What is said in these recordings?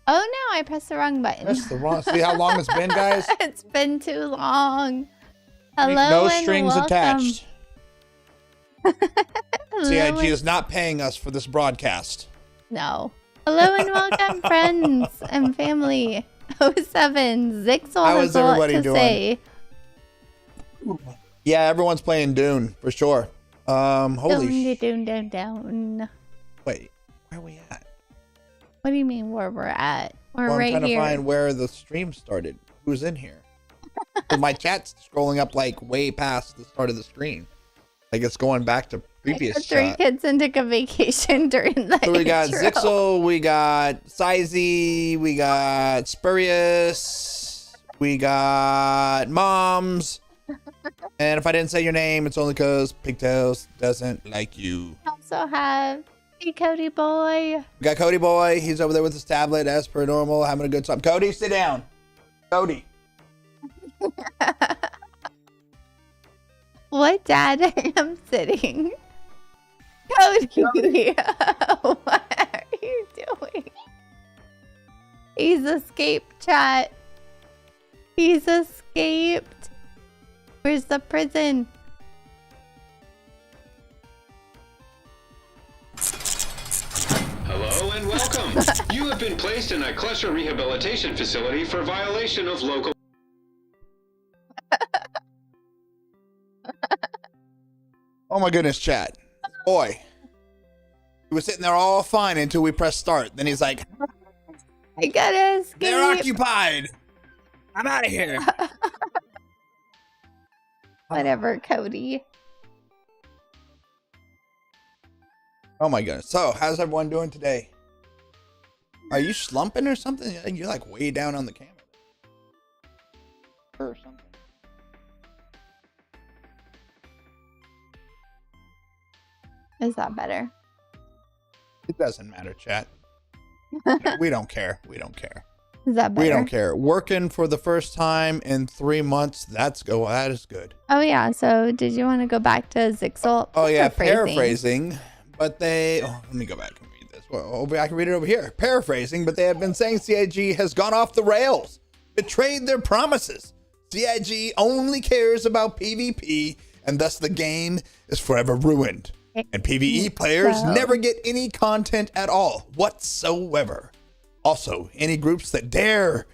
Oh no, I pressed the wrong button. That's the wrong. See how long it's been, guys? It's been too long. Hello No and strings welcome. attached. Hello CIG is not paying us for this broadcast. No. Hello and welcome, friends and family. 07 Zixel How has is a lot everybody to doing? say. Yeah, everyone's playing Dune for sure. Holy Down. Wait, where are we at? What do you mean where we're at? We're Well, right I'm trying here. to find where the stream started. Who's in here? 'Cause my chat's scrolling up like way past the start of the screen. Like it's going back to previous Three chat. kids and took a vacation during the So we got intro. Zixel, we got Sizey, we got Spurious, we got Moms. And if I didn't say your name, it's only because Pigtails doesn't like you. We also have the Cody boy. We got Cody Boy. He's over there with his tablet as per normal, having a good time. Cody, sit down. Cody. What, Dad? I am sitting. Cody, what are you doing? He's escaped, chat. He's escaped. Where's the prison? Hello and welcome. You have been placed in a cluster rehabilitation facility for violation of local... Oh my goodness, chat. Boy. He was sitting there all fine until we pressed start. Then he's like, I gotta escape. they're occupied. I'm out of here. Whatever, Cody. Oh my goodness. So, how's everyone doing today? Are you slumping or something? You're like way down on the camera. Or something. Is that better? It doesn't matter, chat. We don't care. We don't care. Is that better? We don't care. Working for the first time in 3 months. That is good. Oh yeah. So did you want to go back to Zixel? Oh yeah, paraphrasing. But they. Oh, let me go back and read this. Well, I can read it over here. Paraphrasing, but they have been saying CIG has gone off the rails, betrayed their promises. CIG only cares about PvP, and thus the game is forever ruined. And PvE players never get any content at all whatsoever. Also, any groups that dare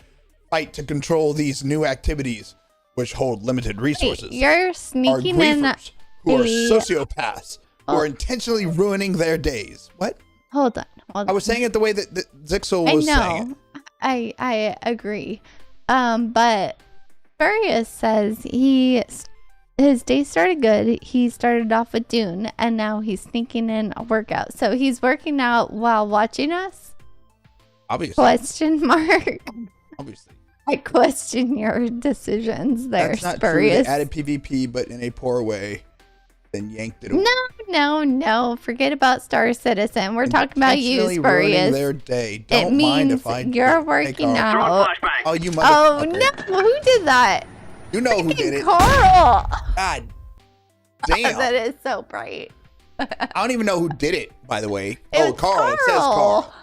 fight to control these new activities, which hold limited resources, Wait, you're are sneaking in. griefers who are the- sociopaths who are intentionally ruining their days. What? Hold on. I was saying it the way that Zixel was saying it. I agree. But Furious says his day started good. He started off with Dune, and now he's sneaking in a workout. So he's working out while watching us? Obviously. Question mark. Obviously. I question your decisions there, That's not Spurious. true. They added PvP, but in a poor way. Then yanked it away. No. Forget about Star Citizen. We're talking about you, Intentionally ruining Spurious. their day. It Don't mind means if I you're Hey, working Carl. out. Oh, you Oh motherfucker. no! Who did that? You know who did it. Carl. God damn. That is so bright. I don't even know who did it, by the way. It was Carl. It says Carl.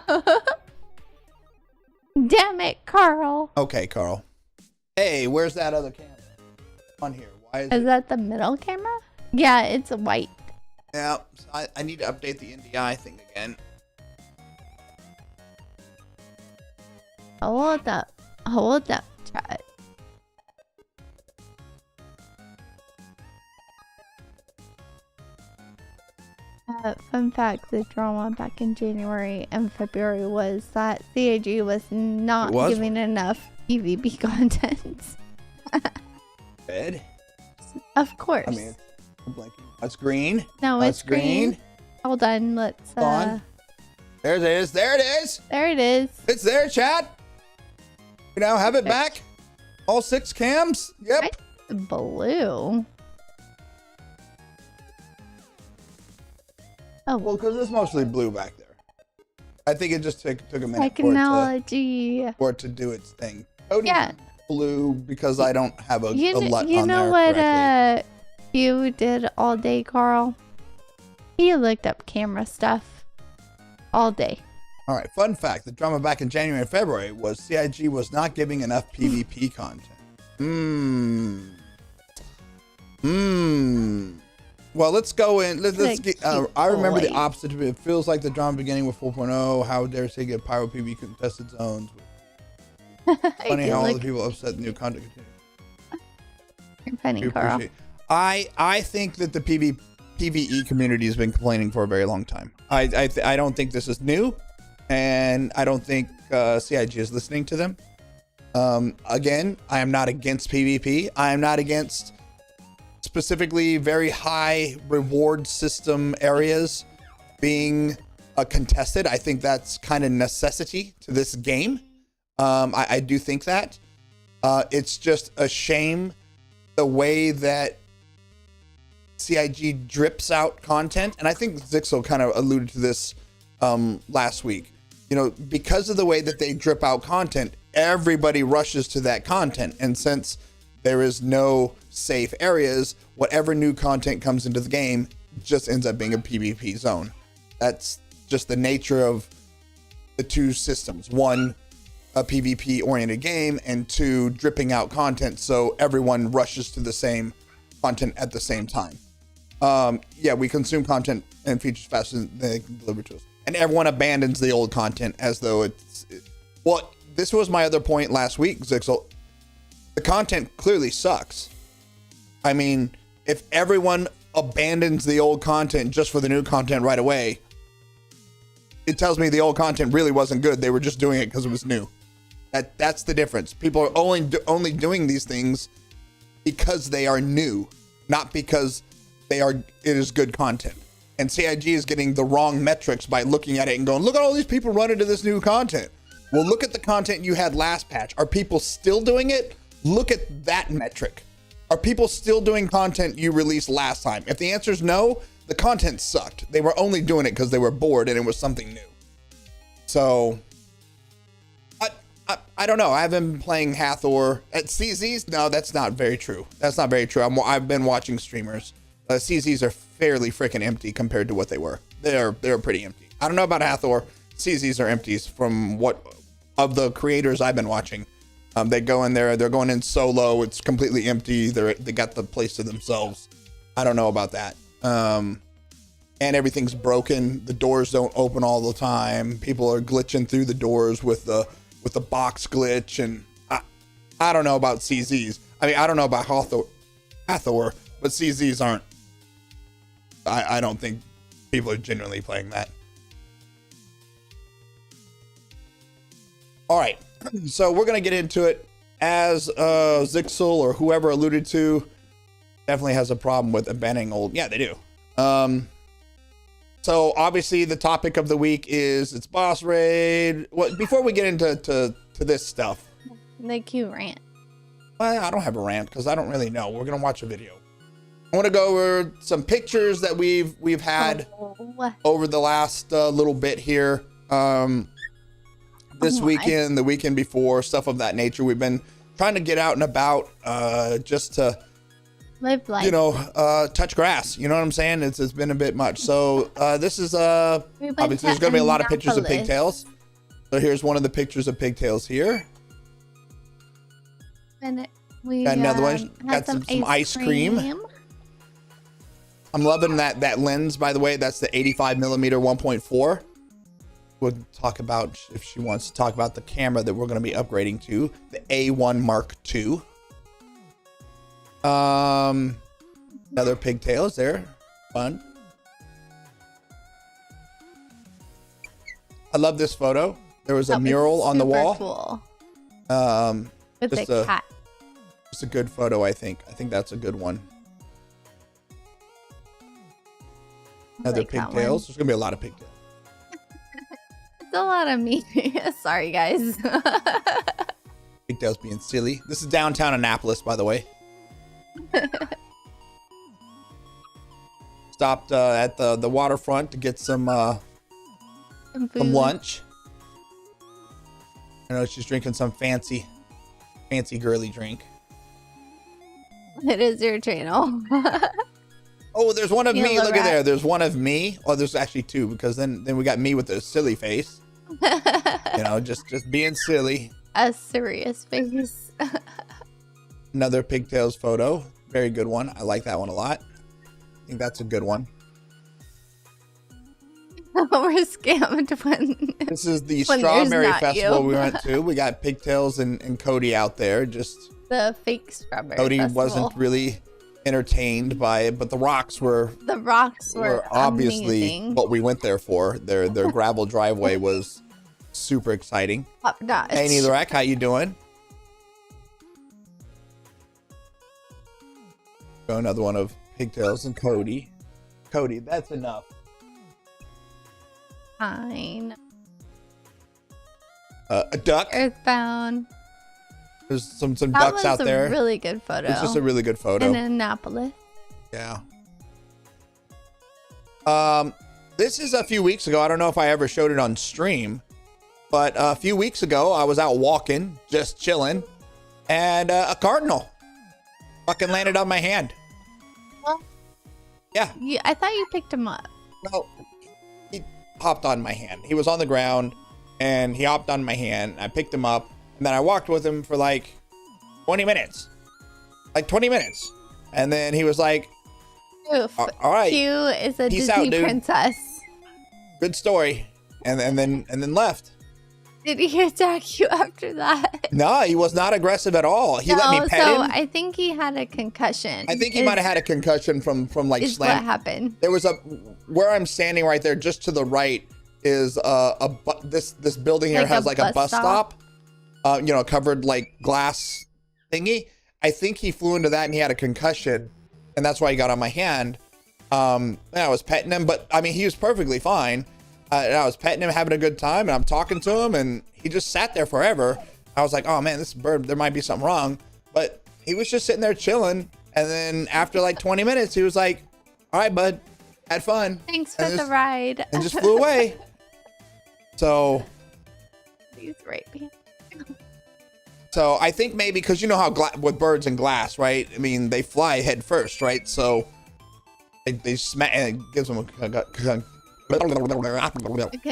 Damn it, Carl. Okay, Carl. Hey, where's that other camera? On here. Why is Is it? that the middle camera? Yeah, it's white. Yeah, so I need to update the NDI thing again. Hold up, chat. Fun fact, the drama back in January and February was that CAG was not giving enough PvP content. Red? Of course. I mean, I'm blanking. That's green. No, That's it's green. Hold on, let's on. There it is. There it is. There it is. It's there, chat. We now have it back. All 6 cams. Yep. Right? Blue. Oh, Well, because it's mostly blue back there. I think it just took a minute technology. for it to do its thing. Cody's Yeah. blue because I don't have a LUT You on know there what correctly. you did all day, Carl? He looked up camera stuff all day. All right, fun fact. The drama back in January and February was CIG was not giving enough PvP content. Well, let's go in. Let's get. I remember the opposite. It feels like the drama beginning with 4.0. How dare say get pyro PvP contested zones. Funny how all the people upset the new content continues. You're funny, Carl. I think that the PvE community has been complaining for a very long time. I don't think this is new, and I don't think CIG is listening to them. Again, I am not against PvP. I am not against specifically very high reward system areas being contested. I think that's kind of necessity to this game. I do think that. It's just a shame the way that CIG drips out content. And I think Zixel kind of alluded to this last week. You know, because of the way that they drip out content, everybody rushes to that content. And since there is no safe areas, whatever new content comes into the game just ends up being a PvP zone. That's just the nature of the two systems. One, a PvP oriented game, and two, dripping out content so everyone rushes to the same content at the same time. Yeah, we consume content and features faster than they can deliver to us. And everyone abandons the old content as though well, this was my other point last week, Zixel. The content clearly sucks. I mean, if everyone abandons the old content just for the new content right away, it tells me the old content really wasn't good. They were just doing it because it was new. That's the difference. People are only doing these things because they are new, not because it is good content. And CIG is getting the wrong metrics by looking at it and going, look at all these people running to this new content. Well, look at the content you had last patch. Are people still doing it? Look at that metric. Are people still doing content you released last time? If the answer is no, the content sucked. They were only doing it because they were bored and it was something new. So I don't know. I haven't been playing Hathor at CZs. No, that's not very true. That's not very true. I've been watching streamers. CZs are fairly freaking empty compared to what they were. They're pretty empty. I don't know about Hathor. CZs are empties from what of the creators I've been watching. They go in there. They're going in solo. It's completely empty. They got the place to themselves. I don't know about that. And everything's broken. The doors don't open all the time. People are glitching through the doors with the box glitch, and I don't know about CZs. I mean, I don't know about Hathor, but CZs aren't. I don't think people are genuinely playing that. All right, so we're gonna get into it. As Zixel or whoever alluded to, definitely has a problem with abandoning old. Yeah, they do. So obviously the topic of the week is it's boss raid. Well, before we get into this stuff, TheQue rant. Well, I don't have a rant because I don't really know. We're gonna watch a video. I want to go over some pictures that we've had over the last little bit here. This weekend, the weekend before, stuff of that nature. We've been trying to get out and about just to live life. Touch grass. You know what I'm saying? It's been a bit much. So this is obviously there's gonna be a lot of pictures of pigtails. So here's one of the pictures of pigtails here. And we got another one. Got some ice cream. I'm loving that lens, by the way. That's the 85 millimeter 1.4. We'll talk about, if she wants to talk about, the camera that we're going to be upgrading to, the A1 Mark II. Another pigtails there. Fun. I love this photo. There was a mural on the wall. Cool. With the cat. Just a good photo, I think. I think that's a good one. Another pigtails. There's gonna be a lot of pigtails. It's a lot of me. Sorry, guys. Pigtails being silly. This is downtown Annapolis, by the way. Stopped at the waterfront to get some lunch. I know she's drinking some fancy girly drink. It is your channel. Oh, there's one of me. Look at there. There's one of me. Oh, there's actually two, because then we got me with the silly face. You know, just being silly. A serious face. Another pigtails photo. Very good one. I like that one a lot. I think that's a good one. We're scammed when This is the when strawberry there's not festival you. we went to. We got Pigtails and Cody out there. Just the fake strawberry Cody festival. wasn't really entertained by it, but the rocks were obviously amazing. what we went there for. Their gravel driveway was super exciting. Top notch. Hey, Neitherek, how you doing? Go another one of Pigtails and Cody. Cody, that's enough. Fine. A duck. Earthbound. There's some That ducks was out there. a really good photo. It's just a really good photo. In Annapolis. Yeah. This is a few weeks ago. I don't know if I ever showed it on stream, but a few weeks ago I was out walking, just chilling, and a cardinal fucking landed on my hand. Well, Yeah. I thought you picked him up. No, he hopped on my hand. He was on the ground, and he hopped on my hand. I picked him up, and then I walked with him for like 20 minutes. Like 20 minutes. And then he was like, Oof. all right, TheQue is a peace Disney out, dude. princess. good story. And then left. Did he attack you after that? No, he was not aggressive at all. He let me pet him. I think he had a concussion. I think he might have had a concussion from like is slam. what happened. There was where I'm standing right there, just to the right is this building here Like has a like a bus bus stop. Covered like glass thingy. I think he flew into that and he had a concussion, and that's why he got on my hand. And I was petting him, but I mean he was perfectly fine. And I was petting him, having a good time, and I'm talking to him, and he just sat there forever. I was like, oh man, this bird, there might be something wrong. But he was just sitting there chilling. And then after like 20 minutes, he was like, all right, bud, had fun. Thanks for the ride. And just flew away. So. He's right behind. So I think maybe, because you know how with birds and glass, right? I mean, they fly head first, right? So they smack, and it gives them a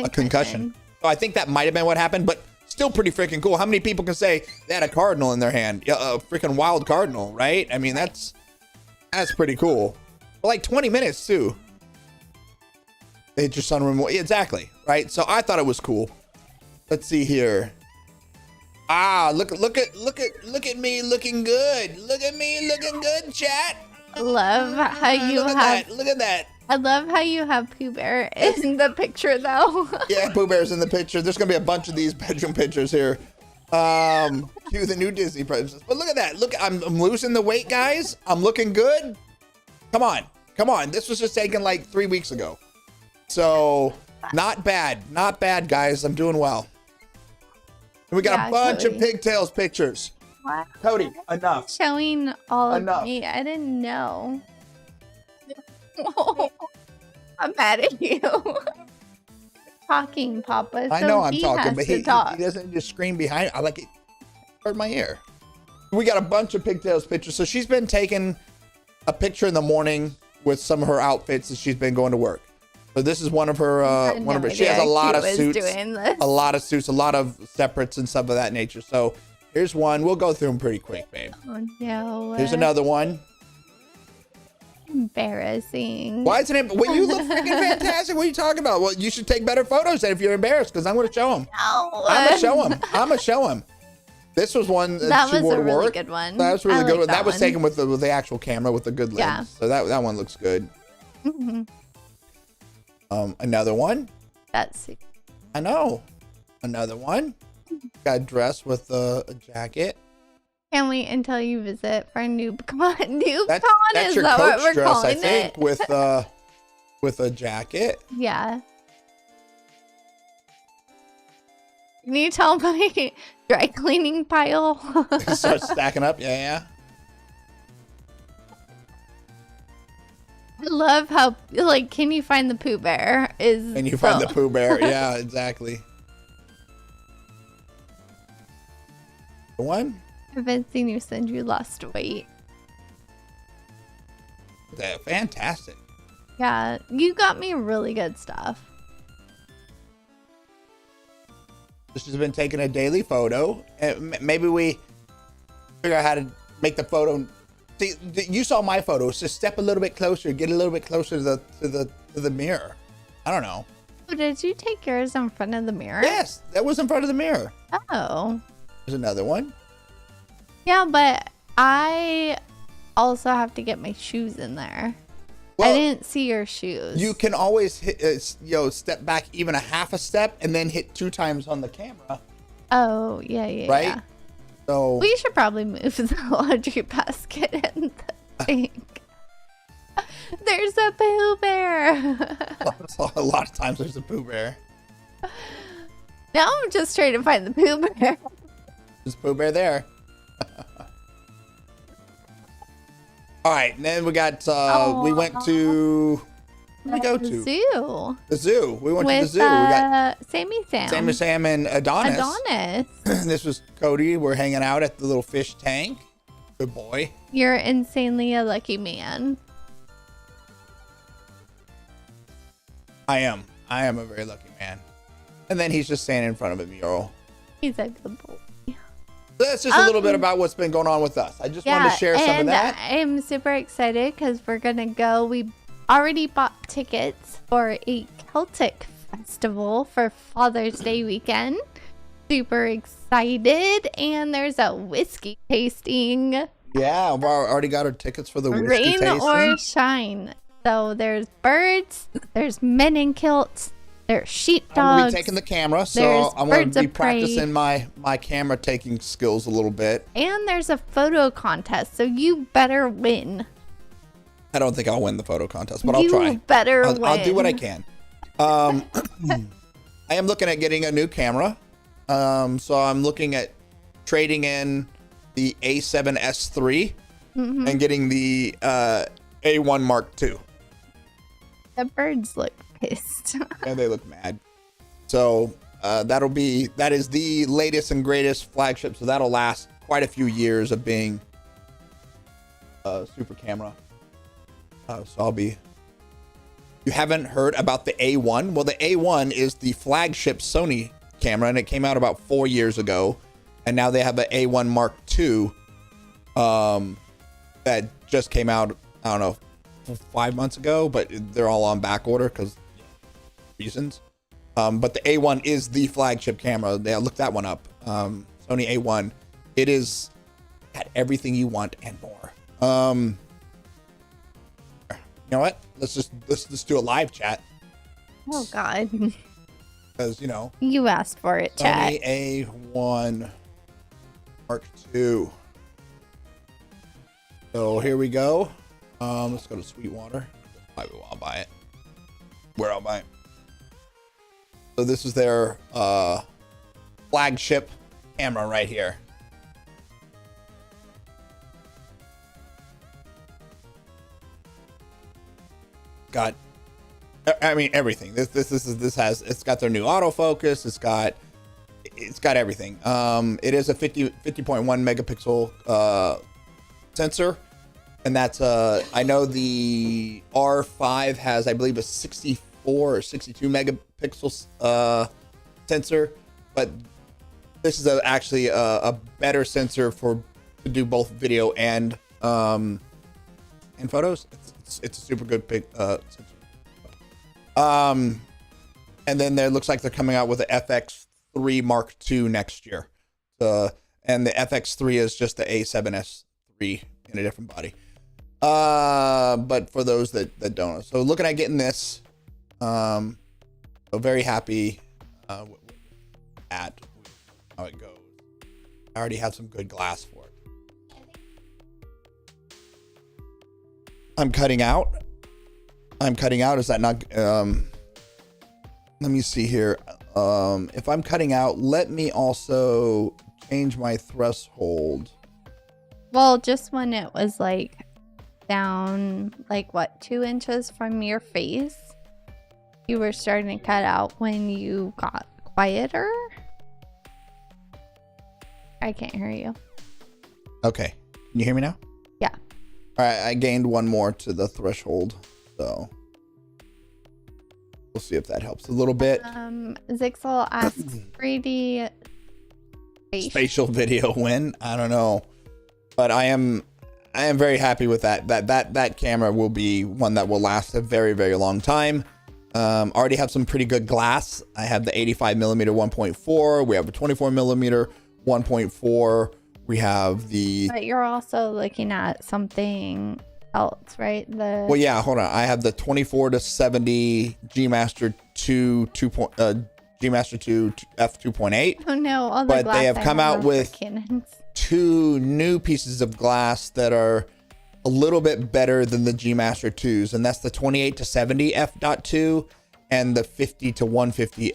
concussion. So I think that might have been what happened, but still pretty freaking cool. How many people can say they had a cardinal in their hand? A freaking wild cardinal, right? I mean, that's pretty cool. For like 20 minutes too. They hit your sunroom. Exactly, right? So I thought it was cool. Let's see here. Look at me looking good. Look at me looking good, chat. Love how you look have. Look at that. I love how you have Pooh Bear in the picture, though. Yeah, Pooh Bear's in the picture. There's gonna be a bunch of these bedroom pictures here. To the new Disney princess. But look at that. Look, I'm losing the weight, guys. I'm looking good. Come on. This was just taken like 3 weeks ago. So not bad, guys. I'm doing well. And we got a bunch of Pigtails pictures. What? Cody, enough. Showing all Enough. of me. I didn't know. I'm mad at you. Talking, Papa. I so know I'm he talking, has but to he talk. doesn't just scream behind. I like it. Hurt my ear. We got a bunch of Pigtails pictures. So she's been taking a picture in the morning with some of her outfits as she's been going to work. So this is one of her. She has a lot of suits, a lot of separates and stuff of that nature. So here's one. We'll go through them pretty quick, babe. Oh no. Here's another one. Embarrassing. Why isn't it? Well, you look freaking fantastic. What are you talking about? Well, you should take better photos then if you're embarrassed, because I'm going to show them. No. I'm going to show them. This was one that she wore to work. Really good one. That was really good. That was one. taken with the actual camera with the good lens. Yeah. So that one looks good. Mm-hmm. Another one. That's. I know. Another one. Got dressed with a jacket. Can't wait until you visit for NoobCon. NoobCon That's is your that coach what we're dress, calling I think, it? with a jacket. Yeah. Can you tell my dry cleaning pile? Start stacking up. Yeah. I love how, like, can you find the Pooh Bear? And you find the Pooh Bear. Yeah, exactly. The one? I haven't seen you since you lost weight. Fantastic. Yeah, you got me really good stuff. She's been taking a daily photo. And maybe we figure out how to make the photo. See, you saw my photo. So step a little bit closer. Get a little bit closer to the mirror. I don't know. Oh, did you take yours in front of the mirror? Yes, that was in front of the mirror. Oh. There's another one. Yeah, but I also have to get my shoes in there. Well, I didn't see your shoes. You can always hit, step back even a half a step and then hit 2 times on the camera. Oh, yeah. Right? Yeah. So We should probably move the laundry basket in the sink. There's a Pooh Bear. a lot of times there's a Pooh Bear. Now I'm just trying to find the Pooh Bear. There's a Pooh Bear there. All right, and then we got, we went to, where did we go to? Zoo. The zoo. We went With, to the zoo. We got Sammy Sam. Sammy Sam and Adonis. This was Cody. We're hanging out at the little fish tank. Good boy. You're insanely a lucky man. I am a very lucky man. And then he's just standing in front of a mural. He's a good boy. So that's just a little bit about what's been going on with us. I just wanted to share some of that. I'm super excited because we're going to go. We already bought tickets for a Celtic festival for Father's Day weekend. Super excited. And there's a whiskey tasting. Yeah, we've already got our tickets for the whiskey Rain tasting. or shine. So there's birds, there's men in kilts, there's sheepdogs. I'm going to be taking the camera, so there's I'm going birds to be of prey. practicing my camera taking skills a little bit. And there's a photo contest, so you better win. I don't think I'll win the photo contest, but I'll You try. better win. I'll do what I can. I am looking at getting a new camera. So I'm looking at trading in the A7S III and getting the A1 Mark II. The birds look pissed. And they look mad. So that is the latest and greatest flagship. So that'll last quite a few years of being a super camera. So I'll be. You haven't heard about the A1? Well, the A1 is the flagship Sony camera, and it came out about 4 years ago. And now they have the A1 Mark II that just came out, I don't know, 5 months ago, but they're all on back order because reasons. But the A1 is the flagship camera. Yeah, look that one up. Sony A1. It is got everything you want and more. You know what? Let's just do a live chat. Oh God. Because You asked for it, chat. Sony A1 Mark II. So here we go. Let's go to Sweetwater. Probably will. I'll buy it. Where I'll buy it. So this is their flagship camera right here. Got, I mean, everything. This has, it's got their new autofocus. It's got everything. It is a 50.1 megapixel sensor. And that's I know the R5 has, I believe, a 64 or 62 megapixel sensor, but this is actually a better sensor to do both video and photos. It's a super good big sensor. And then there looks like they're coming out with the FX3 Mark II next year. And the FX3 is just the A7S III in a different body. But for those that don't know, so looking at getting this, so very happy at how it goes. I already have some good glass for it. I'm cutting out. Is that not? Let me see here. If I'm cutting out, let me also change my threshold. Well, just when it was like down, like what, 2 inches from your face, you were starting to cut out when you got quieter. I can't hear you. Okay. Can you hear me now? Yeah. All right. I gained one more to the threshold. So We'll see if that helps a little bit. Zixel asks 3D spatial video win. I don't know, but I am very happy with that. That camera will be one that will last a very, very long time. Already have some pretty good glass. I have the 85 millimeter 1.4. We have a 24 millimeter 1.4. We have the. But you're also looking at something else, right? Well, yeah. Hold on. I have the 24 to 70 G Master 2 G Master 2 f2.8. Oh no! All the but glass they have I come out with Canons. 2 new pieces of glass that are a little bit better than the G Master 2s, and that's the 28 to 70 f.2 and the 50 to 150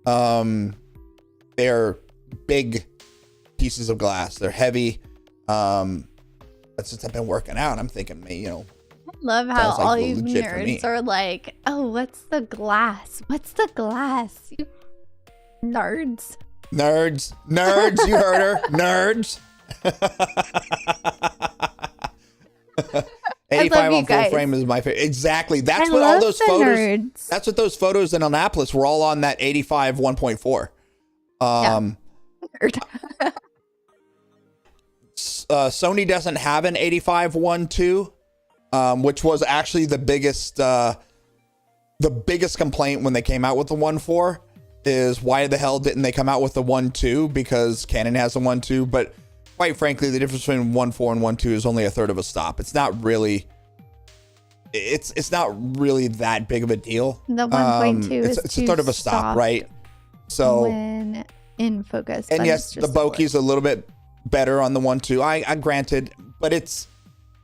f2. They're big pieces of glass. They're heavy. But since I've been working out, I'm thinking, you know, I love how like all you legit for me. nerds are like, oh, what's the glass? What's the glass? You nerds. Nerds, you heard her, nerds. 85 on full frame is my favorite. Exactly. That's what all those photos. Nerds. That's what those photos in Annapolis were all on that 85 1.4. Sony doesn't have an 85 1.2, which was actually the biggest complaint when they came out with the 1.4 is why the hell didn't they come out with the 1.2, because Canon has a 1.2, but quite frankly, the difference between 1.4 and 1.2 is only a third of a stop. It's not really that big of a deal. The 1.2 is it's a third of a stop, right? So when in focus. And yes, the bokeh's a little bit better on the 1.2. I granted, but it's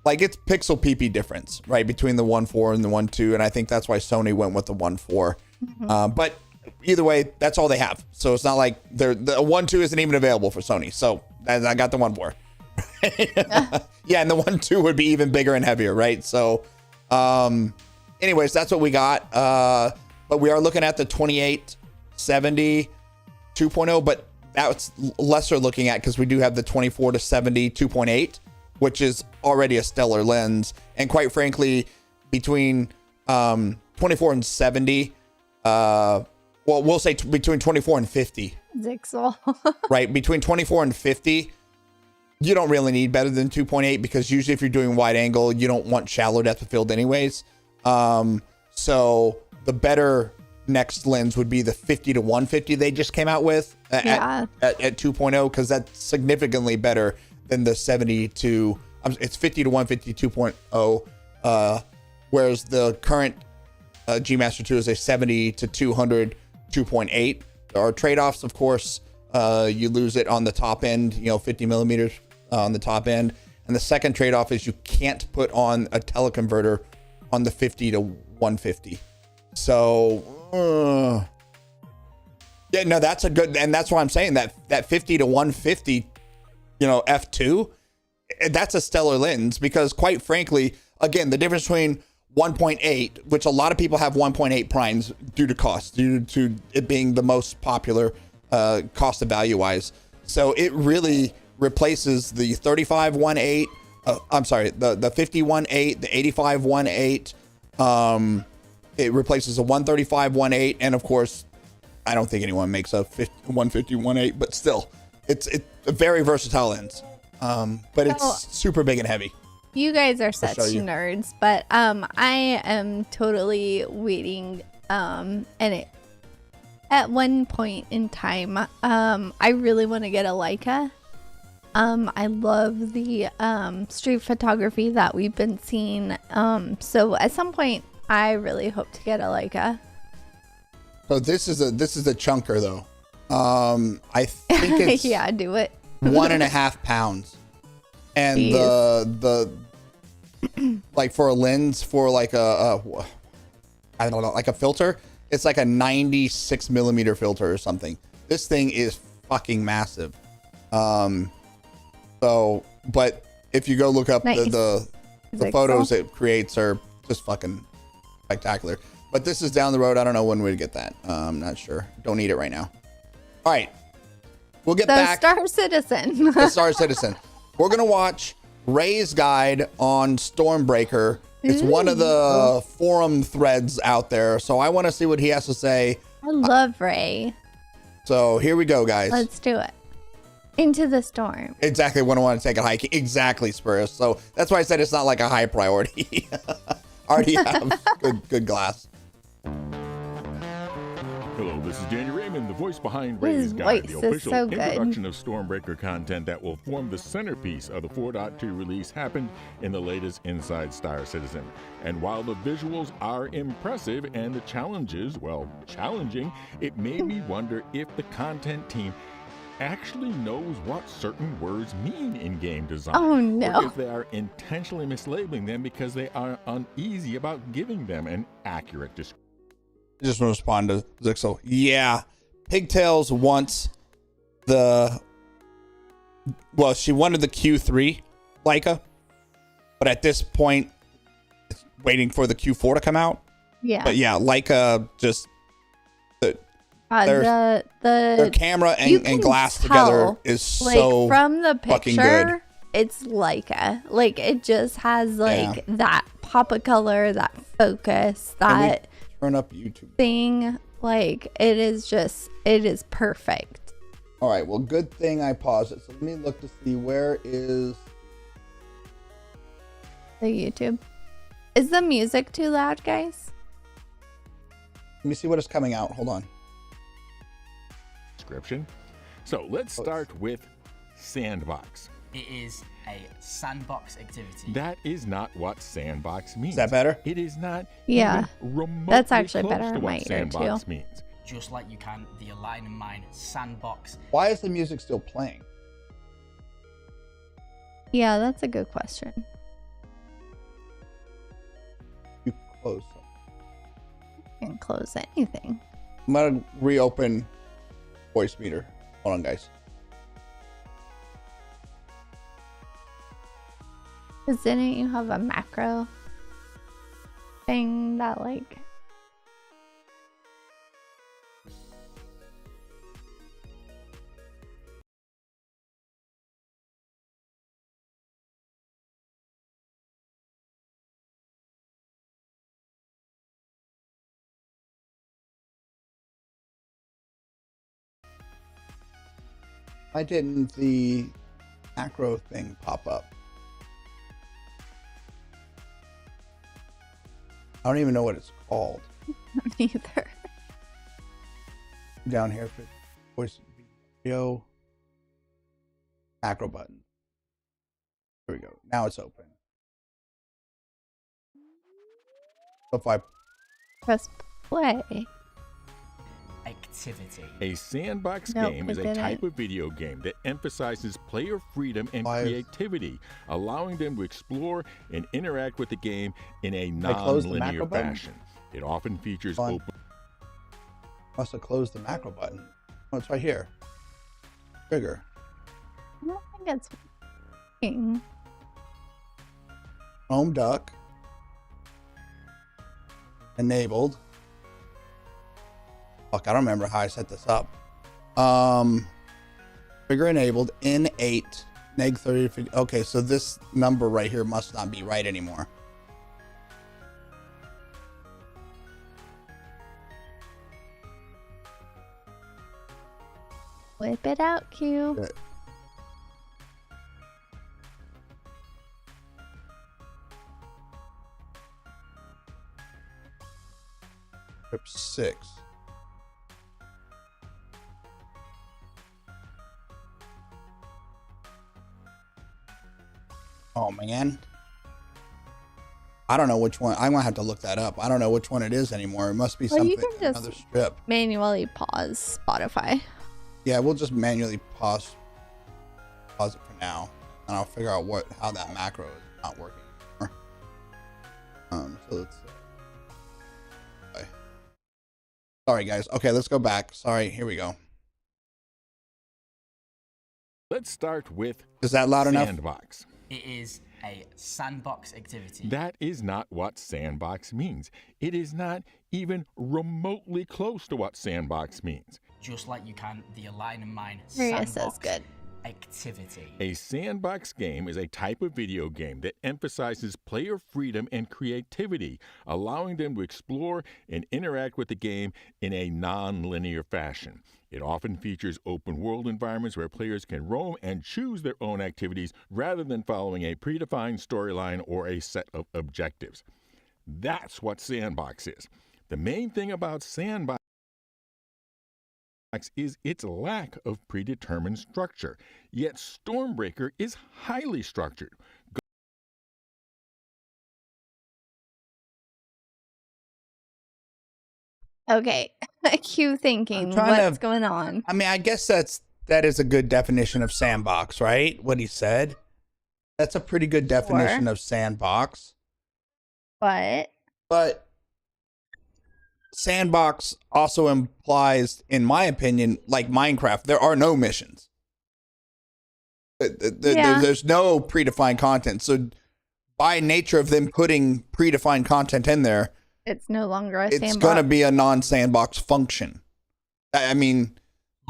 like it's pixel PP difference, right, between the 1.4 and the 1.2, and I think that's why Sony went with the 1.4. Mm-hmm. But either way, that's all they have. So it's not like the 1.2 isn't even available for Sony. So I got the 1.4. Yeah, and the 1.2 would be even bigger and heavier, right? So, anyways, that's what we got. But we are looking at the 2870 2.0, but that's lesser looking at because we do have the 24 to 70 2.8, which is already a stellar lens. And quite frankly, between 24 and 70, well, we'll say between 24 and 50. Zixel. Right, between 24 and 50, you don't really need better than 2.8 because usually if you're doing wide angle, you don't want shallow depth of field anyways. So the better next lens would be the 50 to 150 they just came out with at 2.0, because that's significantly better than the 70 to it's 50 to 150 2.0, whereas the current G Master 2 is a 70 to 200 2.8. There are trade-offs, of course. You lose it on the top end, 50 millimeters on the top end, and the second trade-off is you can't put on a teleconverter on the 50 to 150. So yeah, no, that's a good, and that's why I'm saying that 50 to 150, f2, that's a stellar lens, because quite frankly, again, the difference between 1.8, which a lot of people have 1.8 primes due to cost, due to it being the most popular cost of value wise. So it really replaces the 35 1.8. I'm sorry, the 50 1.8, the 85 1.8. It replaces a 135 1.8, and of course, I don't think anyone makes a 150 1.8, but still, it's a very versatile lens. But it's super big and heavy. You guys are such nerds, but I am totally waiting. And at one point in time, I really want to get a Leica. I love the street photography that we've been seeing. So at some point, I really hope to get a Leica. So this is a chunker though. I think it's yeah, do it. 1.5 pounds, and jeez. the like for a lens for like a I don't know, like a filter, it's like a 96 millimeter filter or something. This thing is fucking massive. So, but if you go look up nice. the photos it creates are just fucking spectacular. But this is down the road. I don't know when we'd get that. I'm not sure. Don't need it right now. All right. We'll get back. Star Citizen. The Star Citizen. We're going to watch Ray's guide on Stormbreaker It's one of Ooh. the forum threads out there, so I want to see what he has to say. I love Ray. So here we go, guys. Let's do it. Into the storm. Exactly when I want to take a hike. Exactly, Spurs. So that's why I said it's not like a high priority. Already have good glass. Hello, this is Danny Raymond, the voice behind His Ray's Guide, voice the is official so good. introduction of Stormbreaker content that will form the centerpiece of the 4.2 release happened in the latest Inside Star Citizen. And while the visuals are impressive and the challenges, well, challenging, it made me wonder if the content team actually knows what certain words mean in game design. Oh, no. Or if they are intentionally mislabeling them because they are uneasy about giving them an accurate description. I just want to respond to Zixel. Yeah, Pigtails wants the... Well, she wanted the Q3 Leica, but at this point, it's waiting for the Q4 to come out. Yeah. But yeah, Leica just... The their camera you and can glass tell, together is like, so from the fucking good. picture, it's Leica. Like, it just has like that pop of color, that focus, that turn up YouTube thing. Like, it is perfect. All right, well, good thing I paused it. So let me look to see where is The YouTube. Is the music too loud, guys? Let me see what is coming out. Hold on. Description. So let's start with sandbox. It is a sandbox activity. That is not what sandbox means. Is that better? It is not Yeah. even remotely That's actually close better to in my what ear, sandbox too. means. Just like you can the Align and Mine sandbox. Why is the music still playing? Yeah, that's a good question. You close something. Can't close anything. I'm gonna reopen voice meter. Hold on, guys. Because didn't you have a macro thing that like... Why didn't the macro thing pop up? I don't even know what it's called. Neither. Down here for voice video macro button. Here we go. Now it's open. So if I Press play. Activity. A sandbox Nope, game is it a didn't. type of video game that emphasizes player freedom and creativity, allowing them to explore and interact with the game in a I close the non-linear macro button? fashion. It often features Fun. open must have closed the macro button. Oh, it's right here. Trigger. I don't think it's working. Home duck. Enabled. Fuck, I don't remember how I set this up. Trigger enabled. N8. Neg 30. Okay, so this number right here must not be right anymore. Whip it out, Q. Good. Trip 6. Oh man. I don't know which one. I'm gonna have to look that up. I don't know which one it is anymore. It must be Well, something. you can just- Another strip. Manually pause Spotify. Yeah, we'll just manually pause it for now, and I'll figure out how that macro is not working anymore. So let's. Okay. Sorry, guys. Okay, let's go back. Sorry. Here we go. Let's start with Is that loud enough? sandbox. It is a sandbox activity. That is not what sandbox means. It is not even remotely close to what sandbox means. Just like you can the Align and Mine Maria sandbox. says good. activity. A sandbox game is a type of video game that emphasizes player freedom and creativity, allowing them to explore and interact with the game in a non-linear fashion. It often features open-world environments where players can roam and choose their own activities rather than following a predefined storyline or a set of objectives. That's what Sandbox is. The main thing about Sandbox is its lack of predetermined structure, yet Stormbreaker is highly structured. Okay. Cue thinking. What's going on? I mean, I guess that is a good definition of sandbox, right? What he said. That's a pretty good definition of sandbox. But sandbox also implies, in my opinion, like Minecraft, there are no missions. There's no predefined content. So by nature of them putting predefined content in there, it's no longer a sandbox. It's going to be a non-sandbox function. I mean,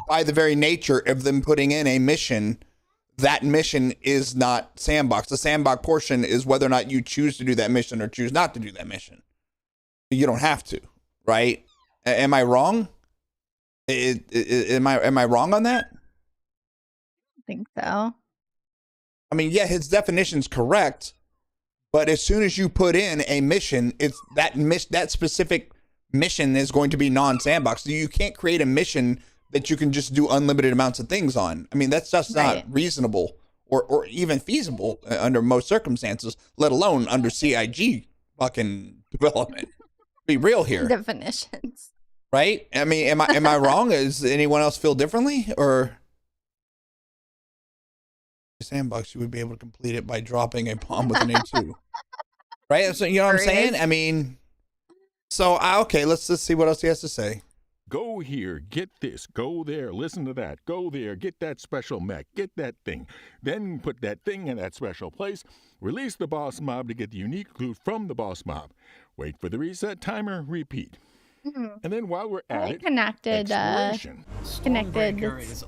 by the very nature of them putting in a mission, that mission is not sandbox. The sandbox portion is whether or not you choose to do that mission or choose not to do that mission. You don't have to, right? Am I wrong? Am I wrong on that? I think so. I mean, yeah, his definition's correct, but as soon as you put in a mission, it's that specific mission is going to be non-sandbox. So you can't create a mission that you can just do unlimited amounts of things on. I mean, that's just not reasonable or even feasible under most circumstances, let alone under CIG fucking development. Be real here. Definitions. Right? I mean, am I wrong? Does anyone else feel differently? Or sandbox, you would be able to complete it by dropping a bomb with an A2. Right? So you know what I'm saying? I mean, so okay, let's see what else he has to say. Go here, get this, go there, listen to that, go there, get that special mech, get that thing, then put that thing in that special place, release the boss mob to get the unique loot from the boss mob, wait for the reset timer, repeat. And then while we're at it, connected definition.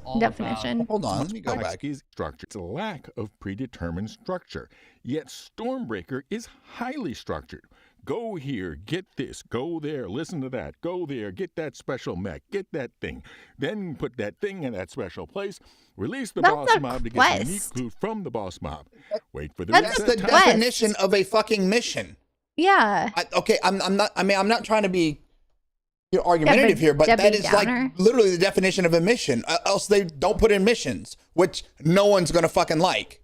Hold on, let me go back. Is structure. It's a lack of predetermined structure, yet Stormbreaker is highly structured. Go here, get this, go there, listen to that, go there, get that special mech, get that thing, then put that thing in that special place, release the boss mob to get the unique loot from the boss mob. Wait for the reset timer. That's the definition of a fucking mission. Yeah. I'm not trying to be argumentative here, but that is like literally the definition of a mission. Else they don't put in missions, which no one's gonna fucking like.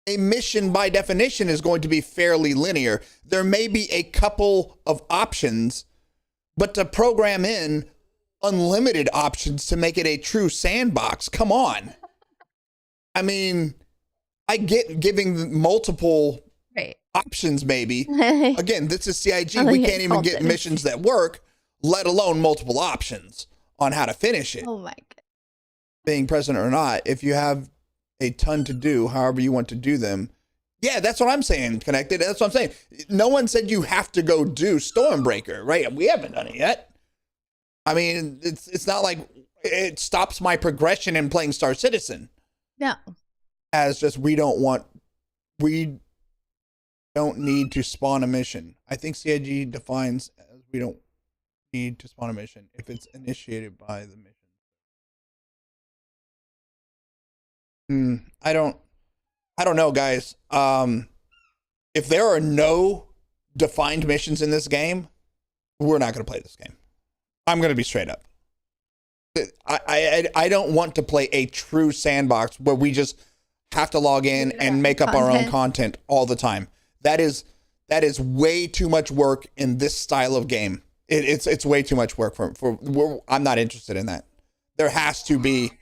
A mission by definition is going to be fairly linear. There may be a couple of options, but to program in unlimited options to make it a true sandbox, come on. I mean, I get giving multiple options maybe. Again, this is CIG. We can't even get missions that work, let alone multiple options on how to finish it. Oh my God. Being president or not, if you have a ton to do, however you want to do them. Yeah, that's what I'm saying, Connected. That's what I'm saying. No one said you have to go do Stormbreaker, right? We haven't done it yet. I mean, it's not like it stops my progression in playing Star Citizen. No. As just we don't need to spawn a mission. I think CIG defines as we don't need to spawn a mission if it's initiated by the mission. I don't know, guys. If there are no defined missions in this game, we're not going to play this game. I'm going to be straight up. I don't want to play a true sandbox where we just have to log in and make up our own content all the time. That is way too much work in this style of game. It's way too much work I'm not interested in that. There has to be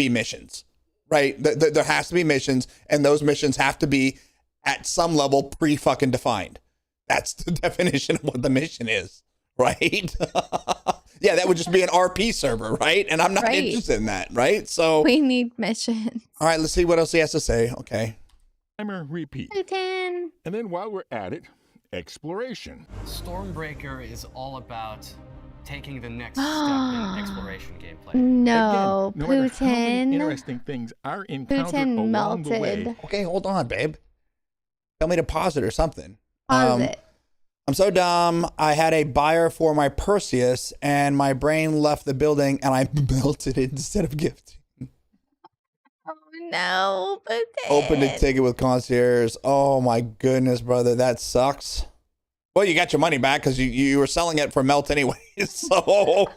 missions. Right? There has to be missions, and those missions have to be at some level pre-fucking defined. That's the definition of what the mission is, right? Yeah, that would just be an RP server, right? And I'm not interested in that, right? So we need missions. All right, let's see what else he has to say. Okay. Timer, repeat. And then while we're at it, exploration. Stormbreaker is all about taking the next step in exploration gameplay. No, Again, no matter how many Putin. interesting things are encountered Putin along the way, melted. Okay, hold on, babe. Tell me to pause it or something. Pause it. I'm so dumb. I had a buyer for my Perseus, and my brain left the building, and I melted it instead of gifting. Oh no, Putin. Opened a ticket with concierge. Oh my goodness, brother, that sucks. Well, you got your money back because you were selling it for melt anyway. So,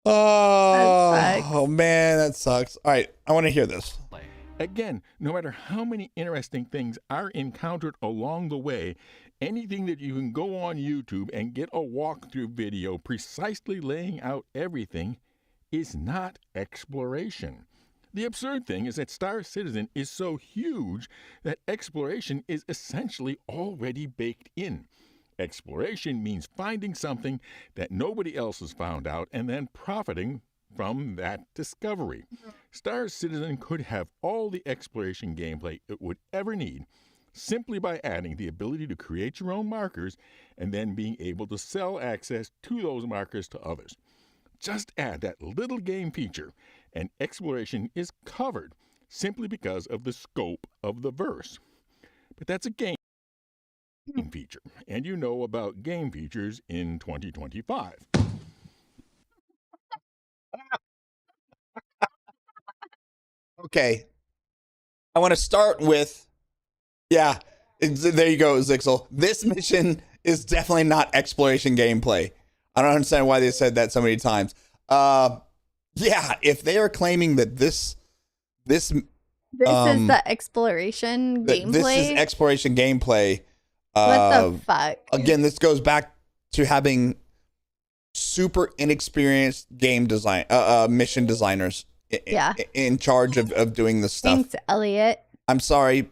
oh man, that sucks. All right, I want to hear this. again, no matter how many interesting things are encountered along the way, anything that you can go on YouTube and get a walkthrough video precisely laying out everything is not exploration. The absurd thing is that Star Citizen is so huge that exploration is essentially already baked in. Exploration means finding something that nobody else has found out and then profiting from that discovery. Star Citizen could have all the exploration gameplay it would ever need simply by adding the ability to create your own markers and then being able to sell access to those markers to others. Just add that little game feature, and exploration is covered simply because of the scope of the verse. But that's a game feature, and you know about game features in 2025. Okay. I want to start with, there you go, Zixel. This mission is definitely not exploration gameplay. I don't understand why they said that so many times. If they are claiming that this is the exploration gameplay. This is exploration gameplay. What the fuck? Again, this goes back to having super inexperienced game design, mission designers in charge of doing this stuff. Thanks, Elliot. I'm sorry.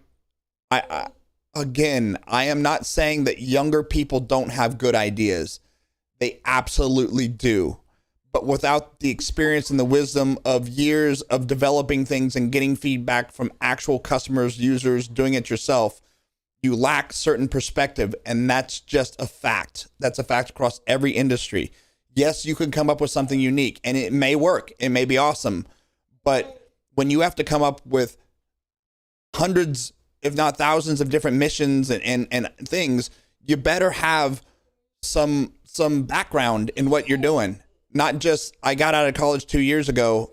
I am not saying that younger people don't have good ideas. They absolutely do. But without the experience and the wisdom of years of developing things and getting feedback from actual customers, users, doing it yourself, you lack certain perspective, and that's just a fact. That's a fact across every industry. Yes, you can come up with something unique, and it may work. It may be awesome. But when you have to come up with hundreds, if not thousands of different missions and things, you better have some background in what you're doing. Not just, I got out of college 2 years ago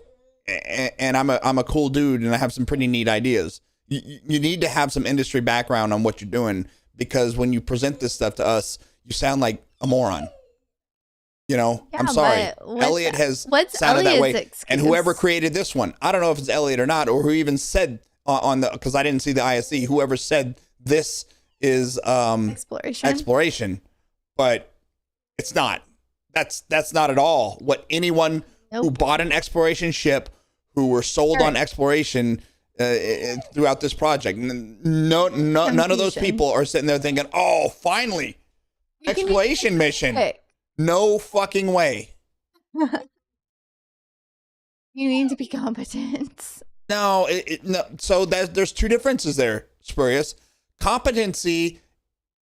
and I'm a cool dude and I have some pretty neat ideas. You need to have some industry background on what you're doing, because when you present this stuff to us, you sound like a moron. You know, I'm sorry. Elliot has sounded that way. Excuse? And whoever created this one, I don't know if it's Elliot or not, or who even said because I didn't see the ISC, whoever said this is exploration, but it's not. That's not at all what anyone who bought an exploration ship, who were sold on exploration throughout this project. None of those people are sitting there thinking, "Oh, finally, exploration mission." No fucking way. You need to be competent. No, no. So there's two differences there, Spurious. Competency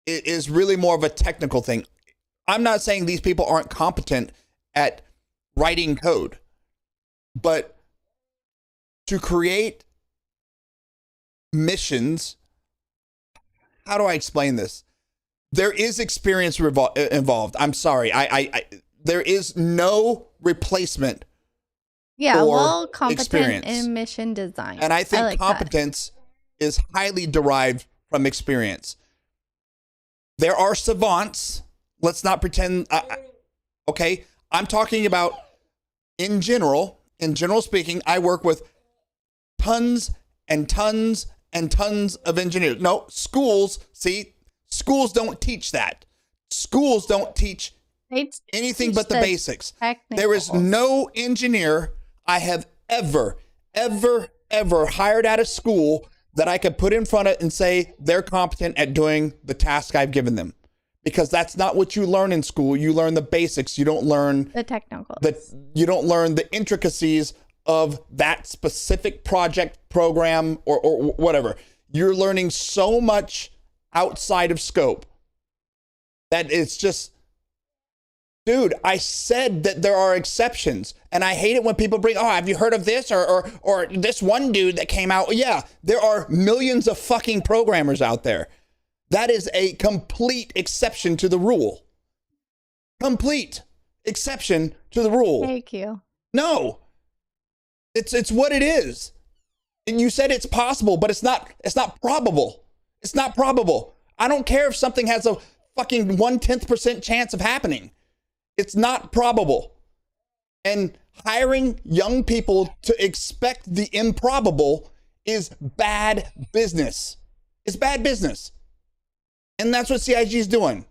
is really more of a technical thing. I'm not saying these people aren't competent at writing code, but to create missions, how do I explain this? There is experience involved. I'm sorry. There is no replacement. Competent experience in mission design. And I think competence is highly derived from experience. There are savants. Let's not pretend. Okay, I'm talking about in general speaking, I work with tons and tons and tons of engineers. No, schools don't teach that. Schools don't teach anything but the basics. There is no engineer I have ever hired out of school that I could put in front of and say they're competent at doing the task I've given them. Because that's not what you learn in school. You learn the basics. You don't learn the technical. You don't learn the intricacies of that specific project, program, or whatever. You're learning so much outside of scope That it's just, dude, I said that there are exceptions, and I hate it when people bring, oh, have you heard of this or this one dude that came out? Yeah, there are millions of fucking programmers out there. That is a complete exception to the rule. Complete exception to the rule. TheQue. No, it's what it is. And you said it's possible, but it's not probable. It's not probable. I don't care if something has a fucking 0.1% chance of happening. It's not probable. And hiring young people to expect the improbable is bad business. It's bad business. And that's what CIG is doing.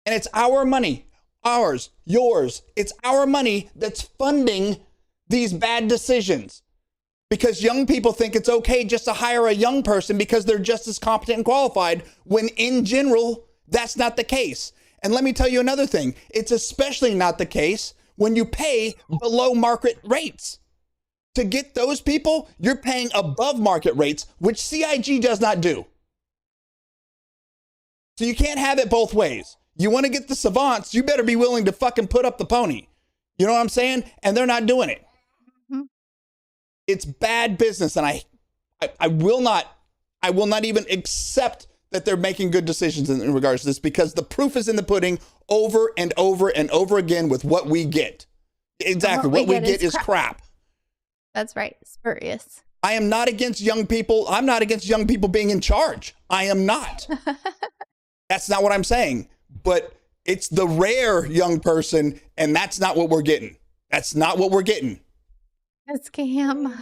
And it's our money, ours, yours. It's our money that's funding these bad decisions. Because young people think it's okay just to hire a young person because they're just as competent and qualified, when in general, that's not the case. And let me tell you another thing. It's especially not the case when you pay below market rates. To get those people, you're paying above market rates, which CIG does not do. So you can't have it both ways. You want to get the savants, you better be willing to fucking put up the pony. You know what I'm saying? And they're not doing it. It's bad business, and I will not even accept that they're making good decisions in regards to this, because the proof is in the pudding over and over and over again with what we get. Exactly. What we get is crap. That's right. Spurious. I am not against young people. I'm not against young people being in charge. I am not. That's not what I'm saying. But it's the rare young person, and that's not what we're getting. That's not what we're getting. A scam.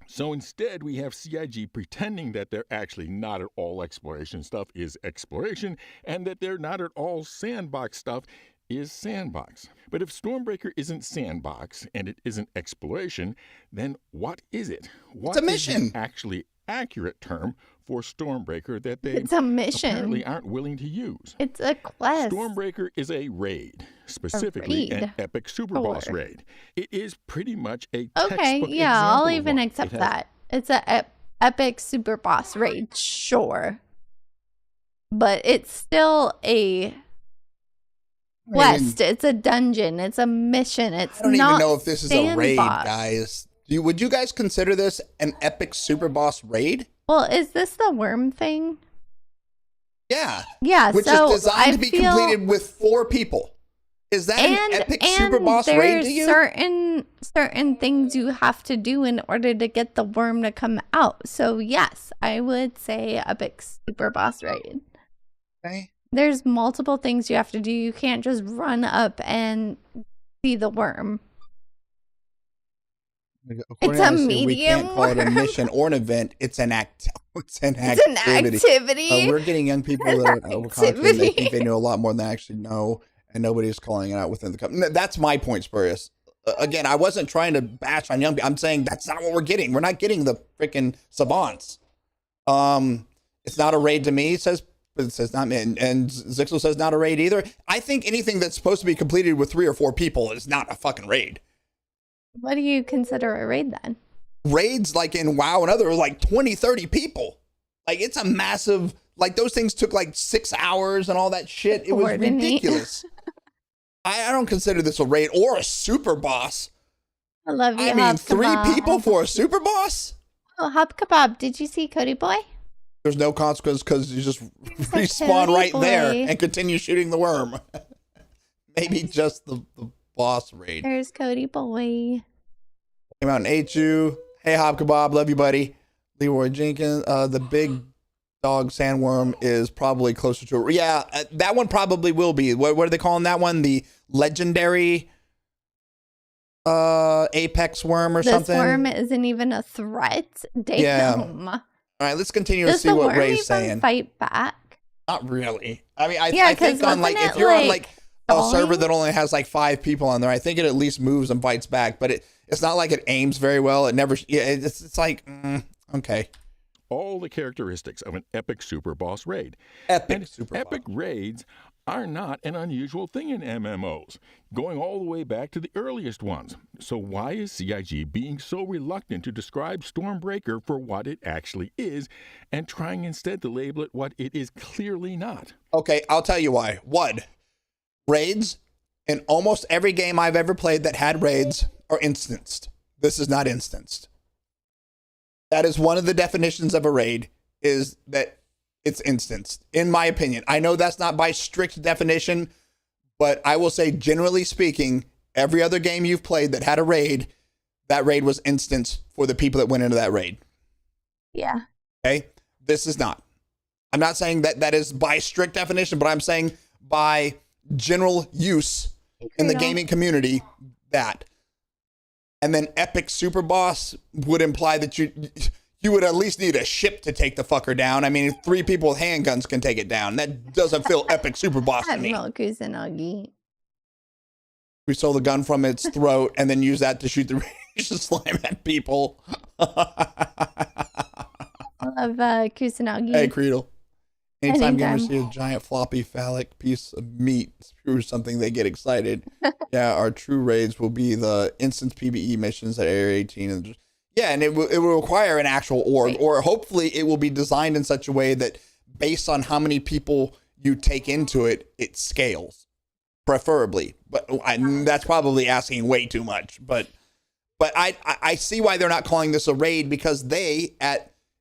So instead, we have CIG pretending that they're actually not at all exploration stuff is exploration, and that they're not at all sandbox stuff is sandbox. But if Stormbreaker isn't sandbox and it isn't exploration, then what is it? What it's a mission. Is the actually accurate term for Stormbreaker that they It's a mission. apparently aren't willing to use? It's a quest. Stormbreaker is a raid, specifically an epic super boss raid. It is pretty much a textbook yeah, example I'll of even one. accept that. It's a epic super boss raid, sure. But it's still a quest. It's a dungeon. It's a mission. It's I don't not even know if this is a raid, sandbox. guys. Would you guys consider this an epic super boss raid? Well, is this the worm thing? Yeah. Yeah, Which so is designed to be feel, completed with 4 people. Is that an epic super boss raid to you? Certain things you have to do in order to get the worm to come out. So yes, I would say epic super boss raid. Okay. There's multiple things you have to do. You can't just run up and see the worm. According It's a to this, medium we can't call it a worm. mission or an event. It's an activity. It's an activity. We're getting young people that are overconfident. They think they know a lot more than they actually know, and nobody's calling it out within the company. That's my point, Spurious. Again, I wasn't trying to bash on young people. I'm saying that's not what we're getting. We're not getting the freaking savants. It's not a raid to me. It says not, and Zixel says not a raid either. I think anything that's supposed to be completed with 3 or 4 people is not a fucking raid. What do you consider a raid then? Raids like in WoW and other like 20, 30 people. Like it's a massive, like those things took like 6 hours and all that shit. It was ridiculous. I don't consider this a raid or a super boss. I love you. I mean, Hop 3 Kebab. people for a super boss? Oh, Hop Kebab. Did you see Cody Boy? There's no consequence because you just It's a respawn Cody right there boy. and continue shooting the worm. Maybe just the boss raid. There's Cody Boy. Came out and ate you. Hey, Hop Kebab, love you, buddy. Leroy Jenkins, the big dog sandworm is probably closer to that one probably will be. What are they calling that one? The legendary apex worm or something? This worm isn't even a threat. Damn. All right, let's continue to Does see the what worm Ray's even saying. fight back? Not really. I mean, I Yeah, think 'cause on like wasn't if it, you're on like, like a server falling? that only has like 5 people on there, I think it at least moves and fights back. But it's not like it aims very well. It never. Yeah, it's like okay. All the characteristics of an epic super boss raid. Epic And super epic boss. raids are not an unusual thing in MMOs, going all the way back to the earliest ones. So why is CIG being so reluctant to describe Stormbreaker for what it actually is, and trying instead to label it what it is clearly not? Okay, I'll tell you why. One, raids in almost every game I've ever played that had raids are instanced. This is not instanced. That is one of the definitions of a raid, is that it's instanced, in my opinion. I know that's not by strict definition, but I will say, generally speaking, every other game you've played that had a raid, that raid was instanced for the people that went into that raid. Yeah. Okay? This is not. I'm not saying that that is by strict definition, but I'm saying by general use in the gaming community, that. And then epic super boss would imply that you would at least need a ship to take the fucker down. I mean, 3 people with handguns can take it down. That doesn't feel epic super boss to me. Admiral Kusanagi. We stole the gun from its throat and then use that to shoot the rage slime at people. I love Kusanagi. Hey, Creedle. Anytime Anytime. gamers see a giant floppy phallic piece of meat or something, they get excited. Yeah, our true raids will be the instance PvE missions at Area 18. And yeah, and it will require an actual org, Right. or hopefully it will be designed in such a way that based on how many people you take into it, it scales, preferably. But that's probably asking way too much. But I see why they're not calling this a raid, because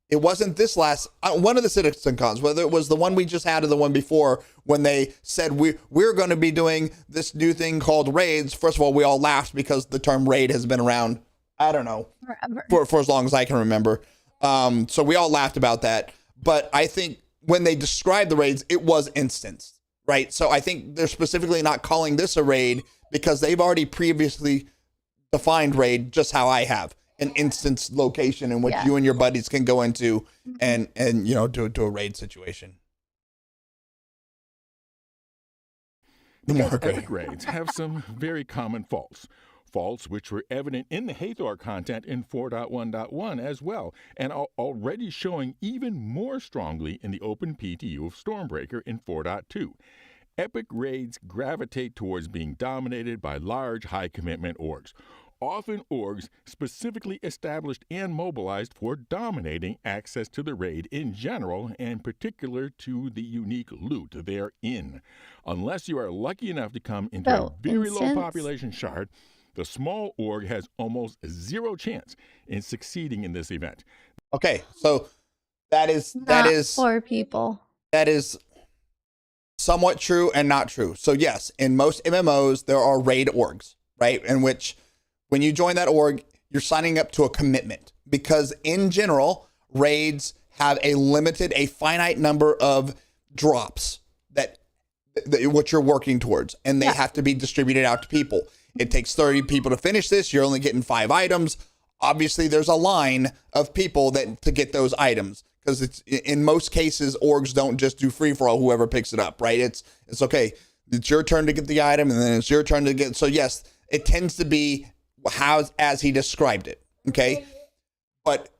it wasn't this last one of the Citizen Cons, whether it was the one we just had or the one before, when they said we're going to be doing this new thing called raids. First of all, we all laughed because the term raid has been around, I don't know, Forever. for as long as I can remember. So we all laughed about that. But I think when they described the raids, it was instanced, right? So I think they're specifically not calling this a raid because they've already previously defined raid just how I have. An instance location in which you and your buddies can go into and do a raid situation. Epic raids have some very common faults. Faults which were evident in the Hathor content in 4.1.1 as well, and are already showing even more strongly in the open PTU of Stormbreaker in 4.2. Epic raids gravitate towards being dominated by large, high-commitment orgs. Often orgs specifically established and mobilized for dominating access to the raid in general, and particular to the unique loot they're in. Unless you are lucky enough to come into a very low population shard, the small org has almost zero chance in succeeding in this event. Okay, so that is 4 people. that is somewhat true and not true. So yes, in most MMOs there are raid orgs, right? In which when you join that org, you're signing up to a commitment, because in general, raids have a finite number of drops that what you're working towards, and they have to be distributed out to people. It takes 30 people to finish this. You're only getting 5 items. Obviously, there's a line of people to get those items, because it's in most cases, orgs don't just do free for all whoever picks it up, right? It's okay. It's your turn to get the item, and then it's your turn to get. So yes, it tends to be as he described it, okay? But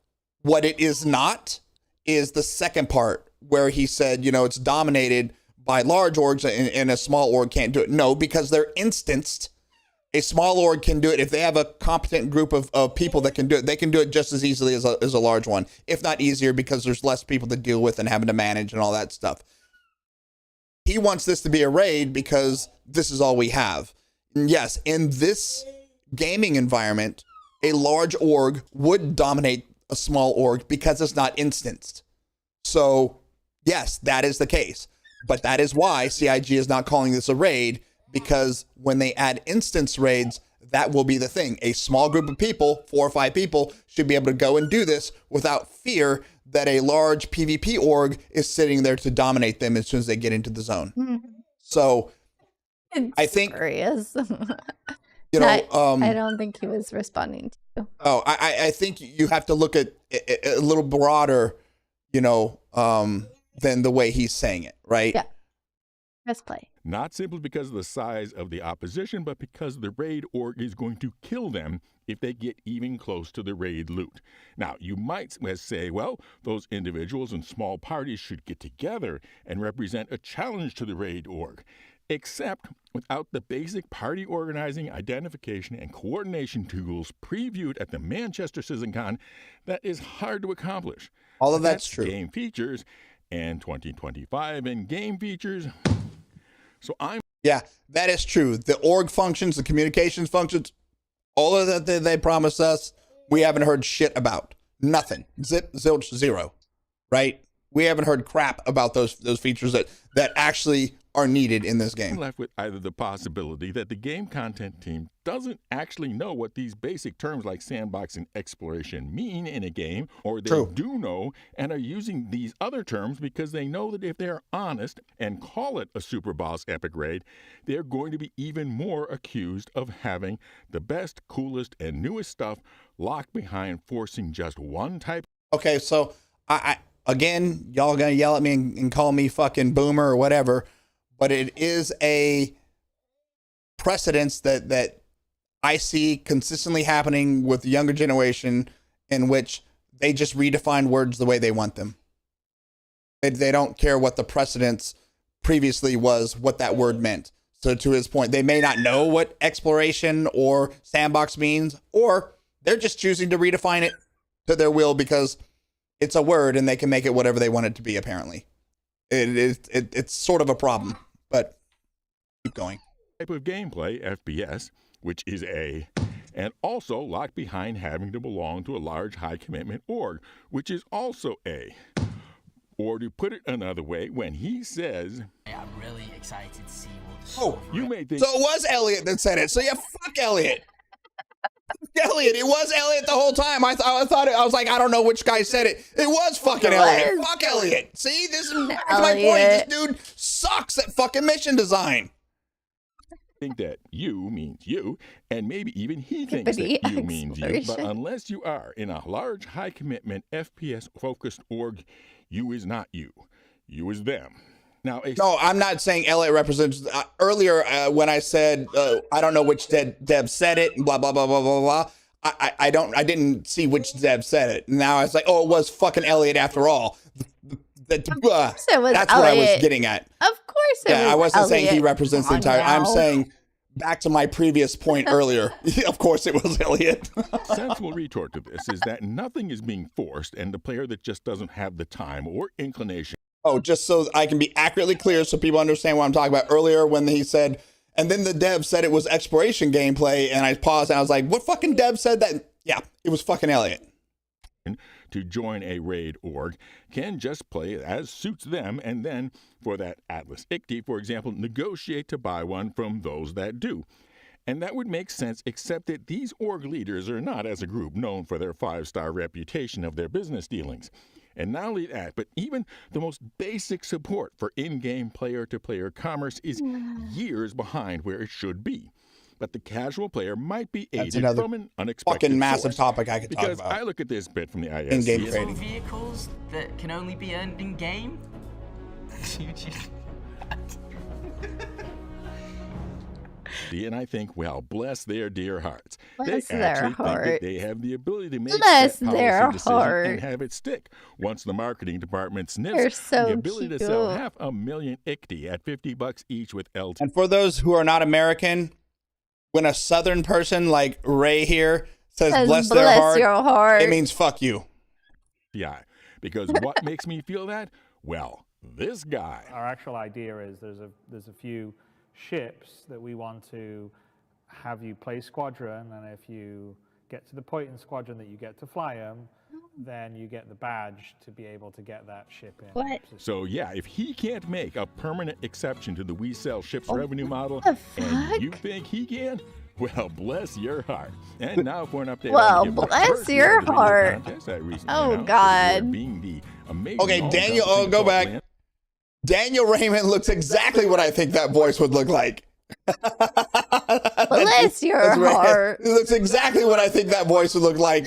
what it is not is the second part where he said, it's dominated by large orgs and a small org can't do it. No, because they're instanced. A small org can do it if they have a competent group of people that can do it. They can do it just as easily as a large one, if not easier, because there's less people to deal with and having to manage and all that stuff. He wants this to be a raid because this is all we have. And yes, in this gaming environment, a large org would dominate a small org because it's not instanced. So yes, that is the case. But that is why CIG is not calling this a raid, because when they add instance raids, that will be the thing. A small group of people, 4 or 5 people, should be able to go and do this without fear that a large PvP org is sitting there to dominate them as soon as they get into the zone. So I think Serious. I I don't think he was responding to you. Oh, I think you have to look at it a little broader, than the way he's saying it, right? Yeah. Press play. not simply because of the size of the opposition, but because the raid org is going to kill them if they get even close to the raid loot. Now, you might say, well, those individuals and small parties should get together and represent a challenge to the raid org. Except without the basic party organizing, identification, and coordination tools previewed at the Manchester CitizenCon, that is hard to accomplish. All of that's true. Game features and 2025 and game features. So Yeah, that is true. The org functions, the communications functions, all of that they promised us, we haven't heard shit about. Nothing. Zip, zilch, zero. Right? We haven't heard crap about those features that actually are needed in this game. I'm left with either the possibility that the game content team doesn't actually know what these basic terms like sandbox and exploration mean in a game, or they do know and are using these other terms because they know that if they're honest and call it a super boss epic raid, they're going to be even more accused of having the best, coolest, and newest stuff locked behind forcing just one type. Okay, so I again, y'all gonna yell at me and call me fucking boomer or whatever, but it is a precedence that I see consistently happening with the younger generation, in which they just redefine words the way they want them. They don't care what the precedence previously was, what that word meant. So to his point, they may not know what exploration or sandbox means, or they're just choosing to redefine it to their will because it's a word and they can make it whatever they want it to be, apparently. It's sort of a problem, but keep going. Type of gameplay, FPS, which is A, and also locked behind having to belong to a large high commitment org, which is also A. Or to put it another way, when he says, I'm really excited to see what the Oh, you may think so it was Elliot that said it. So yeah, fuck Elliot. Elliot, it was Elliot the whole time. I thought I was like, I don't know which guy said it. It was fucking Elliot. Fuck Elliot. See, this is my point. This dude sucks at fucking mission design. think that you means you, and maybe even he thinks that you means you. But unless you are in a large, high-commitment, FPS-focused org, you is not you. You is them. Now, no, I'm not saying Elliot represents. Earlier, when I said I don't know which dev said it, blah blah blah blah blah blah. I didn't see which dev said it. Now it's like, oh, it was fucking Elliot after all. That's what I was getting at. Of course, it was I wasn't Elliot. saying he represents the entire. I'm saying back to my previous point earlier. Of course, it was Elliot. Sensible retort to this is that nothing is being forced, and the player that just doesn't have the time or inclination. Oh, just so I can be accurately clear so people understand what I'm talking about. Earlier when he said, and then the dev said it was exploration gameplay, and I paused and I was like, what fucking dev said that? Yeah, it was fucking Elliot. To join a raid org can just play as suits them, and then for that Atlas ICTY, for example, negotiate to buy one from those that do. And that would make sense, except that these org leaders are not, as a group, known for their 5-star reputation of their business dealings. And not only that, but even the most basic support for in-game player-to-player commerce is years behind where it should be. But the casual player might be aided from an unexpected fucking massive source. topic I could talk because about. I look at this bit from the ISC. In-game trading. Vehicles that can only be earned in game. And I think, well, bless their dear hearts. Bless they their actually think heart. that they have the ability to make Bless that their policy decision heart. and have it stick. Once the marketing department They're sniffs so the ability to sell cute. 500,000 ICTY at $50 each with LT. And for those who are not American, when a Southern person like Ray here says bless their heart, your heart, it means fuck you. Yeah, because what makes me feel that? Well, this guy. Our actual idea is there's a few ships that we want to have you play Squadron, and if you get to the point in Squadron that you get to fly them, then you get the badge to be able to get that ship in. What? So yeah, if he can't make a permanent exception to the we sell ships revenue model, the and fuck? you think he can, well, bless your heart. And now for an update. Well, on the bless first your video heart. contest I recently Oh, announced, God. being the amazing Okay, Daniel, all-encompassing go back. Land- Daniel Raymond looks exactly what I think that voice would look like. Bless your That's right. heart. It looks exactly what I think that voice would look like.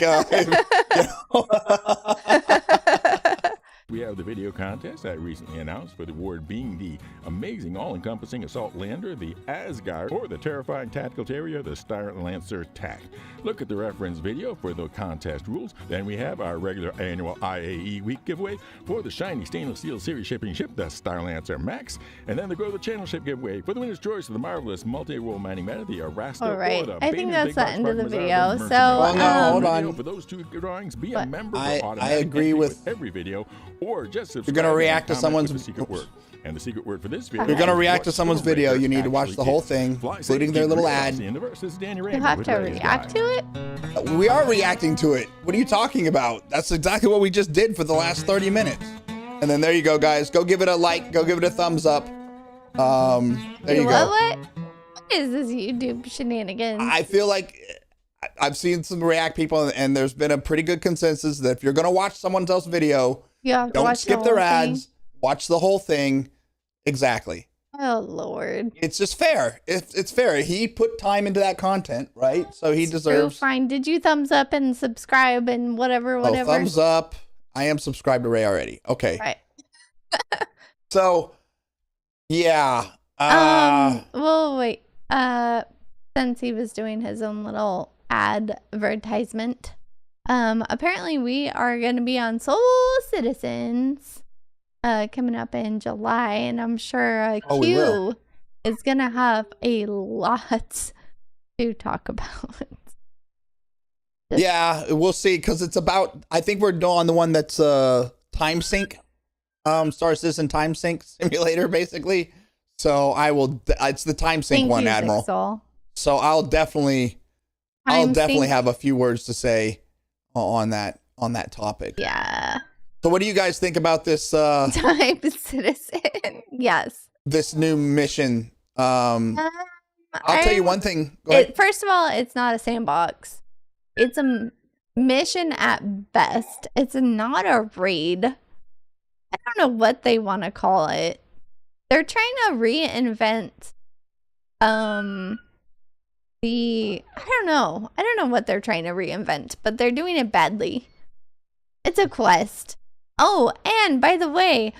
We have the video contest I recently announced for the award being the amazing all-encompassing assault lander, the Asgard, or the terrifying tactical terrier, the Star Lancer TAC. Look at the reference video for the contest rules. Then we have our regular annual IAE week giveaway for the shiny stainless steel series shipping ship, the Star Lancer Max, and then the Grow the Channel ship giveaway for the winner's choice of the marvelous multi-role mining meta, the Arasta. All right, or the I think Baden that's Big the Box end of the Spartan video. Bazaar So, Well, no, hold video on. for those two drawings, be But- a member for I automatic agree entry with- every video, or just subscribe. You're gonna and react to comment someone's- with the secret word. And the secret word for this video. You're gonna is react what to someone's Stormbreaker video. You need to watch the actually whole is. thing, Fly including safe, their keep little your ad. eyes in the verse. This is Danny you Raymond have with to Ray's react Guide. to it. We are reacting to it. What are you talking about? That's exactly what we just did for the last 30 minutes. And then there you go, guys. Go give it a like. Go give it a thumbs up. There you go. What is this YouTube shenanigans? I feel like I've seen some react people, and there's been a pretty good consensus that if you're gonna watch someone else's video, You have to don't watch skip the their whole thing? ads. Watch the whole thing. Exactly. Oh Lord. It's just fair. It's fair. He put time into that content, right? So he So deserves. fine. Did you thumbs up and subscribe and whatever? Oh, thumbs up. I am subscribed to Ray already. Okay. Right. So, yeah. Well, wait. Since he was doing his own little advertisement, apparently we are going to be on Soul Citizens, coming up in July, and I'm sure Oh, we will. Q is going to have a lot to talk about. Yeah, we'll see, because it's about, I think we're on the one that's time sync, Star Citizen time sync simulator, basically. So it's the time sync Thank one, you, Admiral. Zixel. So I'll definitely Time sync. have a few words to say on that topic. Yeah. So what do you guys think about this Time Citizen. Yes. this new mission? I'll tell you one thing. Go ahead. First of all, it's not a sandbox. It's a mission at best. It's not a raid. I don't know what they want to call it. They're trying to reinvent I don't know what they're trying to reinvent, but they're doing it badly. It's a quest. Oh, and by the way,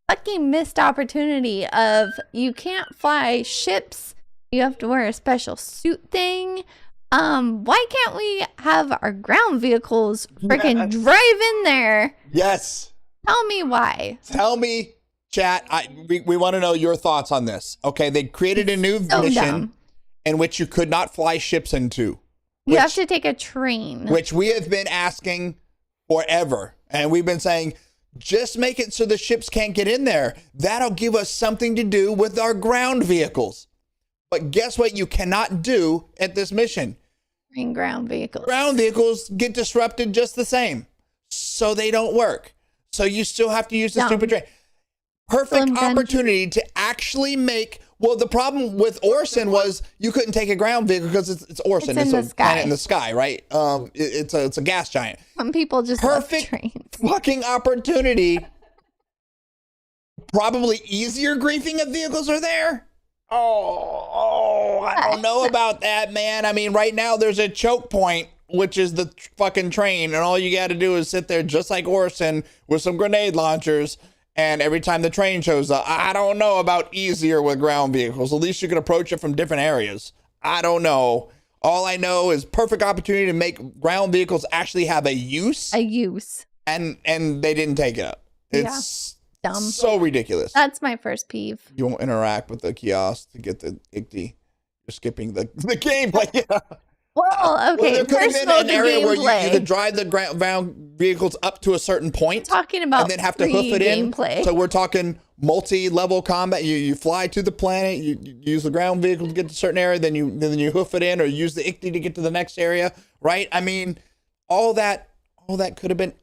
fucking missed opportunity of you can't fly ships. You have to wear a special suit thing. Why can't we have our ground vehicles freaking drive in there? Yes. Tell me why. Tell me, chat. We want to know your thoughts on this. Okay, they created a new So mission dumb. in which you could not fly ships into, You have to take a train. which we have been asking forever, and we've been saying, just make it so the ships can't get in there. That'll give us something to do with our ground vehicles. But guess what? You cannot do at this mission. Train ground vehicles. Ground vehicles get disrupted just the same, so they don't work. So you still have to use the Dumb. stupid train. Perfect Slim dungeon. opportunity to actually make. Well, the problem with Orson was you couldn't take a ground vehicle because it's Orson. It's in a the planet sky. in the sky, right? It's a gas giant. Some people just love Perfect trains. fucking opportunity. Probably easier griefing of vehicles are there. Oh, I don't know about that, man. I mean, right now there's a choke point, which is the fucking train, and all you got to do is sit there just like Orson with some grenade launchers, and every time the train shows up, I don't know about easier with ground vehicles. At least you can approach it from different areas. I don't know. All I know is perfect opportunity to make ground vehicles actually have a use, A use. and they didn't take it up. It's Dumb. so ridiculous. That's my first peeve. You won't interact with the kiosk to get the ICD. You're skipping the gameplay. Yeah. Well, okay. Well, there could have First been of all, an the area where you gameplay. could drive the ground vehicles up to a certain point Talking about and then have to hoof it in. gameplay. So we're talking multi-level combat. You fly to the planet, you use the ground vehicle to get to a certain area, then you hoof it in or use the ICD to get to the next area, right? I mean, all that could have been,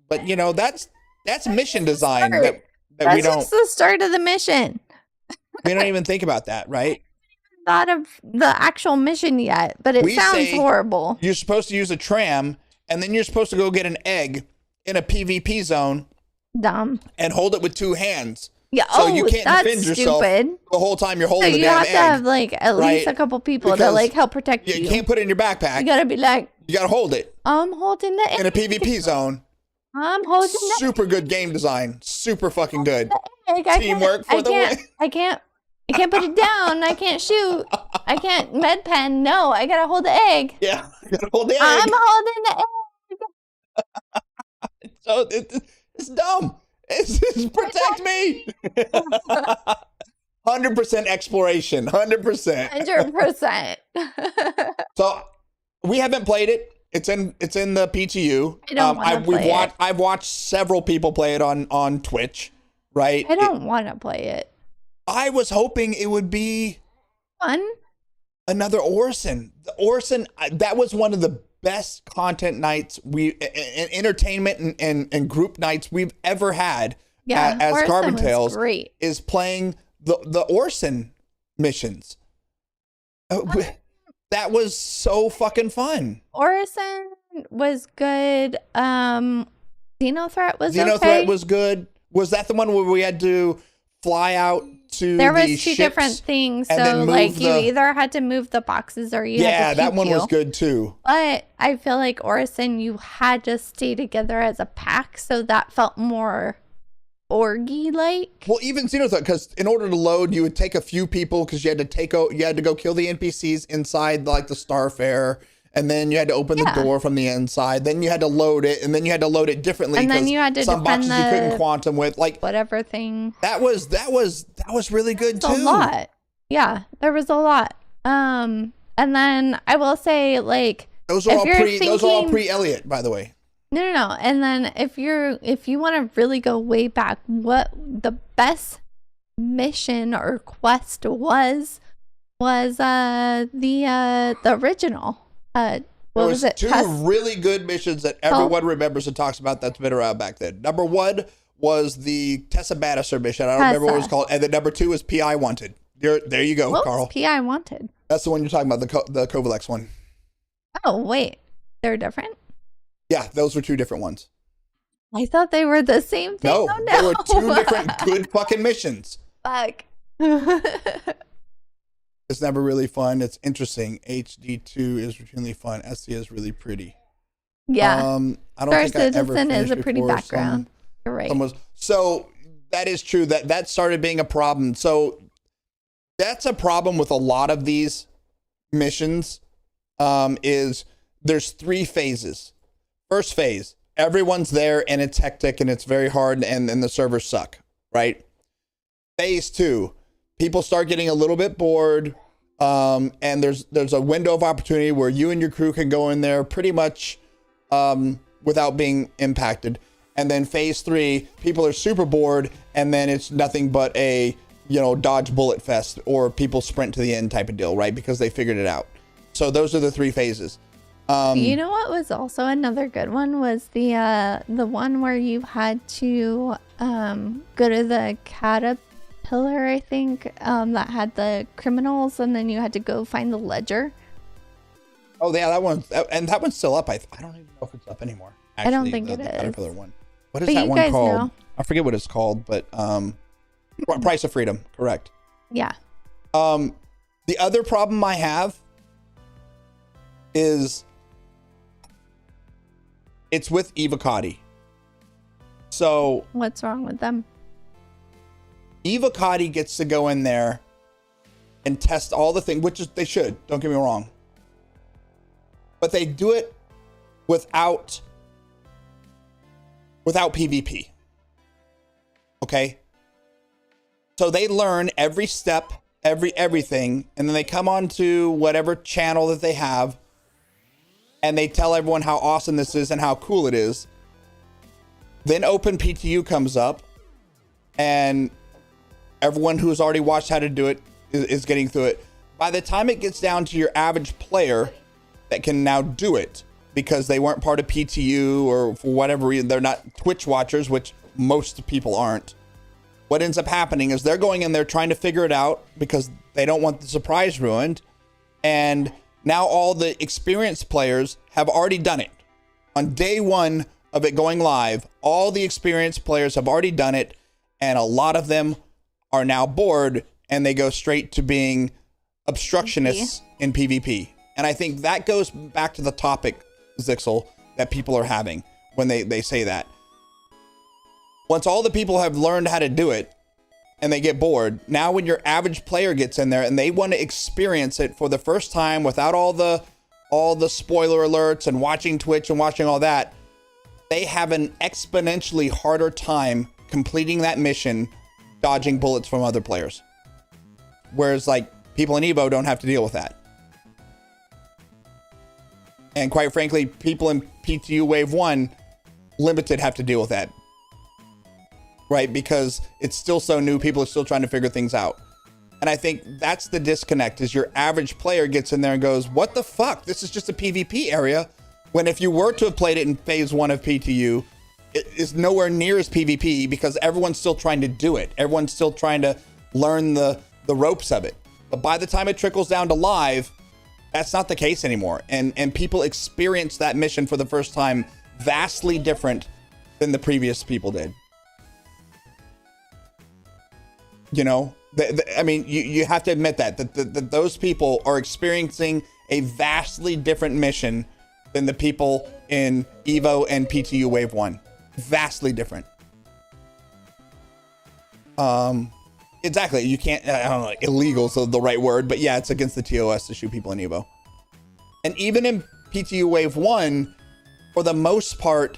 but you know, that's mission design that That's we don't just the start of the mission. even think about that, right? Thought of the actual mission yet, but it We sounds say- horrible. You're supposed to use a tram, and then you're supposed to go get an egg in a PvP zone Dumb. and hold it with two hands. Yeah. So oh, you can't that's defend yourself stupid. the whole time you're So holding the you damn have to egg. have like at least right? a couple people to Because like help protect You you. can't put it in your backpack. You gotta be like, You gotta hold it I'm holding the in a PvP zone. I'm holding the Super good game design. Super fucking good. egg. Teamwork for the win. I can't put it down. I can't shoot. I can't med pen. No, I gotta hold the egg. Yeah, you gotta hold the egg. I'm holding the egg. So it's dumb. It's protect me. 100% exploration. 100%. 100%. So we haven't played it. It's in the PTU. I don't want to play it. I've watched several people play it on Twitch. Right. I don't want to play it. I was hoping it would be Fun. Another Orison. The Orison, that was one of the best content nights entertainment and group nights we've ever had. Yeah, as Orison Carbon was Tales great. is playing the Orison missions. That was so fucking fun. Orison was good. Xenothreat was okay. Xenothreat was good. Was that the one where we had to fly out to There was the two ships different things. and So then move like you the- either had to move the boxes or you Yeah, had to that one was QQ. good too. But I feel like Orison, you had to stay together as a pack, so that felt more orgy-like. Well, even Xenothreat, because in order to load, you would take a few people because you had to go kill the NPCs inside like the Starfarer, and then you had to open the door from the inside. Then you had to load it, and then you had to load it differently. And then 'cause you had to some defend boxes you couldn't the- quantum with. Like Whatever thing. that was really good too. A lot. Yeah, there was a lot. And then I will say, like, Those are if all you're thinking- pre-Elliot, by the way. No. And then if you want to really go way back, what the best mission or quest was the original. What was it? Two really good missions that everyone remembers and talks about that's been around back then. Number one was the Tessa Bannister mission. I don't remember what it was called. And then number two is PI Wanted. There you go, What Carl. was PI Wanted? That's the one you're talking about, the Kovalex one. Oh, wait. They're different? Yeah, those were two different ones. I thought they were the same thing. No, Oh, they were two different good fucking missions. Fuck. It's never really fun. It's interesting. HD2 is routinely fun. SC is really pretty. Yeah. I don't Star think I ever Citizen is finished a pretty before background. You're right. So that is true. That started being a problem. So that's a problem with a lot of these missions. Is there's 3 phases. First phase, everyone's there and it's hectic and it's very hard and the servers suck, right? Phase 2, people start getting a little bit bored, and there's a window of opportunity where you and your crew can go in there pretty much without being impacted. And then phase 3, people are super bored, and then it's nothing but a dodge bullet fest, or people sprint to the end type of deal, right? Because they figured it out. So those are the 3 phases. You know what was also another good one was the one where you had to go to the caterpillar, I think, that had the criminals, and then you had to go find the ledger. Oh yeah, that one's still up. I don't even know if it's up anymore. Actually, I don't think it the is. Caterpillar one. What is But that you one guys called? know. I forget what it's called, but Price of Freedom, correct. Yeah. The other problem I have is it's with Evocati. So What's wrong with them? Evocati gets to go in there and test all the things, which is they should, don't get me wrong. But they do it without PvP. Okay? So they learn every step, everything, and then they come on to whatever channel that they have, and they tell everyone how awesome this is and how cool it is. Then Open PTU comes up, and everyone who's already watched how to do it is getting through it. By the time it gets down to your average player that can now do it, because they weren't part of PTU or for whatever reason, they're not Twitch watchers, which most people aren't. What ends up happening is they're going in there trying to figure it out because they don't want the surprise ruined. And now all the experienced players have already done it. On day 1 of it going live, all the experienced players have already done it. And a lot of them are now bored and they go straight to being obstructionists in PvP. And I think that goes back to the topic, Zixel, that people are having when they say that. Once all the people have learned how to do it and they get bored, now when your average player gets in there and they want to experience it for the first time without all the spoiler alerts and watching Twitch and watching all that, they have an exponentially harder time completing that mission, dodging bullets from other players. Whereas like people in Evo don't have to deal with that. And quite frankly, people in PTU Wave 1 Limited have to deal with that. Right? Because it's still so new, people are still trying to figure things out. And I think that's the disconnect, is your average player gets in there and goes, what the fuck? This is just a PvP area. When if you were to have played it in phase 1 of PTU, it is nowhere near as PvP because everyone's still trying to do it. Everyone's still trying to learn the ropes of it. But by the time it trickles down to live, that's not the case anymore. And people experience that mission for the first time vastly different than the previous people did. You know, I mean, you have to admit that those people are experiencing a vastly different mission than the people in Evo and PTU Wave 1. Vastly different. Exactly. You can't, I don't know, illegal is the right word, but yeah, it's against the TOS to shoot people in Evo. And even in PTU Wave 1, for the most part,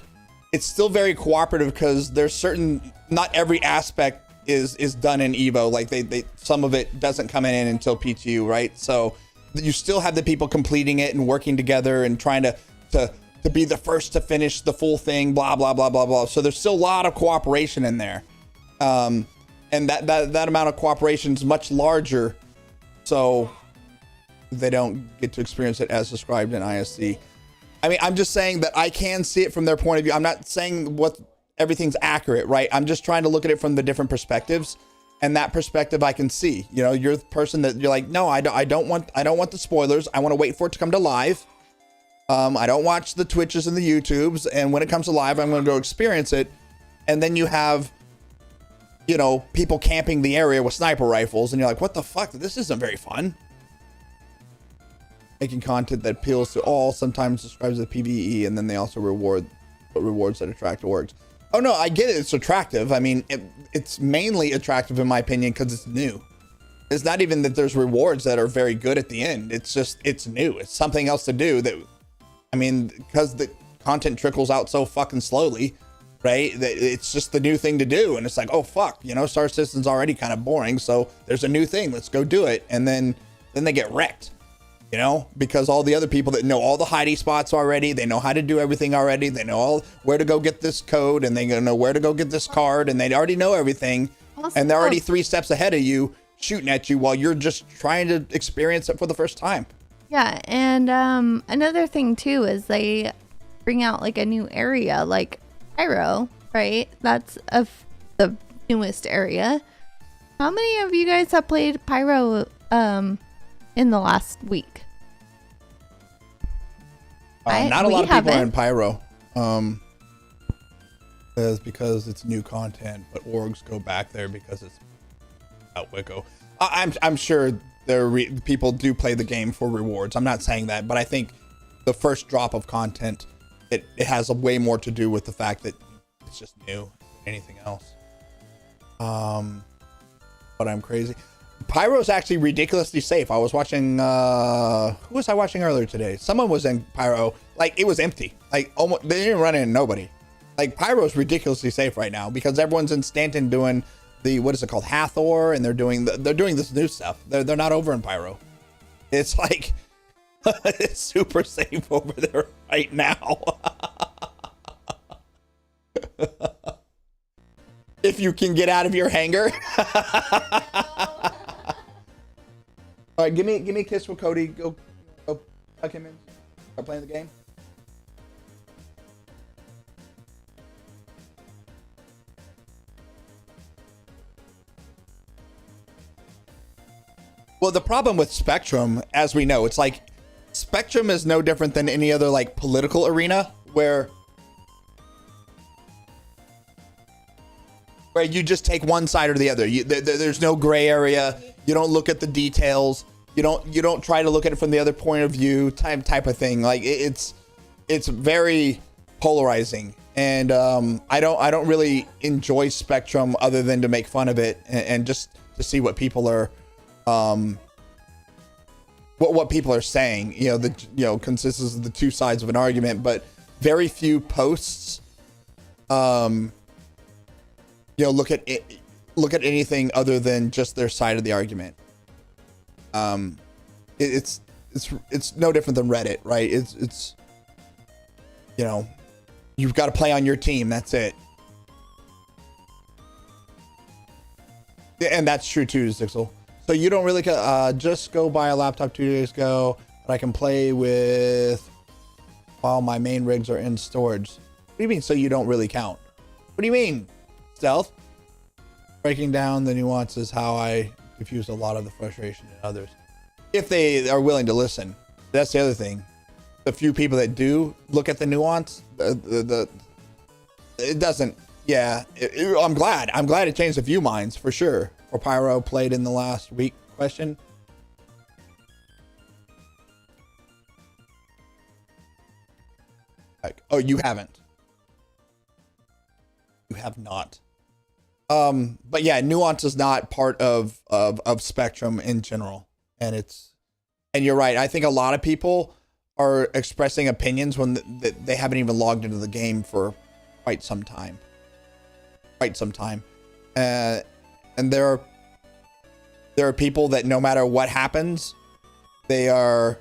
it's still very cooperative because there's certain, not every aspect is done in Evo. Like they some of it doesn't come in until PTU, right? So you still have the people completing it and working together and trying to be the first to finish the full thing, blah, blah, blah, blah, blah. So there's still a lot of cooperation in there. And that amount of cooperation is much larger. So they don't get to experience it as described in ISC. I mean, I'm just saying that I can see it from their point of view. I'm not saying what everything's accurate, right? I'm just trying to look at it from the different perspectives, and that perspective I can see. You know, you're the person that you're like, no, I don't want the spoilers. I want to wait for it to come to live. I don't watch the Twitches and the YouTubes, and when it comes to live, I'm going to go experience it. And then you have, you know, people camping the area with sniper rifles, and you're like, what the fuck? This isn't very fun. Making content that appeals to all sometimes describes as PvE, and then they also reward rewards that attract orgs. Oh no, I get it. It's attractive. I mean, it's mainly attractive in my opinion because it's new. It's not even that there's rewards that are very good at the end. It's just, it's new. It's something else to do that, I mean, because the content trickles out so fucking slowly, right? That it's just the new thing to do. And it's like, oh fuck, you know, Star Citizen's already kind of boring. So there's a new thing. Let's go do it. And then they get wrecked. You know, because all the other people that know all the hidey spots already, they know how to do everything already. They know where to go get this code, and they know where to go get this card, and they already know everything. Also, and they're already 3 steps ahead of you, shooting at you while you're just trying to experience it for the first time. Yeah, and another thing too is they bring out like a new area, like Pyro, right? That's the newest area. How many of you guys have played Pyro in the last week? Not a lot of people are in Pyro. Because it's new content, but orgs go back there because it's out Wicco. I'm sure people do play the game for rewards. I'm not saying that, but I think the first drop of content, it has a way more to do with the fact that it's just new than anything else. But I'm crazy. Pyro's actually ridiculously safe. I was watching, who was I watching earlier today? Someone was in Pyro, like it was empty. Like almost, they didn't run into nobody. Like Pyro's ridiculously safe right now because everyone's in Stanton doing the, what is it called? Hathor, and they're doing this new stuff. They're not over in Pyro. It's like, it's super safe over there right now. If you can get out of your hangar. All right, give me a kiss with Cody. Go tuck him in. Start playing the game. Well, the problem with Spectrum, as we know, it's like Spectrum is no different than any other like political arena where you just take one side or the other. There's no gray area. You don't look at the details. You don't try to look at it from the other point of view type of thing. Like it's very polarizing. and I don't really enjoy Spectrum other than to make fun of it and just to see what people are what people are saying. Consists of the two sides of an argument, but very few posts look at anything other than just their side of the argument. It's no different than Reddit, right? It's you've got to play on your team. That's it. And that's true too, Zixel. So you don't really just go buy a laptop 2 days ago that I can play with while my main rigs are in storage. What do you mean? So you don't really count? What do you mean, Stealth? Breaking down the nuances, how I diffuse a lot of the frustration in others. If they are willing to listen, that's the other thing. The few people that do look at the nuance, it doesn't. Yeah, I'm glad it changed a few minds for sure. Or Pyro played in the last week question. Oh, you haven't. You have not. But yeah, nuance is not part of Spectrum in general, and you're right. I think a lot of people are expressing opinions when they haven't even logged into the game for quite some time. And there are people that no matter what happens, they are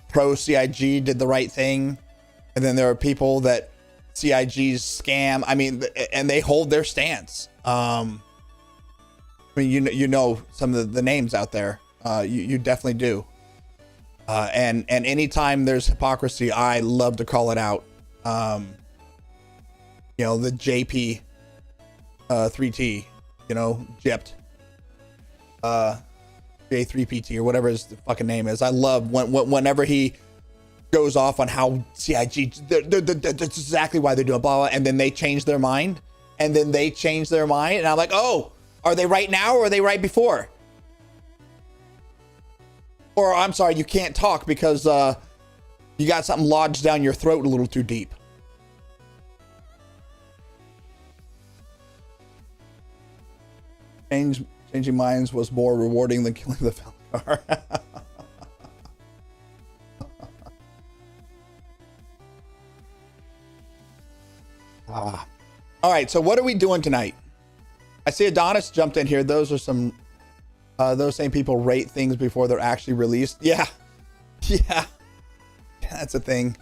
pro CIG, did the right thing, and then there are people that CIG's scam. I mean, and they hold their stance. I mean, you know some of the names out there. You definitely do. And anytime there's hypocrisy, I love to call it out. The JP 3T, gypped. J3PT or whatever his fucking name is. I love whenever he goes off on how CIG, that's exactly why they're doing blah, blah, and then they change their mind, and I'm like, oh, are they right now or are they right before? Or I'm sorry, you can't talk because you got something lodged down your throat a little too deep. Changing minds was more rewarding than killing the Falcar. All right, so what are we doing tonight? I see Adonis jumped in here. Those are some those same people rate things before they're actually released. Yeah, that's a thing.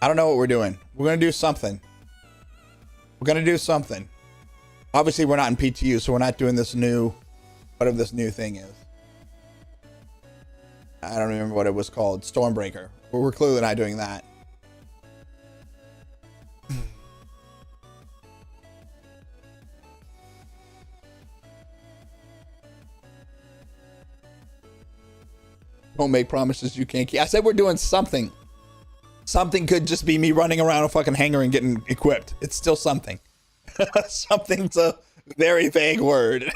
I don't know what we're doing. We're gonna do something. Obviously, we're not in PTU, so we're not doing this new, whatever this new thing is. I don't remember what it was called. Stormbreaker. But we're clearly not doing that. Don't make promises you can't keep. I said we're doing something. Something could just be me running around a fucking hangar and getting equipped. It's still something. Something's a very vague word.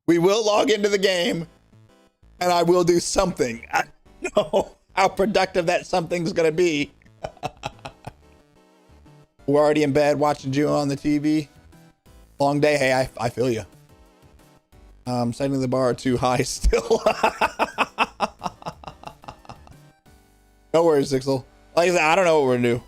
We will log into the game and I will do something. I don't know how productive that something's going to be. We're already in bed watching you on the TV. Long day. Hey, I feel you. Setting the bar too high still. No worries, Zixel. Like I said, I don't know what we're gonna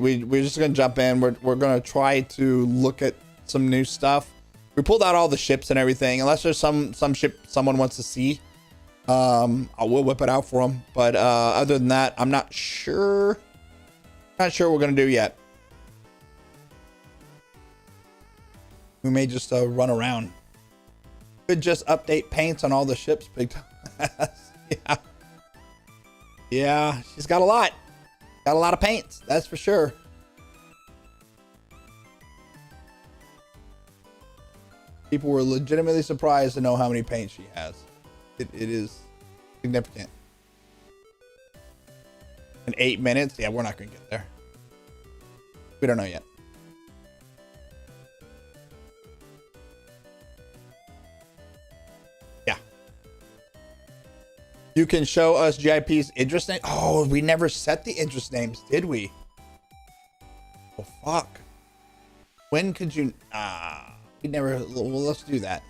do. We're just gonna jump in. We're gonna try to look at some new stuff. We pulled out all the ships and everything. Unless there's some ship someone wants to see, I will whip it out for them. But other than that, I'm not sure. Not sure what we're gonna do yet. We may just run around. Could just update paints on all the ships. Big time. Yeah, she's got a lot. Got a lot of paints, that's for sure. People were legitimately surprised to know how many paints she has. It is significant. In 8 minutes? Yeah, we're not going to get there. We don't know yet. Yeah. You can show us GIP's Idris name. Oh, we never set the Idris names, did we? Oh, fuck. When could you... we never... Well, let's do that.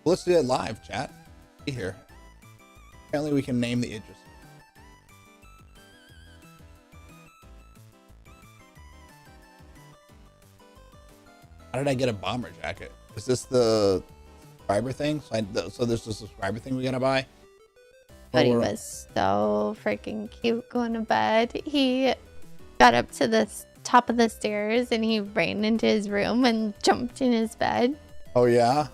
Let's do it live, chat. Be here. Apparently we can name the Idris. How did I get a bomber jacket? Is this the subscriber thing? So there's the subscriber thing we gotta buy? But he was so freaking cute going to bed. He got up to the top of the stairs and he ran into his room and jumped in his bed. Oh, yeah?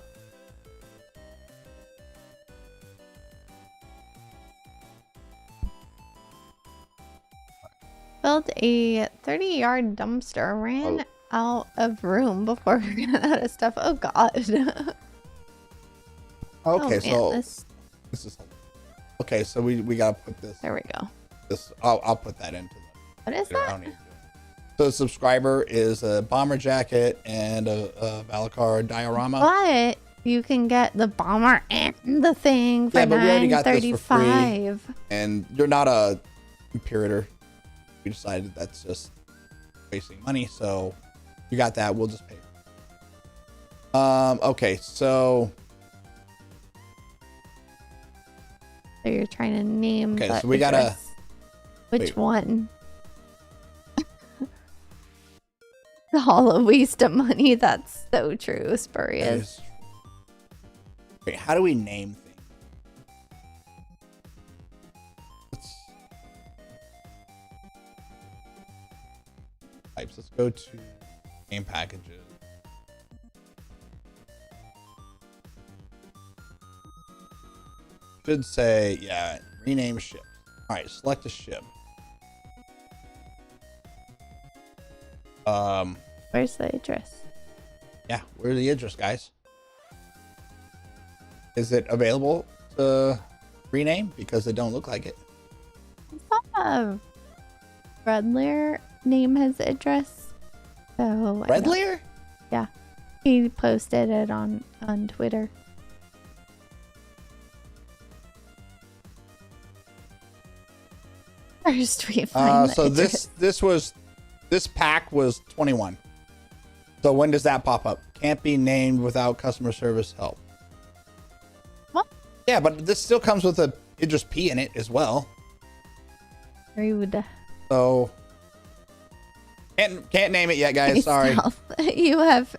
Built a 30-yard dumpster, ran out of room before we ran out of stuff. Oh, God. Okay, oh, man, so... This is... Okay, so we gotta put this... There we go. This I'll put that into the... What is I don't that? need to do it. So the subscriber is a bomber jacket and a Valakar diorama. But you can get the bomber and the thing for Yeah, but we already got this for free. $9.35. And you're not a imperator. We decided that's just wasting money, so you got that. We'll just pay. Okay, so you're trying to name. Okay, the so we gotta- address. Which wait. one? All a waste of money. That's so true, that Spurious. is- Wait, how do we name things? Types. Let's go to game packages. Should say, yeah, rename ships. All right, select a ship. Where's the address? Yeah, where's the address, guys? Is it available to rename? Because they don't look like it. Red Lair name his address. So Red Lair? Yeah, he posted it on Twitter. First we find the So address. this pack was 21. So when does that pop up? Can't be named without customer service help. What? Yeah, but this still comes with a Idris P in it as well. Rude. So can't name it yet, guys. Sorry. You have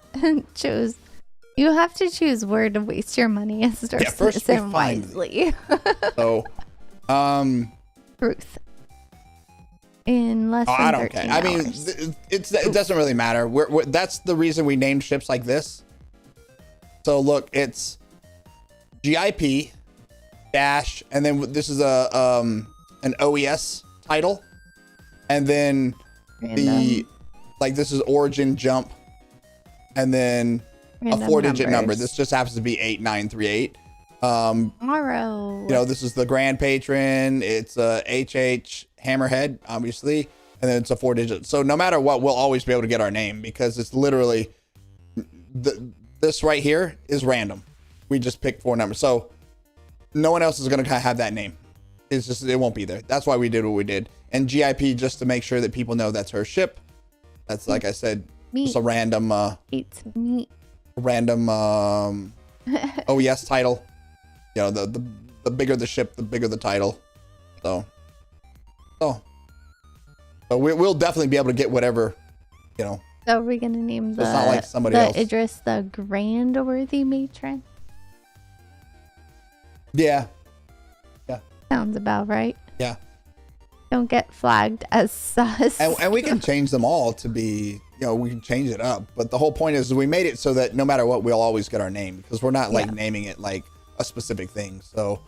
You have to choose where to waste your money and start Yeah, first we find wisely. So, Truth. In less than I don't 13 care. I mean, hours. it doesn't really matter. That's the reason we named ships like this. So look, it's GIP dash, and then this is an OES title, and then this is origin jump, and then Random a 4-digit number. numbers. This just happens to be 8938. Tomorrow. This is the grand patron. It's a HH Hammerhead, obviously, and then it's a 4-digit. So no matter what, we'll always be able to get our name because it's literally this right here is random. We just picked 4 numbers, so no one else is going to have that name. It's just it won't be there. That's why we did what we did. And GIP just to make sure that people know that's her ship. That's like I said, just a random Eats meat. OES title. The bigger the ship, the bigger the title. So we'll definitely be able to get whatever, So are we gonna name it's not like somebody else. Idris the Grand Worthy Matron? Yeah. Sounds about right. Yeah. Don't get flagged as sus. And we can change them all to be, we can change it up. But the whole point is we made it so that no matter what, we'll always get our name because we're not naming it like a specific thing. So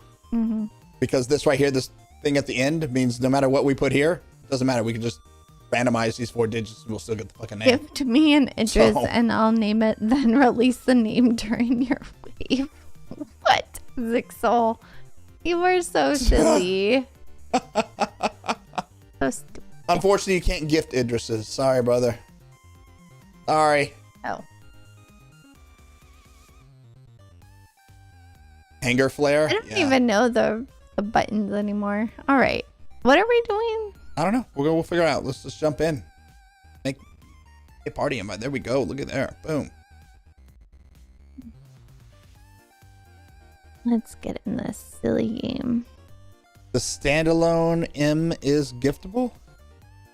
because this right here, this thing at the end means no matter what we put here, it doesn't matter. We can just randomize these 4 digits and we'll still get the fucking name. Give to me an Idris and I'll name it, then release the name during your wave. What? Zixel. You were so silly. So stupid. Unfortunately, you can't gift Idrises. Sorry, brother. Sorry. Oh. Hanger flare? I don't even know the the buttons anymore. All right. What are we doing? I don't know. We'll figure it out. Let's just jump in. Make a party invite. There we go. Look at there. Boom. Let's get in this silly game. The standalone M is giftable?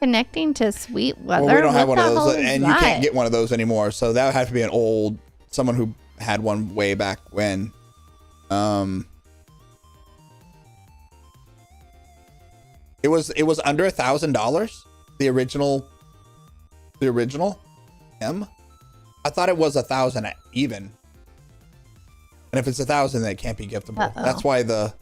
Connecting to sweet weather. Well, we don't have one What of the those, hell is and you that? can't get one of those anymore. So that would have to be an old, someone who had one way back when. It was under $1,000. The original M. I thought it was 1,000 even. And if it's 1,000, then it can't be giftable. Uh-oh. That's why the.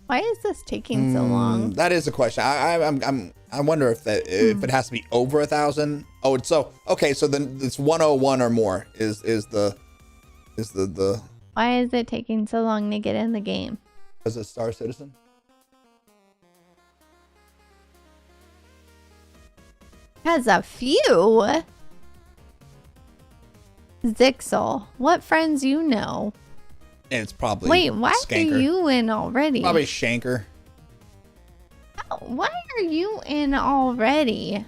Why is this taking so long? That is a question. I wonder if it has to be over 1,000. Oh, it's so okay. So then it's 101 or more is the. Why is it taking so long to get in the game? Is it Star Citizen? Has a few. Zixel, what friends you know? It's probably. Wait, why Skanker. are you in already? Probably Shanker. Why are you in already?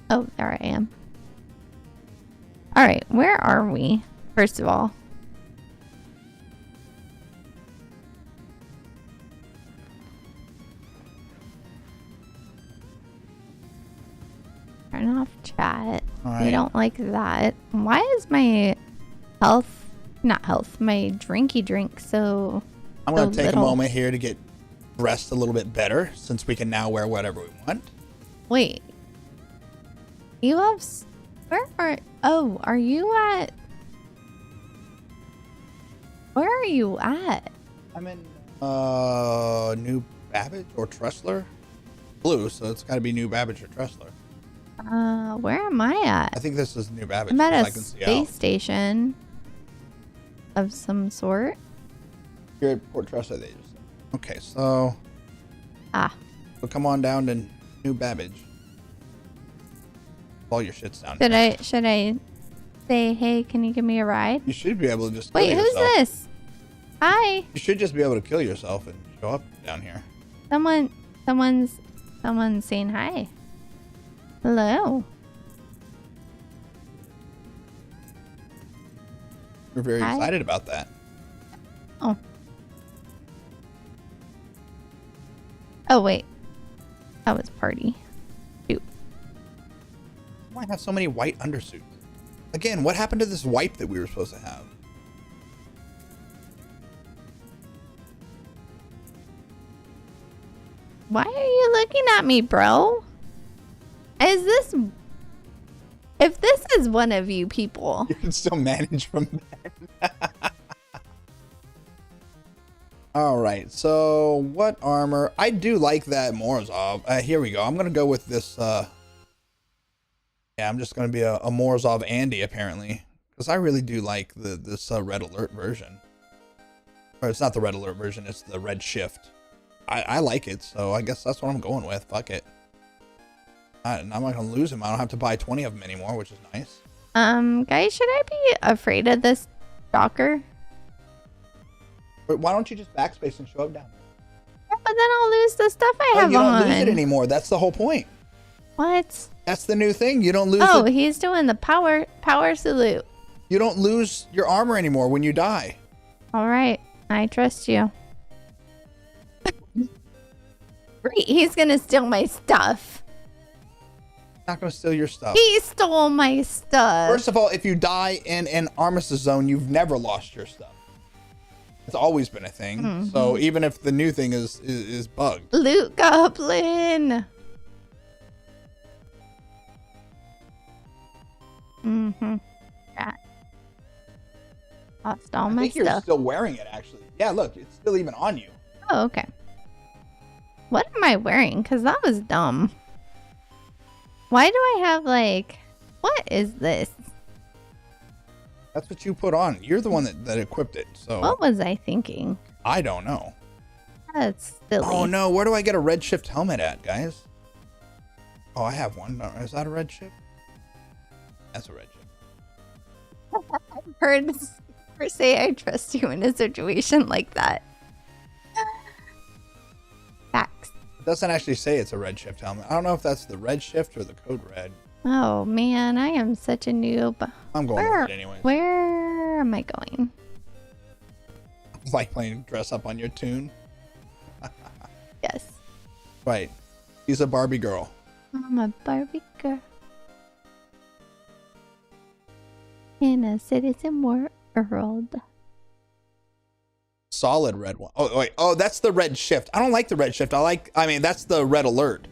Oh, there I am. All right, where are we? First of all. Turn off chat. All We right. don't like that. Why is my health, not health, my drinky drink so I'm going to take little? a moment here to get dressed a little bit better since we can now wear whatever we want. Wait. You have... Where are... Oh, are you at... Where are you at? I'm in New Babbage or Tressler. Blue, so it's got to be New Babbage or Tressler. Where am I I at? think this is New Babbage. I'm at because a I can see space out. station of some sort. You're at Port Tressler. They just. Okay, so Ah, come on down to New Babbage. All your shit's down here. should I say, hey, can you give me a ride? You should be able to just kill Wait, who's yourself. this? Hi. You should just be able to kill yourself and show up down here. Someone's saying hi. Hello. We're very Hi. excited about that. Oh. Oh, wait. That was party. Shoot. Why have so many white undersuits? Again, what happened to this wipe that we were supposed to have? Why are you looking at me, bro? Is this... If this is one of you people... You can still manage from that. All right, so what armor? I do like that Morozov. Here we go. I'm going to go with this. Yeah, I'm just going to be a Morozov Andy, apparently. Because I really do like this Red Alert version. Or it's not the Red Alert version, it's the Red Shift. I like it, so I guess that's what I'm going with. Fuck it. I'm not going to lose him. I don't have to buy 20 of them anymore, which is nice. Guys, should I be afraid of this stalker? But why don't you just backspace and show up down there? Yeah, but then I'll lose the stuff I Oh, have you don't on. lose it anymore. That's the whole point. What? That's the new thing. You don't lose Oh, it. he's doing the power salute. You don't lose your armor anymore when you die. All right, I trust you. Great, he's gonna steal my stuff. Not going to steal your stuff. He stole my stuff. First of all, if you die in an armistice zone, you've never lost your stuff. It's always been a thing. Mm-hmm. So even if the new thing is bugged. Loot Goblin. Mm-hmm. Yeah. Lost all I my think you're stuff. still wearing it, actually. Yeah, look, it's still even on you. Oh, okay. What am I wearing? Because that was dumb. Why do I have like... What is this? That's what you put on. You're the one that equipped it. So What was I thinking? I don't know. That's silly. Oh no, where do I get a red shift helmet at, guys? Oh, I have one. Is that a red shift? That's a red shift. I've heard her say I trust you in a situation like that. Doesn't actually say it's a red shift helmet. I don't know if that's the red shift or the code red. Oh man, I am such a noob. I'm going with it anyways. Where am I going? Like playing dress up on your tune. Yes. Right. She's a Barbie girl. I'm a Barbie girl. In a citizen world. Solid red one. Oh, wait. Oh, that's the red shift. I don't like the red shift. I mean, that's the red alert.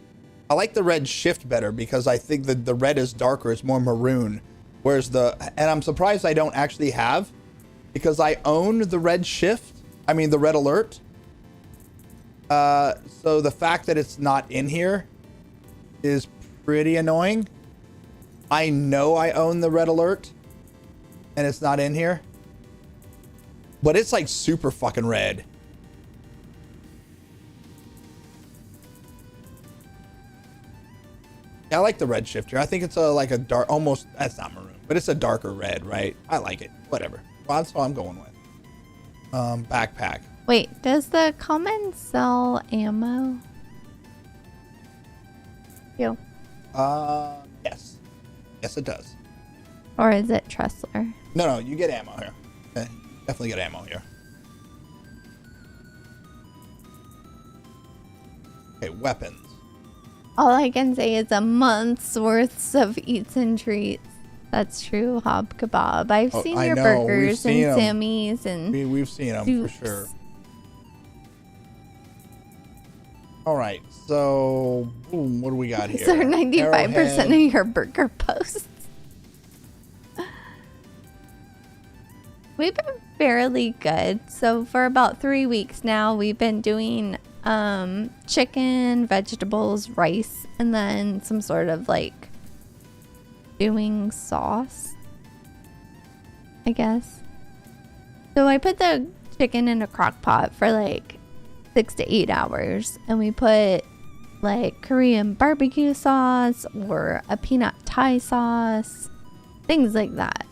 I like the red shift better because I think that the red is darker. It's more maroon. Whereas and I'm surprised I don't actually have, because I own the red shift. I mean, the red alert. So the fact that it's not in here is pretty annoying. I know I own the red alert and it's not in here, but it's like super fucking red. Yeah, I like the red shifter. I think it's like a dark, almost, that's not maroon, but it's a darker red, right? I like it. Whatever. Well, that's what I'm going with. Backpack. Wait, does the common sell ammo? You. Yes. Yes, it does. Or is it Tressler? No, you get ammo here. Okay, definitely get ammo here. Okay, weapons. All I can say is a month's worth of eats and treats. That's true, Hob Kebab. I've seen your burgers and Sammy's and we've seen them soups. for sure. All right, so boom, what do we got here? So 95% of your burger posts. We've been fairly good. So for about 3 weeks now, we've been doing chicken, vegetables, rice, and then some sort of like doing sauce, I guess. So I put the chicken in a crock pot for like 6 to 8 hours, and we put like Korean barbecue sauce or a peanut Thai sauce, things like that.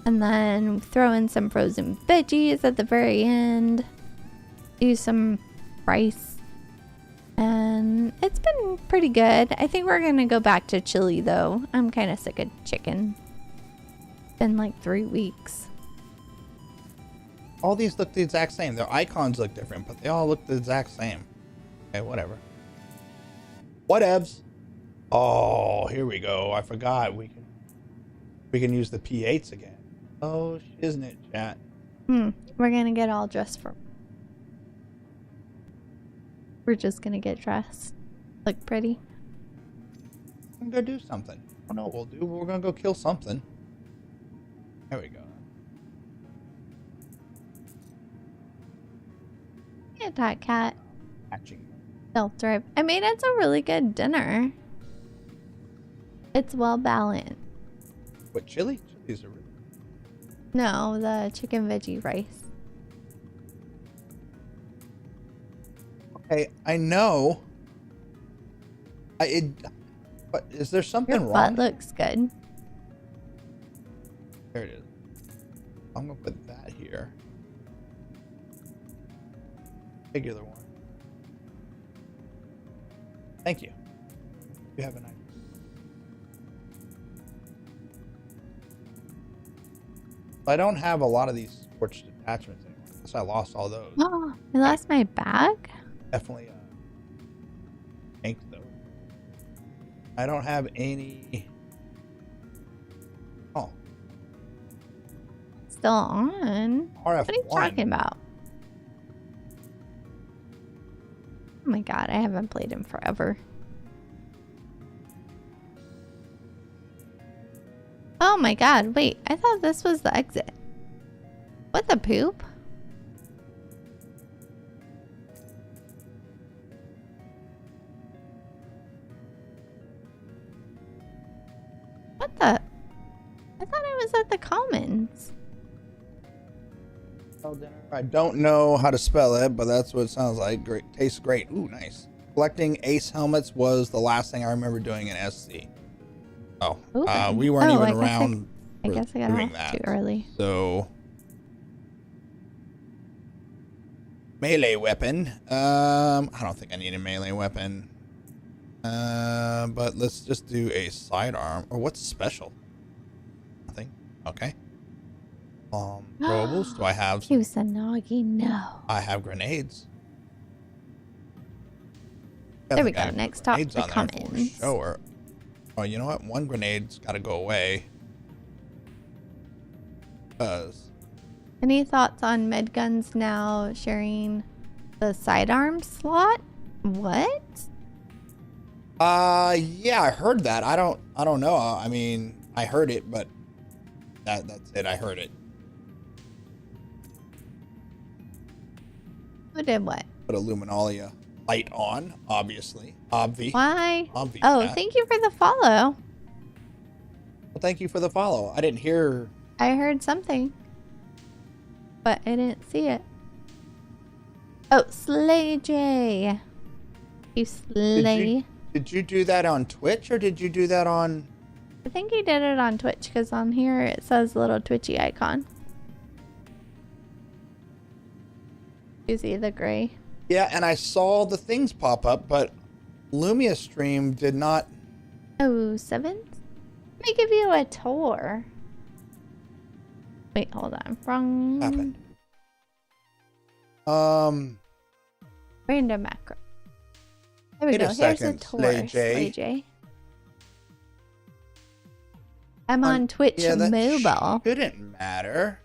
And then throw in some frozen veggies at the very end. Do some rice. And it's been pretty good. I think we're going to go back to chili though. I'm kind of sick of chicken. It's been like 3 weeks. All these look the exact same. Their icons look different, but they all look the exact same. Okay, whatever. Whatevs. Oh, here we go. I forgot. We can use the P8s again. Oh, isn't it, chat? We're gonna get all dressed for. We're just gonna get dressed. Look pretty. I'm gonna do something. I don't know what we'll do, but we're gonna go kill something. There we go. Yeah, that cat. Hatching. Self-drive. I mean, it's a really good dinner. It's well balanced. What, chili? Chilies are really... No, the chicken veggie rice. Okay, I know. But is there something Your wrong? butt looks good. There it is. I'm gonna put that here. Regular one. Thank you. You have a nice. I don't have a lot of these torch attachments anymore. Unless I lost all those. Oh, I lost my bag? Definitely ink though. I don't have any. Oh. Still on. RF1. What are you talking about? Oh my god, I haven't played him forever. Oh my god, wait, I thought this was the exit. What the poop? What the? I thought I was at the commons. I don't know how to spell it, but that's what it sounds like. Great, tastes great. Ooh, nice. Collecting ace helmets was the last thing I remember doing in SC. Oh, we weren't even around. I guess I got off too early. So melee weapon. I don't think I need a melee weapon. But let's just do a sidearm. Or what's special? Nothing. Okay. Throwables. Do I have some? Kusanagi, no. I have grenades. There we Definitely go. gotta put Next top grenades the on there for comments. sure. Oh, you know what? One grenade's got to go away. Because Any thoughts on med guns now sharing the sidearm slot? What? yeah, I heard that. I don't know. I mean, I heard it, but that's it. I heard it. Who did what? Put a Luminalia light on, obviously. Why? Obvi, Oh, chat. thank you for the follow. Well, thank you for the follow. I didn't hear. I heard something, but I didn't see it. Oh, Slay J. You slay. Did you do that on Twitch or did you do that on? I think he did it on Twitch because on here it says little twitchy icon. You see the gray? Yeah, and I saw the things pop up, but Lumia stream did not. Oh, 7? Let me give you a tour. Wait, hold on. Wrong. Happened. Random macro. There we Wait go. a Here's second, a tour. Slay J. Slay J. I'm on Twitch Yeah, that mobile. shouldn't matter.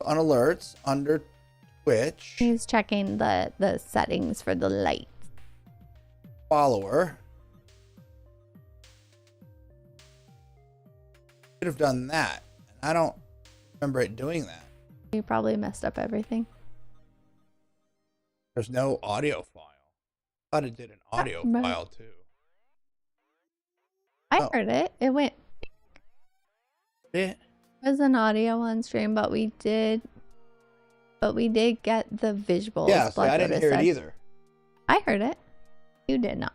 On alerts under Twitch, He's checking the settings for the light. follower. Should have done that. I don't remember it doing that. You probably messed up everything. There's no audio file. I thought it did an audio no. file too. I Oh. heard it. It went. Yeah. It was an audio on stream, but we did get the visuals. Yeah, see, I like didn't what hear it said. either. I heard it. You did not.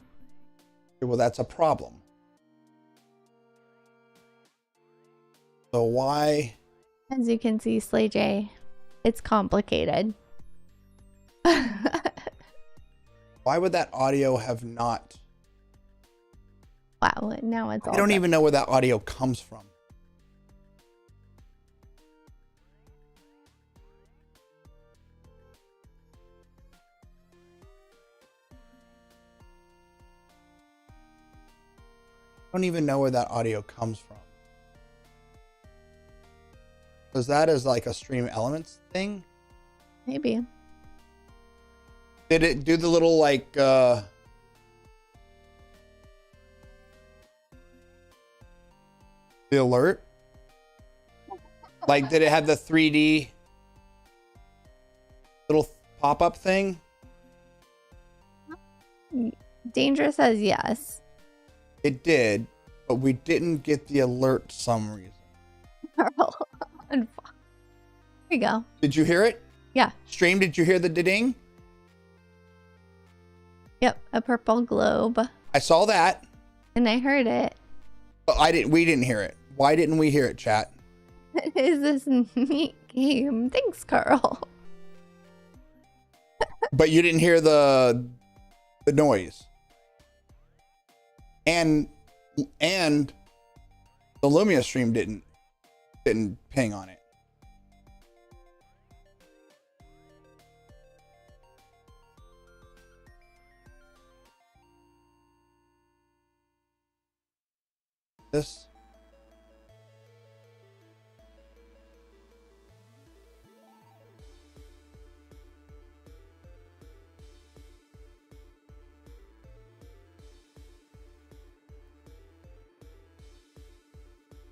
Well, that's a problem. So why? As you can see, Slay J, it's complicated. Why would that audio have not? Wow, now it's all I don't done. even know where that audio comes from. I don't even know where that audio comes from. Because that is like a Stream Elements thing. Maybe. Did it do the little like the alert? Like did it have the 3D little pop-up thing? Danger says yes. It did, but we didn't get the alert for some reason. Here we go. Did you hear it? Yeah. Stream, did you hear the ding? Yep. A purple globe. I saw that. And I heard it. But we didn't hear it. Why didn't we hear it, chat? Is this neat game? Thanks, Carl. But you didn't hear the noise. And the Lumia stream didn't ping on it. This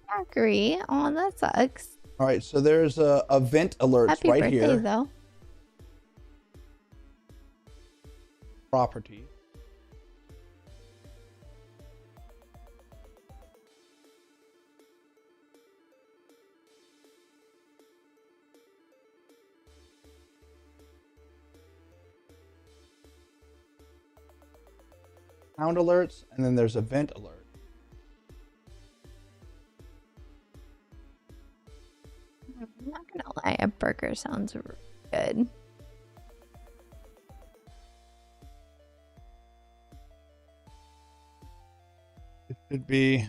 I agree. Oh, that sucks. all right, so there's a event alerts Happy right birthday, here. though. Property. Sound alerts, and then there's event alert. I'm not gonna lie, a burger sounds good. It should be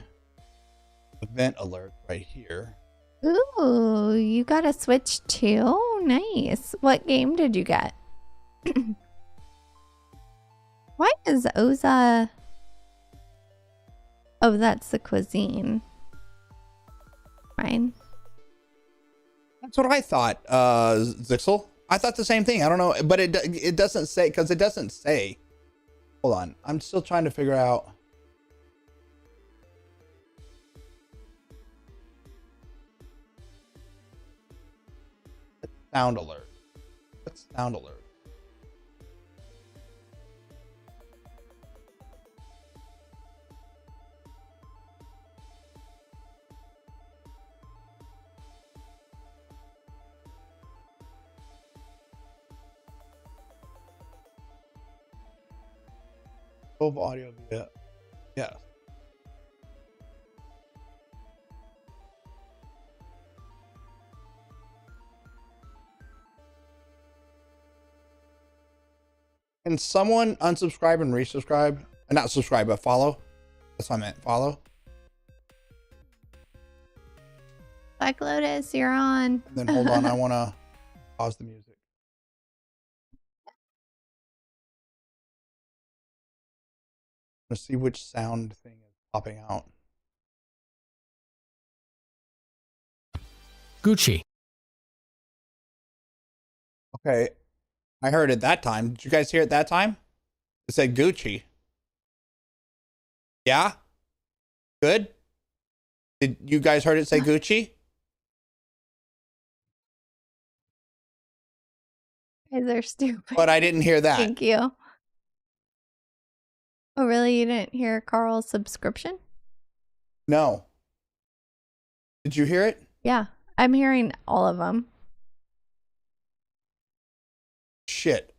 event alert right here. Ooh, you got a Switch too? Nice. What game did you get? Why is Oza... Oh, that's the cuisine. Fine. That's what I thought, Zixel. I thought the same thing. I don't know, but it doesn't say, because it doesn't say. Hold on. I'm still trying to figure out. Sound alert. What's sound alert? Of audio via, yeah. Can someone unsubscribe and resubscribe? Not subscribe, but follow. That's what I meant. Follow. Black Lotus, you're on. And then hold on. I want to pause the music. To see which sound thing is popping out. Gucci. Okay. I heard it that time. Did you guys hear it that time? It said Gucci. Yeah? Good? Did you guys heard it say Gucci? You guys are stupid. But I didn't hear that. Thank you. Oh, really? You didn't hear Carl's subscription? No. Did you hear it? Yeah, I'm hearing all of them. Shit.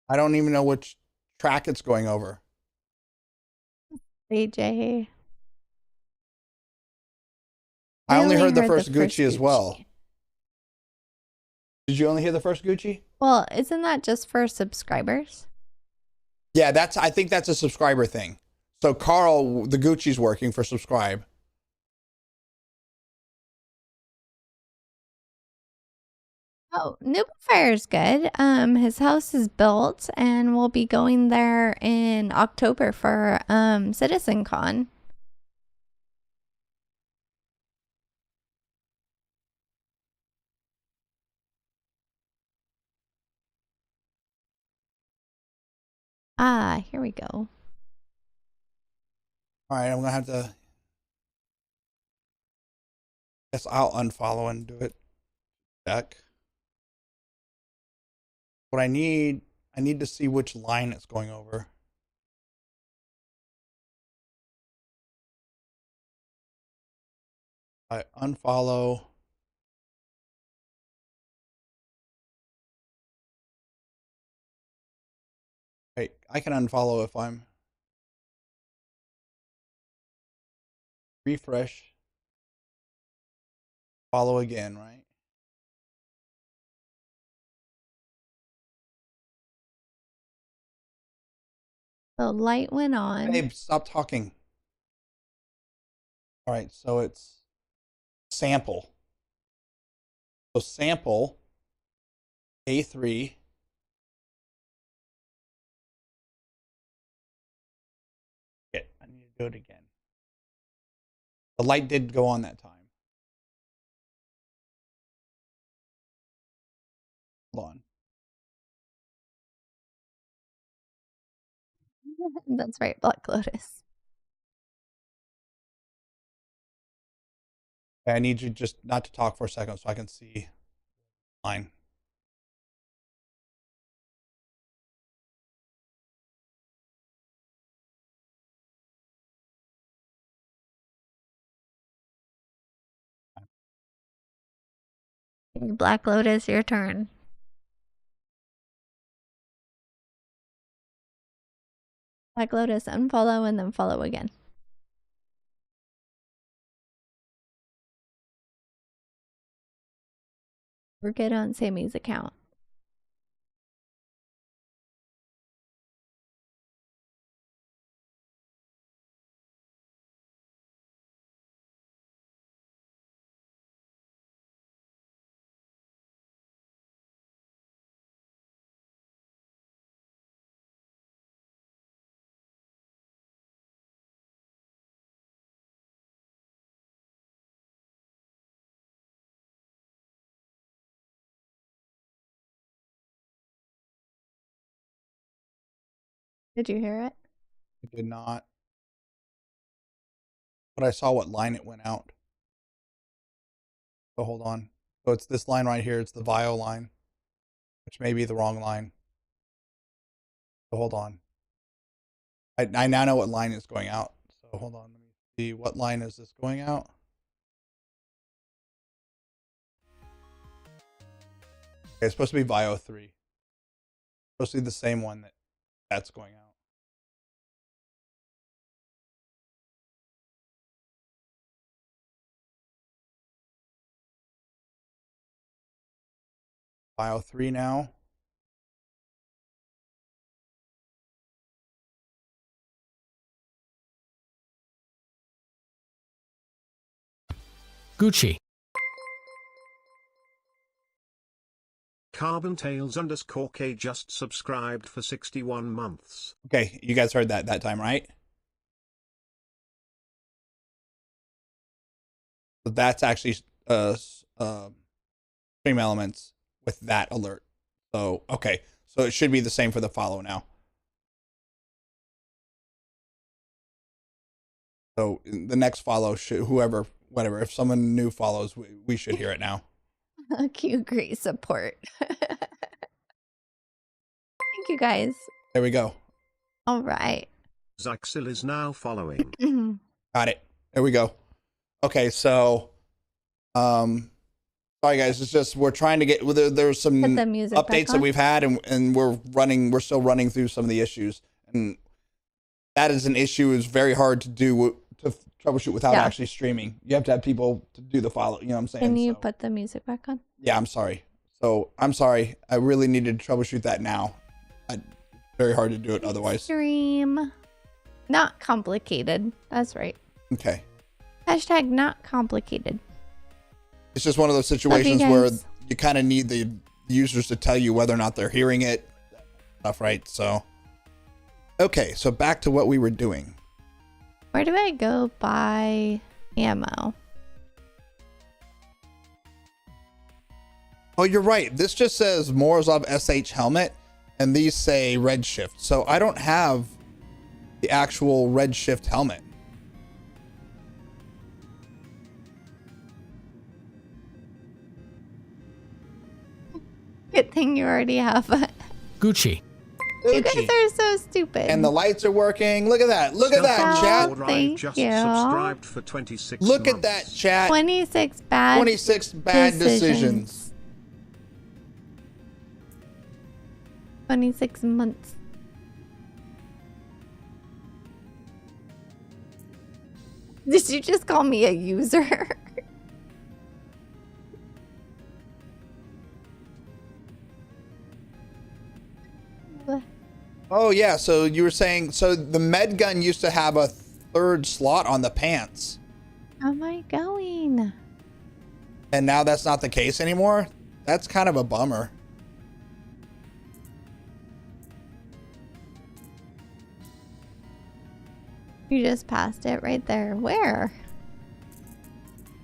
I don't even know which track it's going over. AJ. I only heard the first Gucci as well. Gucci. Did you only hear the first Gucci? Well, isn't that just for subscribers? Yeah, I think that's a subscriber thing. So Carl, the Gucci's working for subscribe. Oh, Fire's good. His house is built and we'll be going there in October for Citizen Con. Ah, here we go. All right, I'm gonna have to. Guess I'll unfollow and do it. Check. What I need to see which line it's going over. I unfollow. Wait, I can unfollow if I'm refresh. Follow again, right? The light went on. Babe, stop talking. All right, so it's sample. So sample A3. Shit, I need to do it again. The light did go on that time. Hold on. That's right, Black Lotus. I need you just not to talk for a second so I can see line. Black Lotus, your turn. Black Lotus, unfollow and then follow again. We're good on Sammy's account. Did you hear it? I did not. But I saw what line it went out. So hold on. So it's this line right here. It's the VIO line, which may be the wrong line. So hold on. I now know what line is going out. So hold on. Let me see. What line is this going out? Okay, it's supposed to be VIO 3. It's supposed to be the same one that's going out. VIO 3 now. Gucci. Carbon-Tails_K just subscribed for 61 months. Okay, you guys heard that time, right? So that's actually stream elements with that alert. So okay, so it should be the same for the follow now. So the next follow should whatever. If someone new follows, we should hear it now. Cute, great support. Thank you guys. There we go. All right. Zyxil is now following. Got it. There we go. Okay, so sorry guys, it's just we're trying to get there's some Put the music back updates that on. we've had and we're still running through some of the issues, and that is an issue. Is very hard to do to troubleshoot without Yeah. actually streaming. You have to have people to do the follow, you know what I'm saying? Can you So, put the music back on? yeah, I'm sorry. So I'm sorry. I really needed to troubleshoot that now. Very hard to do it otherwise. Stream. Not complicated. That's right. Okay. Hashtag not complicated. It's just one of those situations where you kind of need the users to tell you whether or not they're hearing it. Stuff, right? So, okay. So back to what we were doing. Where do I go buy ammo? Oh, you're right. This just says Morozov SH helmet, and these say Redshift. So I don't have the actual Redshift helmet. Good thing you already have it. Gucci. You guys are so stupid. And the lights are working. Look at that. Look at that, Oh, chat. thank just you. subscribed for 26 Look months. at that, chat. 26 bad 26 bad decisions. 26 months. Did you just call me a user? Oh, yeah. So you were saying, so the med gun used to have a third slot on the pants, How am I going? and now that's not the case anymore. That's kind of a bummer. You just passed it right there. Where?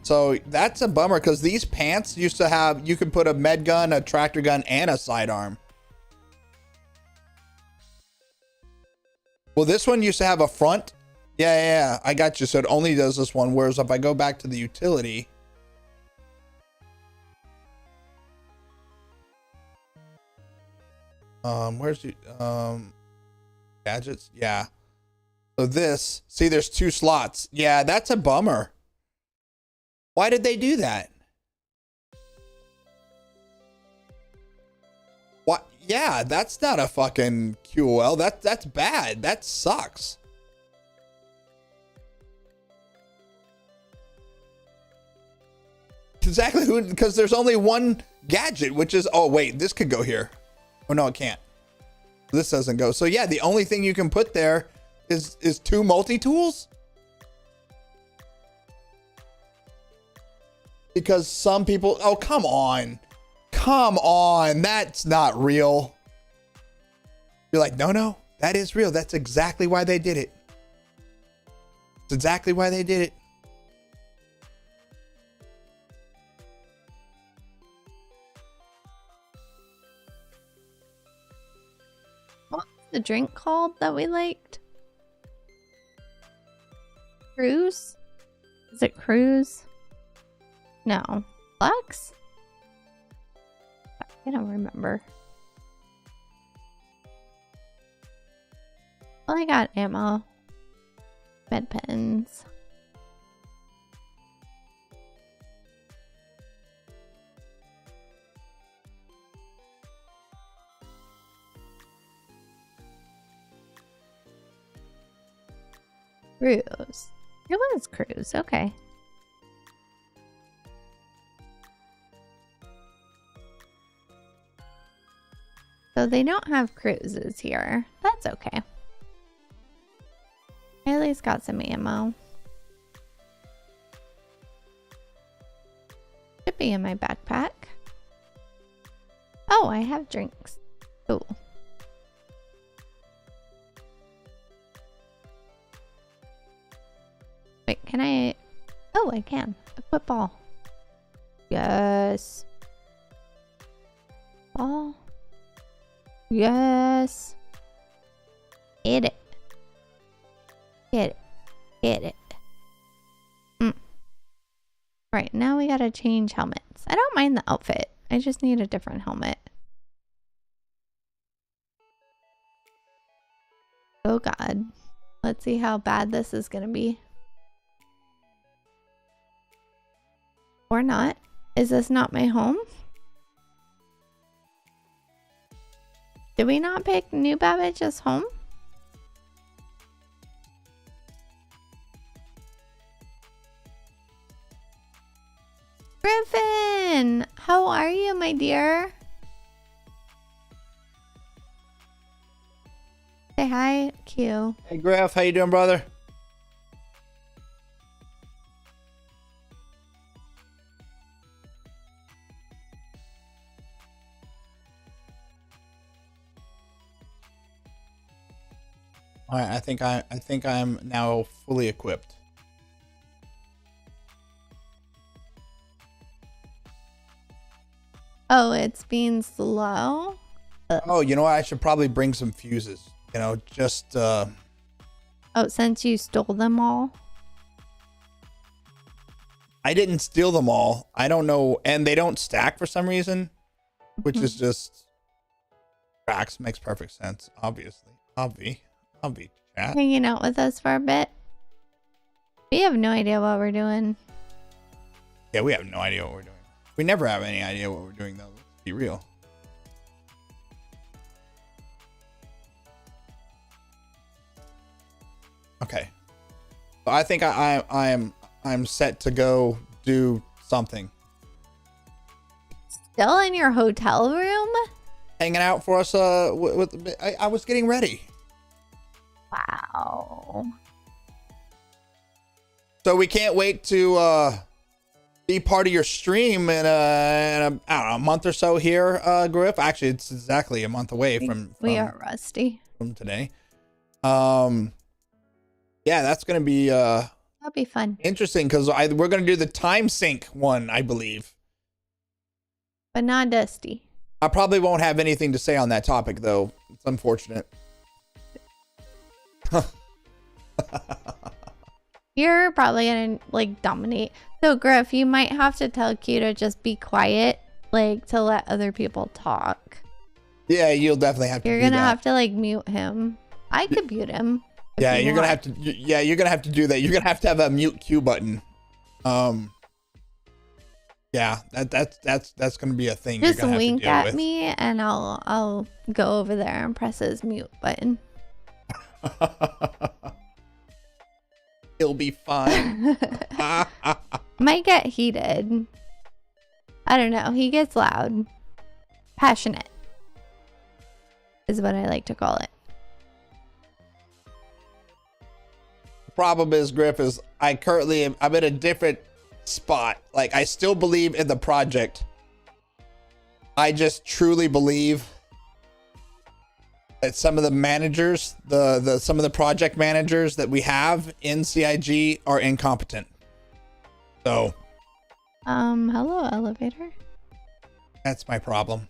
So that's a bummer because these pants used to have, you could put a med gun, a tractor gun, and a sidearm. Well, this one used to have a front. Yeah, I got you. So it only does this one. Whereas if I go back to the utility, where's the gadgets? Yeah. So this, see, there's two slots. Yeah, that's a bummer. Why did they do that? What? Yeah, that's not a fucking QOL. That's bad. That sucks. Exactly who? Because there's only one gadget, which is, oh wait, this could go here. Oh no, it can't. This doesn't go. So yeah, the only thing you can put there is two multi-tools. Because some people, oh come on, that's not real. You're like, no, that is real. That's exactly why they did it. It's exactly why they did it. the drink called that we liked? Cruise? Is it Cruise? No. Lux? I don't remember. Well, I got ammo. Med pens. Cruise. It was Cruise. Okay. So they don't have cruises here. That's okay. I at least got some ammo. Should be in my backpack. Oh, I have drinks. Cool. Wait, can I? Oh, I can. Equip ball. Yes. Ball. Yes. Get it. Get it. Get it. Right, now we gotta change helmets. I don't mind the outfit. I just need a different helmet. Oh god. Let's see how bad this is gonna be. Or not. Is this not my home? Did we not pick New Babbage as home? Griffin! How are you, my dear? Say hi, Q. Hey, Griff, how you doing, brother? All right, I think I'm now fully equipped. Oh, it's being slow? Oh, you know what? I should probably bring some fuses. You know, just Oh, since you stole them all? I didn't steal them all. I don't know, and they don't stack for some reason, which is just tracks. Makes perfect sense, obviously. Obvi, chat. Hanging out with us for a bit? We have no idea what we're doing. Yeah, we have no idea what we're doing. We never have any idea what we're doing, though. Let's be real. Okay. So I think I'm set to go do something. Still in your hotel room? Hanging out for us. I was getting ready. Wow. So we can't wait to be part of your stream in I don't know, a month or so here, Griff. Actually, it's exactly a month away from we are rusty. From today. Yeah, that's gonna be That'll be fun. interesting because we're gonna do the time sync one, I believe. But not Dusty. I probably won't have anything to say on that topic, though. It's unfortunate. You're probably gonna like dominate. So Griff, you might have to tell Q to just be quiet, like to let other people talk. Yeah, you'll definitely have to. You're do gonna that. have to like mute him. I could mute him. Yeah, you're gonna have to. Yeah, you're gonna have to do that. You're gonna have a mute Q button. Yeah, that's gonna be a thing. Just you're gonna wink have to deal at with. me, and I'll go over there and press his mute button. He'll be fine. Might get heated. I don't know. He gets loud, passionate, is what I like to call it. The problem is, Griff, is I'm in a different spot. Like, I still believe in the project. I just truly believe that some of the managers, some of the project managers that we have in CIG are incompetent. So, Hello, elevator. that's my problem.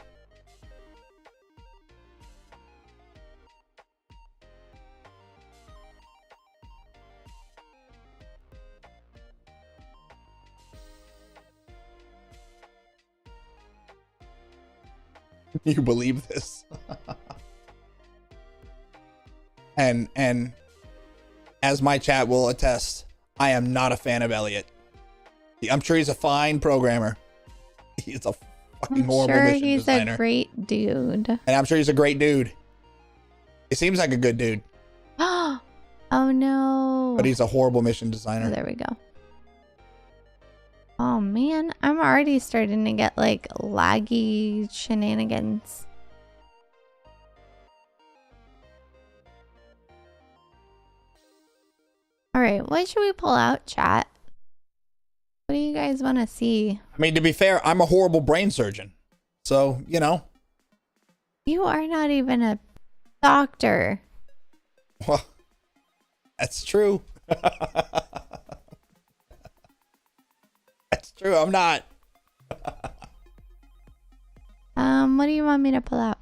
You believe this? and as my chat will attest, I am not a fan of Elliot. I'm sure he's a fine programmer. He's a fucking horrible mission designer. He's a great dude. And I'm sure he's a great dude. He seems like a good dude. Oh no. But he's a horrible mission designer. Oh, there we go. Oh man, I'm already starting to get like laggy shenanigans. All right, what should we pull out, chat? What do you guys want to see? I mean, to be fair, I'm a horrible brain surgeon. So, you know. You are not even a doctor. Well, that's true. That's true. I'm not. What do you want me to pull out?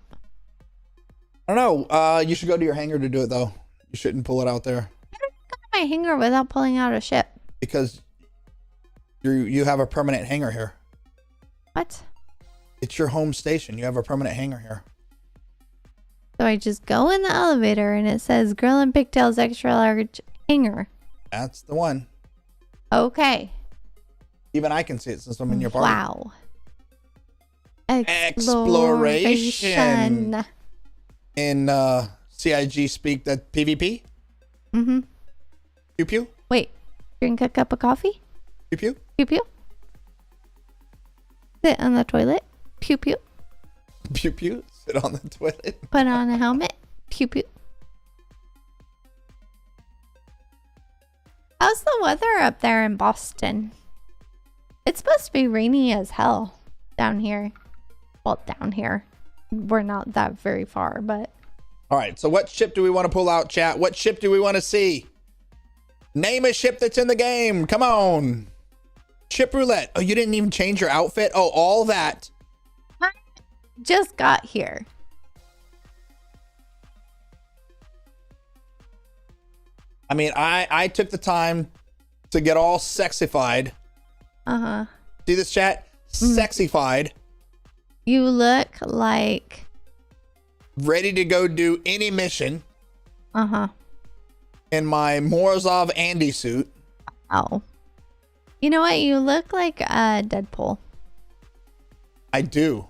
I don't know. You should go to your hangar to do it, though. You shouldn't pull it out there. I don't go to my hangar without pulling out a ship. Because you have a permanent hangar here. What? It's your home station. You have a permanent hangar here. So I just go in the elevator and it says Girl-in-Pigtails extra large hangar. That's the one. Okay. Even I can see it since I'm in your party. Wow. Exploration. In CIG speak, that PvP? Mm-hmm. Pew pew? Wait. Drink a cup of coffee? Pew pew? Pew pew. Sit on the toilet? Pew pew. Pew pew? Sit on the toilet? Put on a helmet? Pew pew. How's the weather up there in Boston? It's supposed to be rainy as hell down here. Well, down here. We're not that very far, but... All right, so what ship do we want to pull out, chat? What ship do we want to see? Name a ship that's in the game. Come on. Ship roulette. Oh, you didn't even change your outfit? Oh, all that. I just got here. I mean, I took the time to get all sexified. Uh-huh. See this, chat? Sexified. You look like... Ready to go do any mission. Uh-huh. In my Morozov Andy suit. Oh. You know what? You look like Deadpool. I do.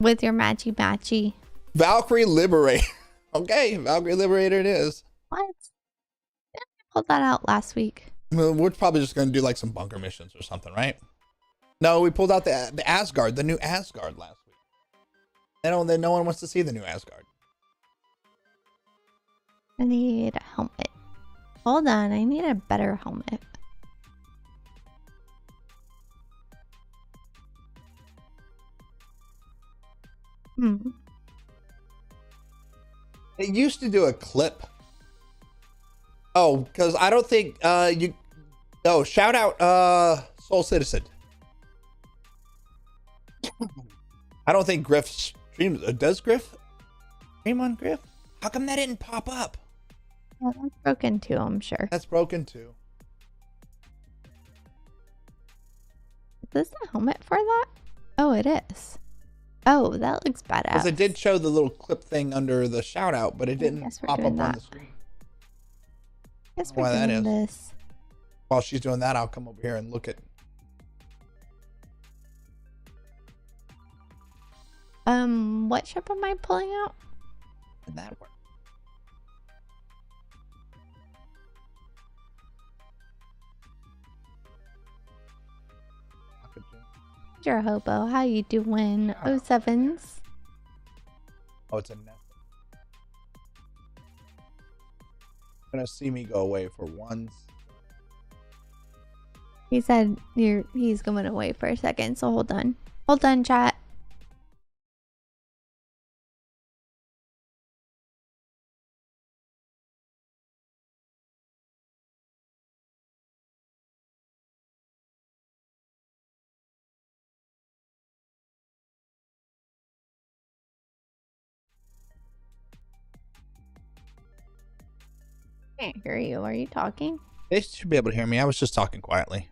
With your matchy-matchy. Valkyrie Liberator. Okay, Valkyrie Liberator it is. What? Didn't I pull that out last week? Well, we're probably just going to do like some bunker missions or something, right? No, we pulled out the Asgard, the new Asgard last week. No one wants to see the new Asgard. I need a helmet. Hold on, I need a better helmet. It used to do a clip. Oh, because I don't think you... Oh, shout out Soul Citizen. I don't think Griff streams... does Griff stream on Griff? How come that didn't pop up? Well, that's broken too, I'm sure. That's broken too. Is this the helmet for that? Oh, it is. Oh, that looks badass. Because it did show the little clip thing under the shout out, but it didn't pop up on the screen. Guess Why that is. This. While she's doing that, I'll come over here and look at... What ship am I pulling out? And that work. You're a hobo. How you doing? Yeah. 07s. Oh, it's a nest. Gonna see me go away for once. He said he's going away for a second, so hold on. Hold on, chat. Can't hear you. Are you talking? They should be able to hear me. I was just talking quietly.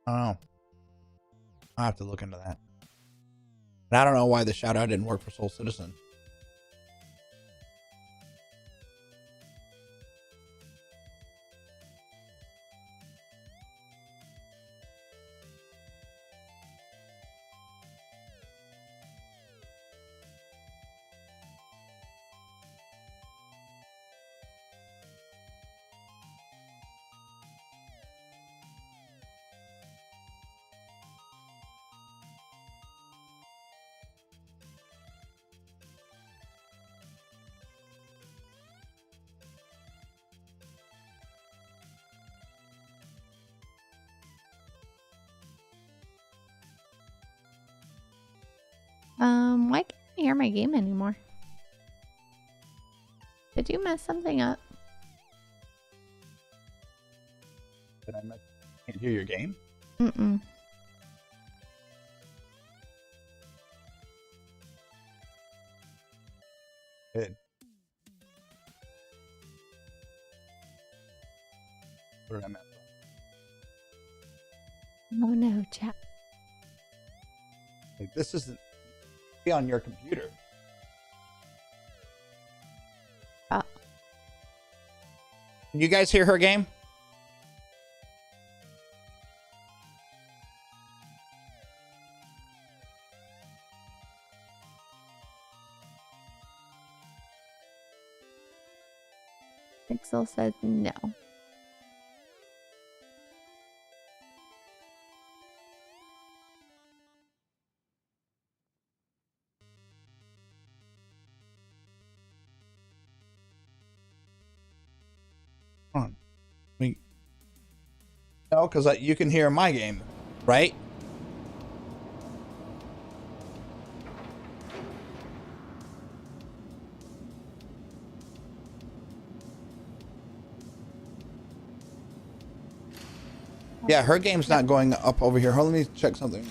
I don't know. I'll have to look into that. And I don't know why the shout out didn't work for Soul Citizen. Why can't I hear my game anymore? Did you mess something up? Did I can't hear your game? Mm-mm. Good. What did I mess up? Oh no, chat. Like, this isn't be on your computer. Oh. Can you guys hear her game? Pixel says no. Hold on. No, because you can hear my game, right? Yeah, her game's not going up over here. Hold on, let me check something.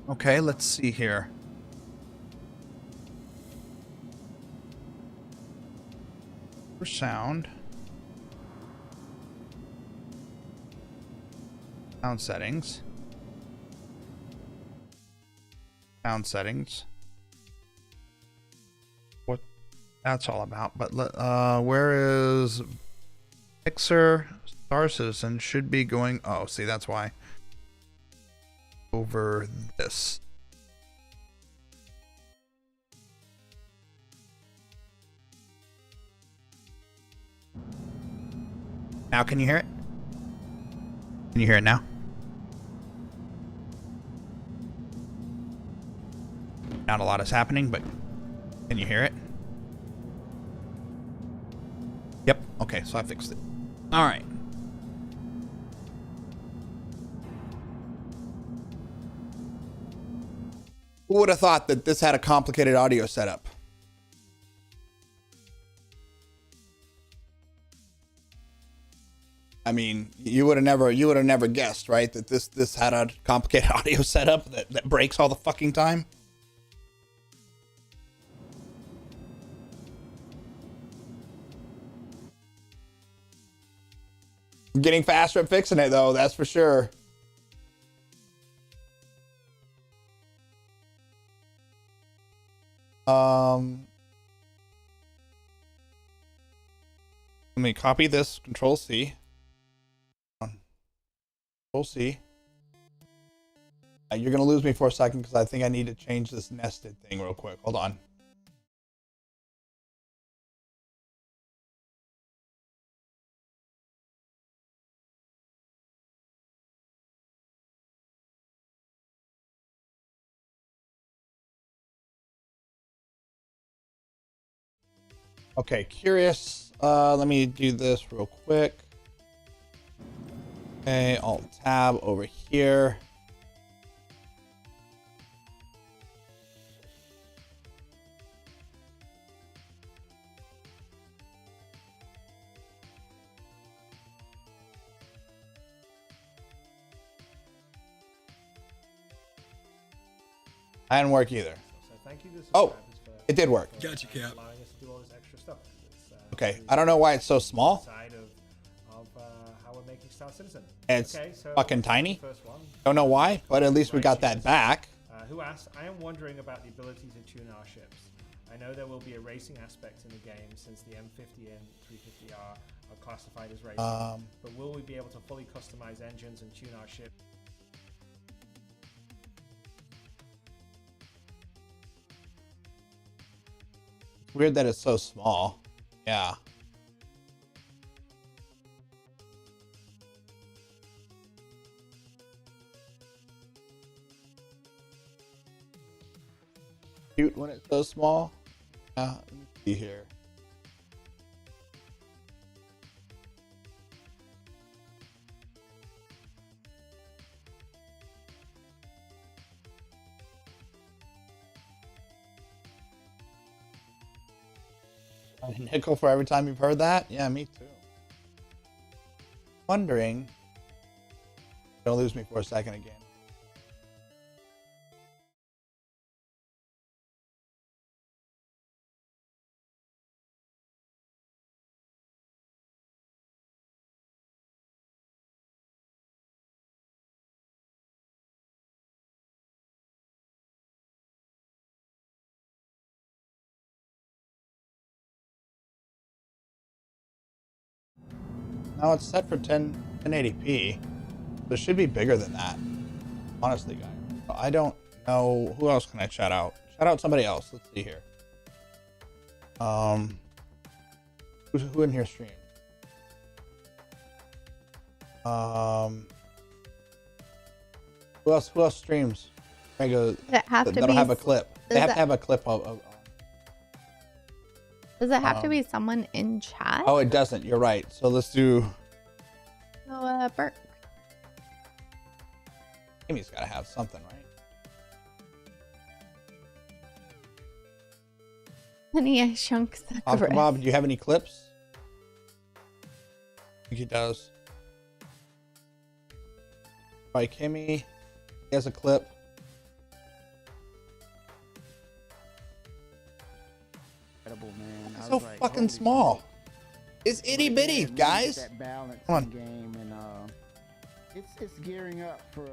Okay, let's see here. For sound. Sound settings. Sound settings. What that's all about. But where is Mixer? Star Citizen should be going. Oh, see, that's why. Over this. Now, can you hear it? Can you hear it now? Not a lot is happening, but can you hear it? Yep. Okay, so I fixed it. All right. Who would have thought that this had a complicated audio setup? I mean, you would have never guessed, right? That this had a complicated audio setup that breaks all the fucking time. Getting faster at fixing it, though, that's for sure. Let me copy this. Control C. Control C. You're gonna lose me for a second because I think I need to change this nested thing real quick. Hold on. Okay, curious. Let me do this real quick. Okay, Alt Tab over here. I didn't work either. So thank you to the Oh, subscribers for it did work. Gotcha, Cap. allowing us to do all this extra stuff. It's, Okay, I don't know why it's so small. side of how we're making Star Citizen. It's Okay, so fucking tiny. first one. Don't know why, but at least we got that back. Who asked, I am wondering about the ability to tune our ships. I know there will be a racing aspect in the game since the M50 and 350R are classified as racing, but will we be able to fully customize engines and tune our ship? Weird that it's so small. Yeah. Cute when it's so small. Yeah, let me see here. A nickel for every time you've heard that? Yeah, me too. Wondering. Don't lose me for a second again. Now it's set for 1080p. So it should be bigger than that. Honestly, guys. I don't know. Who else can I shout out? Shout out somebody else. Let's see here. Who in here streams? Who else streams? Does it have to That'll be have a clip. They have it- to have a clip of Does it have to be someone in chat? Oh, it doesn't. You're right. So let's do. So, Burke. Amy's got to have something, right? Honey, I shrunk Oscar Sakura. Bob, do you have any clips? I think he does. By Kimmy, he has a clip. Incredible, man. It's so fucking small. It's itty bitty, guys. That balance Come on. in the game, and it's gearing up for.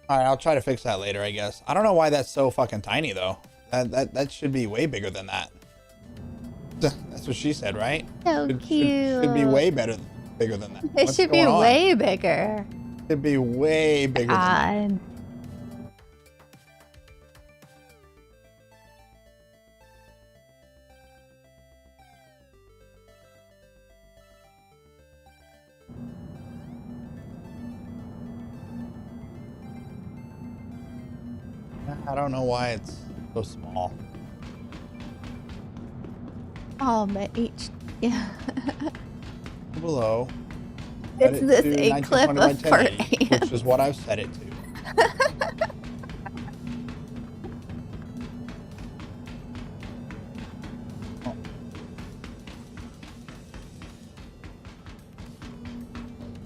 All right, I'll try to fix that later, I guess. I don't know why that's so fucking tiny though. That should be way bigger than that. That's what she said, right? So cute. Should be way bigger than that. It What's should be going on? way bigger. Should be way bigger than that. God. I don't know why it's so small. Oh, but yeah. Below. It's set it this to a clip 1920 by of part 1080, which is what I've set it to.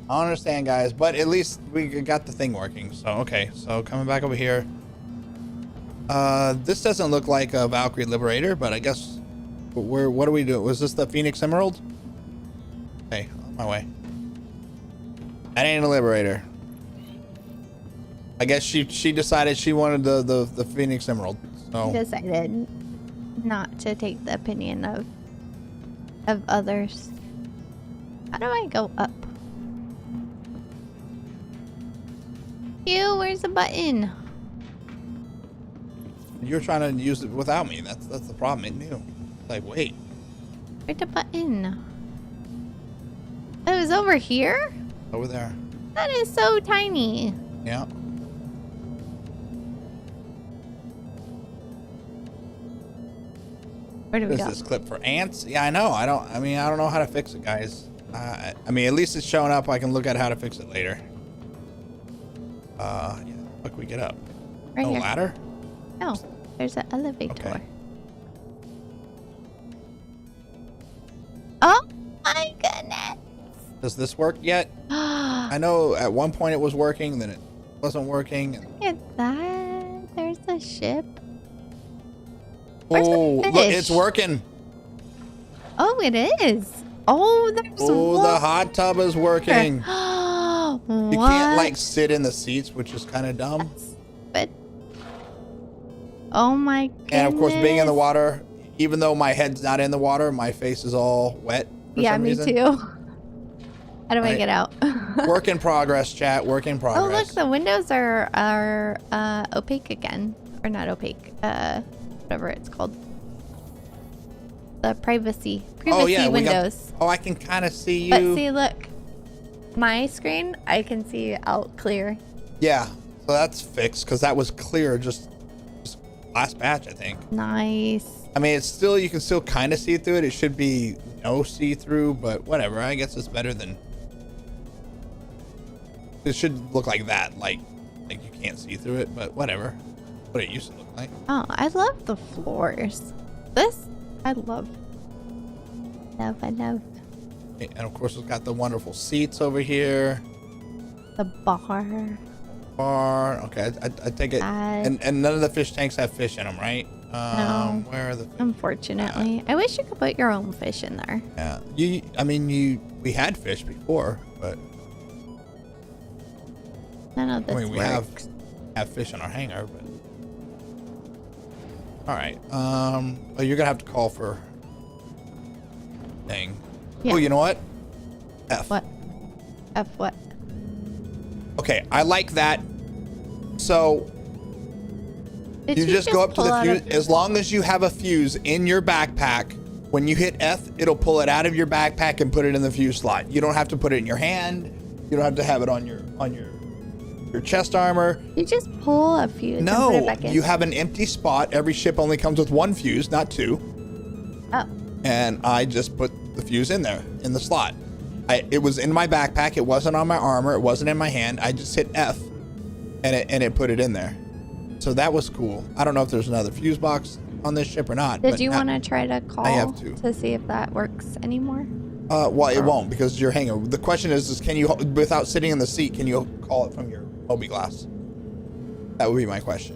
I don't understand, guys, but at least we got the thing working. So, okay. So, coming back over here. This doesn't look like a Valkyrie Liberator, but I guess what do we do? Was this the Phoenix Emerald? Hey, on my way. That ain't a Liberator. I guess she decided she wanted the Phoenix Emerald. So Decided not to take the opinion of others. How do I go up? Ew, where's the button? you're trying to use it without me. That's the problem. It knew. Like, wait. Where's the button? Oh, it was over here? Over there. That is so tiny. Yeah. Where do we What go? is this clip for ants? Yeah, I know. I don't know how to fix it, guys. I mean, at least it's showing up. I can look at how to fix it later. Yeah. Look, we get up. Right No here. ladder? No, there's an elevator. Okay. Oh my goodness. Does this work yet? I know at one point it was working, then it wasn't working. Look at that. There's a ship. Where's Oh, the look, fish? it's working. Oh, it is. Oh, there's Oh, one. the hot tub is working. What? You can't like sit in the seats, which is kind of dumb. But oh my goodness. And of course, being in the water, even though my head's not in the water, my face is all wet. Yeah, me reason. too. How do I Right. get out? Work in progress, chat. Work in progress. Oh, look, the windows are opaque again. Or not opaque. Whatever it's called. The privacy windows. I can kind of see you. But see, look. My screen, I can see out clear. Yeah, so that's fixed because that was clear just last batch, I think. Nice. I mean, it's still, you can still kind of see through it. It should be no see-through, but whatever. I guess it's better than. It should look like that, like you can't see through it, but whatever. What it used to look like. Oh, I love the floors. This, I love. I love. And of course, it's got the wonderful seats over here. The bar. Bar. Okay, I take it. And none of the fish tanks have fish in them, right? No. Where are the fish? Unfortunately. I wish you could put your own fish in there. Yeah. We had fish before, but None of this I mean, we works. have fish in our hangar, but all right. Well, you're gonna have to call for thing. Yeah. Oh, you know what? F. What? F what? Okay, I like that. So Did you just go up to pull the out fuse. a- As long as you have a fuse in your backpack, when you hit F, it'll pull it out of your backpack and put it in the fuse slot. You don't have to put it in your hand. You don't have to have it on your chest armor. You just pull a fuse and put it No, back in. you have an empty spot. Every ship only comes with one fuse, not two. Oh. And I just put the fuse in there, in the slot. It was in my backpack. It wasn't on my armor. It wasn't in my hand. I just hit F, and it put it in there. So that was cool. I don't know if there's another fuse box on this ship or not. Did but you want to try to call I have to. see if that works anymore? Well, it won't because your hangar. The question is can you, without sitting in the seat, can you call it from your Moby glass? That would be my question.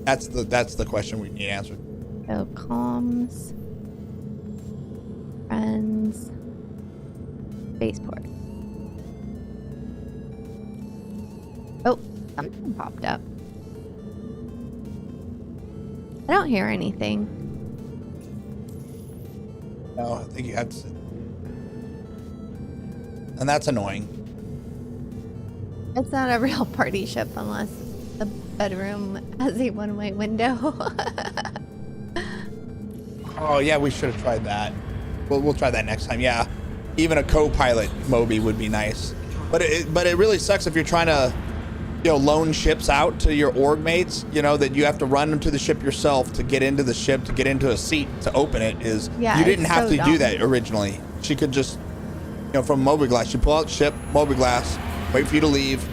That's the question we need answered. So comms, friends, spaceport. Oh, something popped up. I don't hear anything. No, I think you have to sit. And that's annoying. It's not a real party ship unless the bedroom has a one-way window. Oh yeah, we should have tried that. We'll try that next time. Yeah, even a co-pilot Moby would be nice. But it really sucks if you're trying to, loan ships out to your org mates. That you have to run them to the ship yourself to get into the ship, to get into a seat to open it. Yeah, you didn't it's have so to do dumb. that originally. She could just, from Moby glass, you pull out ship Moby glass, wait for you to leave,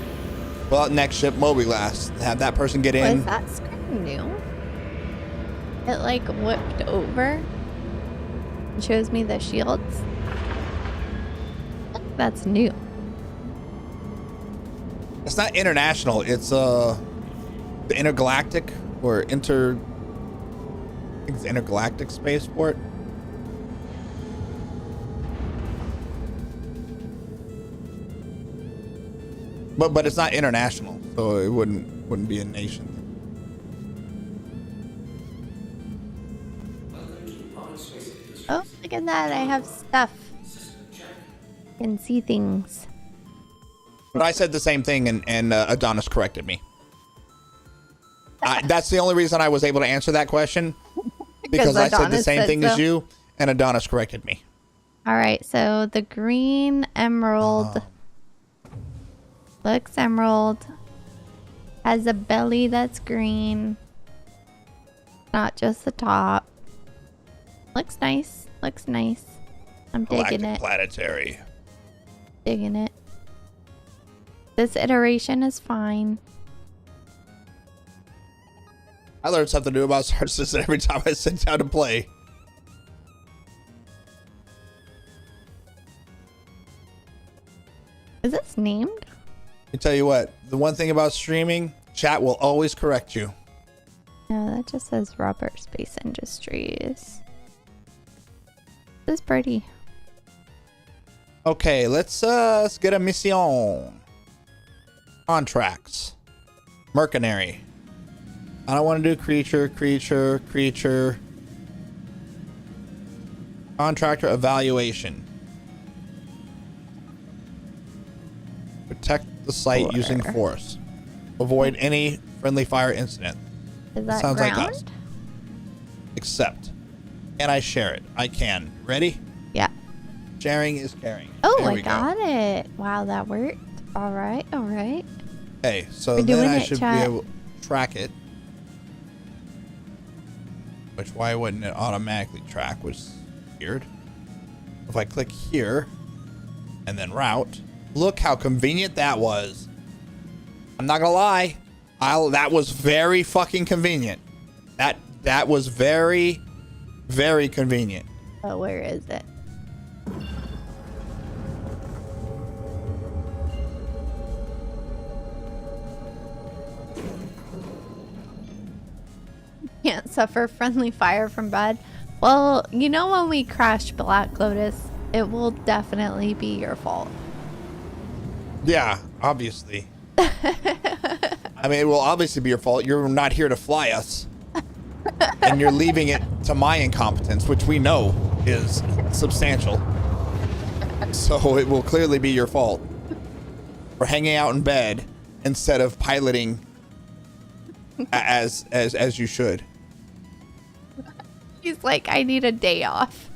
pull out next ship Moby glass, have that person get in. Was that screen new? It like whipped over and shows me the shields. That's new. It's not international. It's the intergalactic or I think it's intergalactic spaceport. But it's not international, so it wouldn't be a nation. Oh, look at that. I have stuff. I can see things. But I said the same thing, and Adonis corrected me. That's the only reason I was able to answer that question, because I said the Adonis same said thing so. as you, and Adonis corrected me. All right, so the green emerald looks emerald, has a belly that's green, not just the top. Looks nice. Looks nice. I'm digging Galactic it. Planetary. Digging it. This iteration is fine. I learned something new about Star Citizen every time I sit down to play. named? I tell you what, the one thing about streaming, chat will always correct you. No, that just says Robert Space Industries. This is pretty. Okay, let's get a mission. Contracts. Mercenary. I don't want to do creature. Contractor evaluation. Protect the site using force. Avoid any friendly fire incident. Is that Sounds ground? like us. Accept. Can I share it? I can. Ready? Yeah. Sharing is caring. Oh, There I we got go. it. Wow, that worked. All right, all right. Okay, so We're then doing I it, should chat. be able to track it. Which, why wouldn't it automatically track? Which is weird. If I click here and then route, look how convenient that was. I'm not gonna lie, that was very fucking convenient. That was very, very convenient. Oh, where is it? Can't suffer friendly fire from bed. Well, you know when we crashed Black Lotus, it will definitely be your fault. Yeah, obviously. I mean, it will obviously be your fault. You're not here to fly us. And you're leaving it to my incompetence, which we know is substantial. So it will clearly be your fault for hanging out in bed instead of piloting as you should. He's like, I need a day off.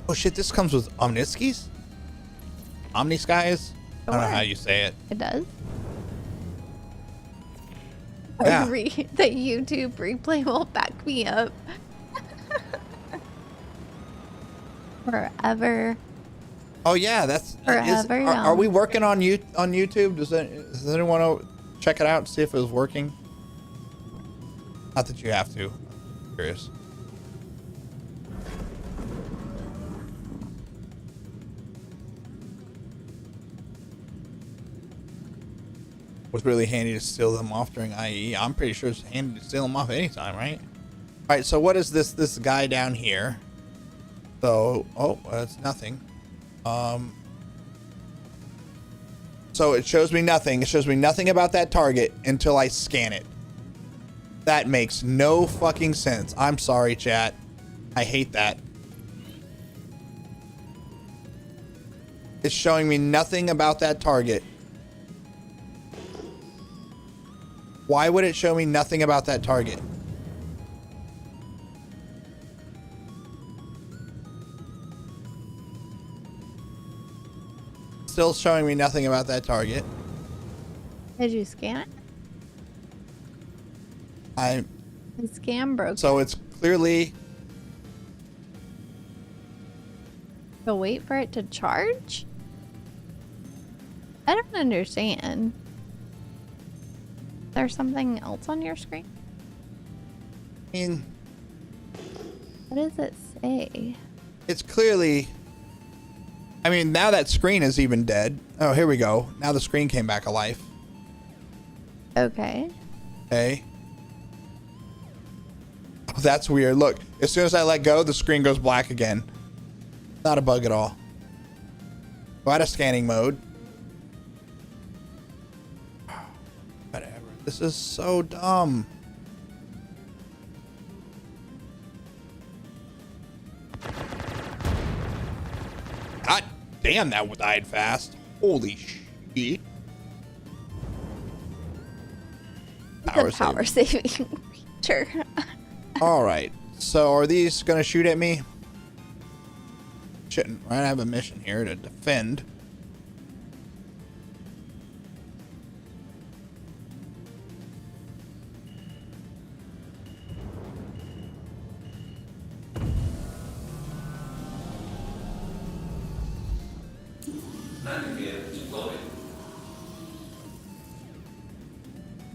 Oh shit, this comes with Omniskis? Omniskies? I don't know how you say it. It does. Yeah. The YouTube replay will back me up. Forever. Oh yeah, that's Forever are we young. working on YouTube? Does anyone know, check it out, see if it was working? Not that you have to. I'm curious. Was really handy to steal them off during IE. I'm pretty sure it's handy to steal them off anytime, right? All right, so what is this guy down here? So, that's nothing. So it shows me nothing. It shows me nothing about that target until I scan it. That makes no fucking sense. I'm sorry, chat. I hate that. It's showing me nothing about that target. Why would it show me nothing about that target? Still showing me nothing about that target. Did you scan it? The scan broke. So it's clearly... So wait for it to charge? I don't understand. There's something else on your screen? I mean, What does it say? it's clearly... I mean, now that screen is even dead. Oh, here we go. Now the screen came back alive. Okay. Okay. Oh, that's weird. Look, as soon as I let go, the screen goes black again. Not a bug at all. Go out of scanning mode. Whatever. This is so dumb. God damn, that died fast. Holy shit. The power saving feature. All right. So are these going to shoot at me? Shouldn't. I have a mission here to defend.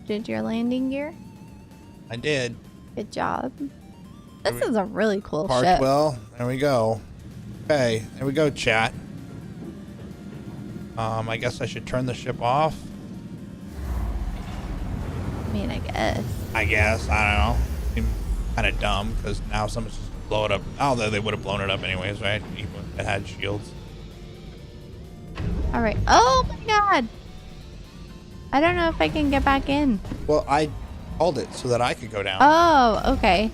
Did your landing gear? I did. Good job. This is a really cool Parked ship. well. There we go. Okay. There we go, chat. I guess I should turn the ship off. I mean, I guess. I don't know. Seems kind of dumb because now someone's just gonna blow it up. Although they would have blown it up anyways, right? Even if it had shields. All right. Oh my God. I don't know if I can get back in. Well, I called it so that I could go down. Oh, okay.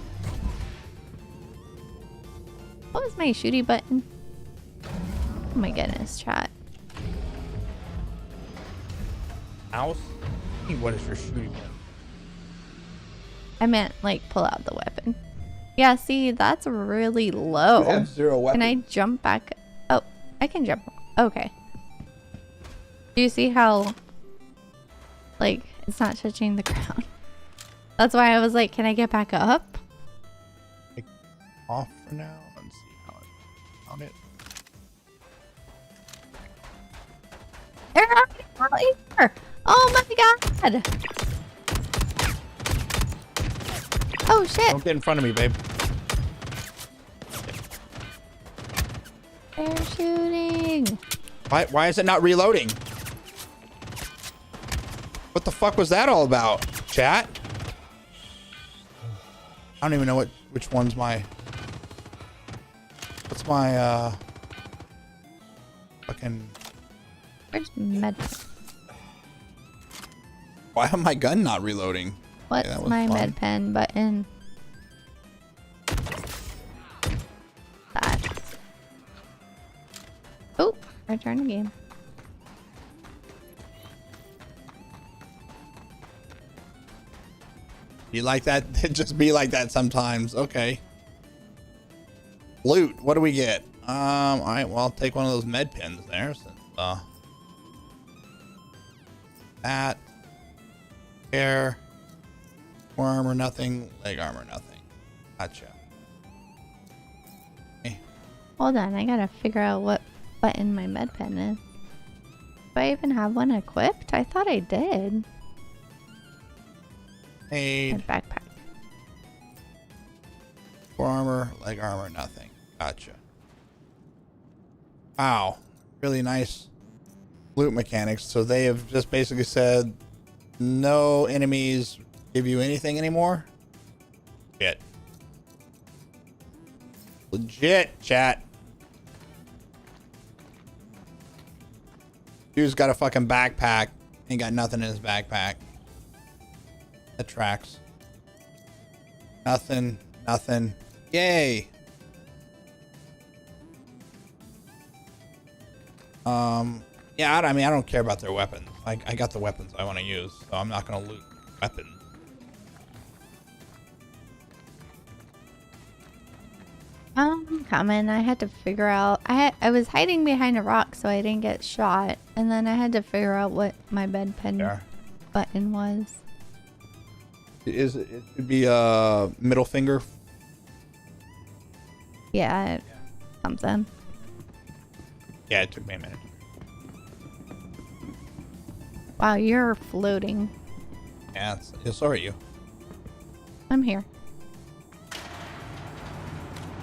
What was my shooty button? Oh my goodness, chat. Mouse? What is your shooting button? I meant like pull out the weapon. Yeah, see, that's really low. You have 0 weapons. Can I jump back? Oh, I can jump. Okay. Do you see how, like, it's not touching the ground? That's why I was like, can I get back up? Off for now. Let's see how it found it. They're already out here. Oh my God. Oh shit. Don't get in front of me, babe. They're shooting. Why is it not reloading? What the fuck was that all about, chat? I don't even know which one's my... What's my, fucking... Where's med? Why am my gun not reloading? What's Okay, that was my fun. med pen button? That. Oh, return game. You like that? It just be like that sometimes. Okay. Loot. What do we get? All right. Well, I'll take one of those med pens there. Since, that. Hair. Core armor, nothing. Leg armor, nothing. Gotcha. Okay. Hold on, I gotta figure out what button my med pen is. Do I even have one equipped? I thought I did. My Aid. backpack. Core armor, leg armor, nothing. Gotcha. Wow. Really nice loot mechanics. So they have just basically said no enemies give you anything anymore. Shit. Legit, chat. Dude's got a fucking backpack. Ain't got nothing in his backpack. That tracks. Nothing. Nothing. Yay. Yeah, I mean, I don't care about their weapons. I got the weapons I want to use, so I'm not going to loot weapons. Coming. I had to figure out. I was hiding behind a rock, so I didn't get shot, and then I had to figure out what my med pen button was. It should be a middle finger. Yeah, something. Yeah, it took me a minute. Wow, you're floating. Yeah, so are you. I'm here.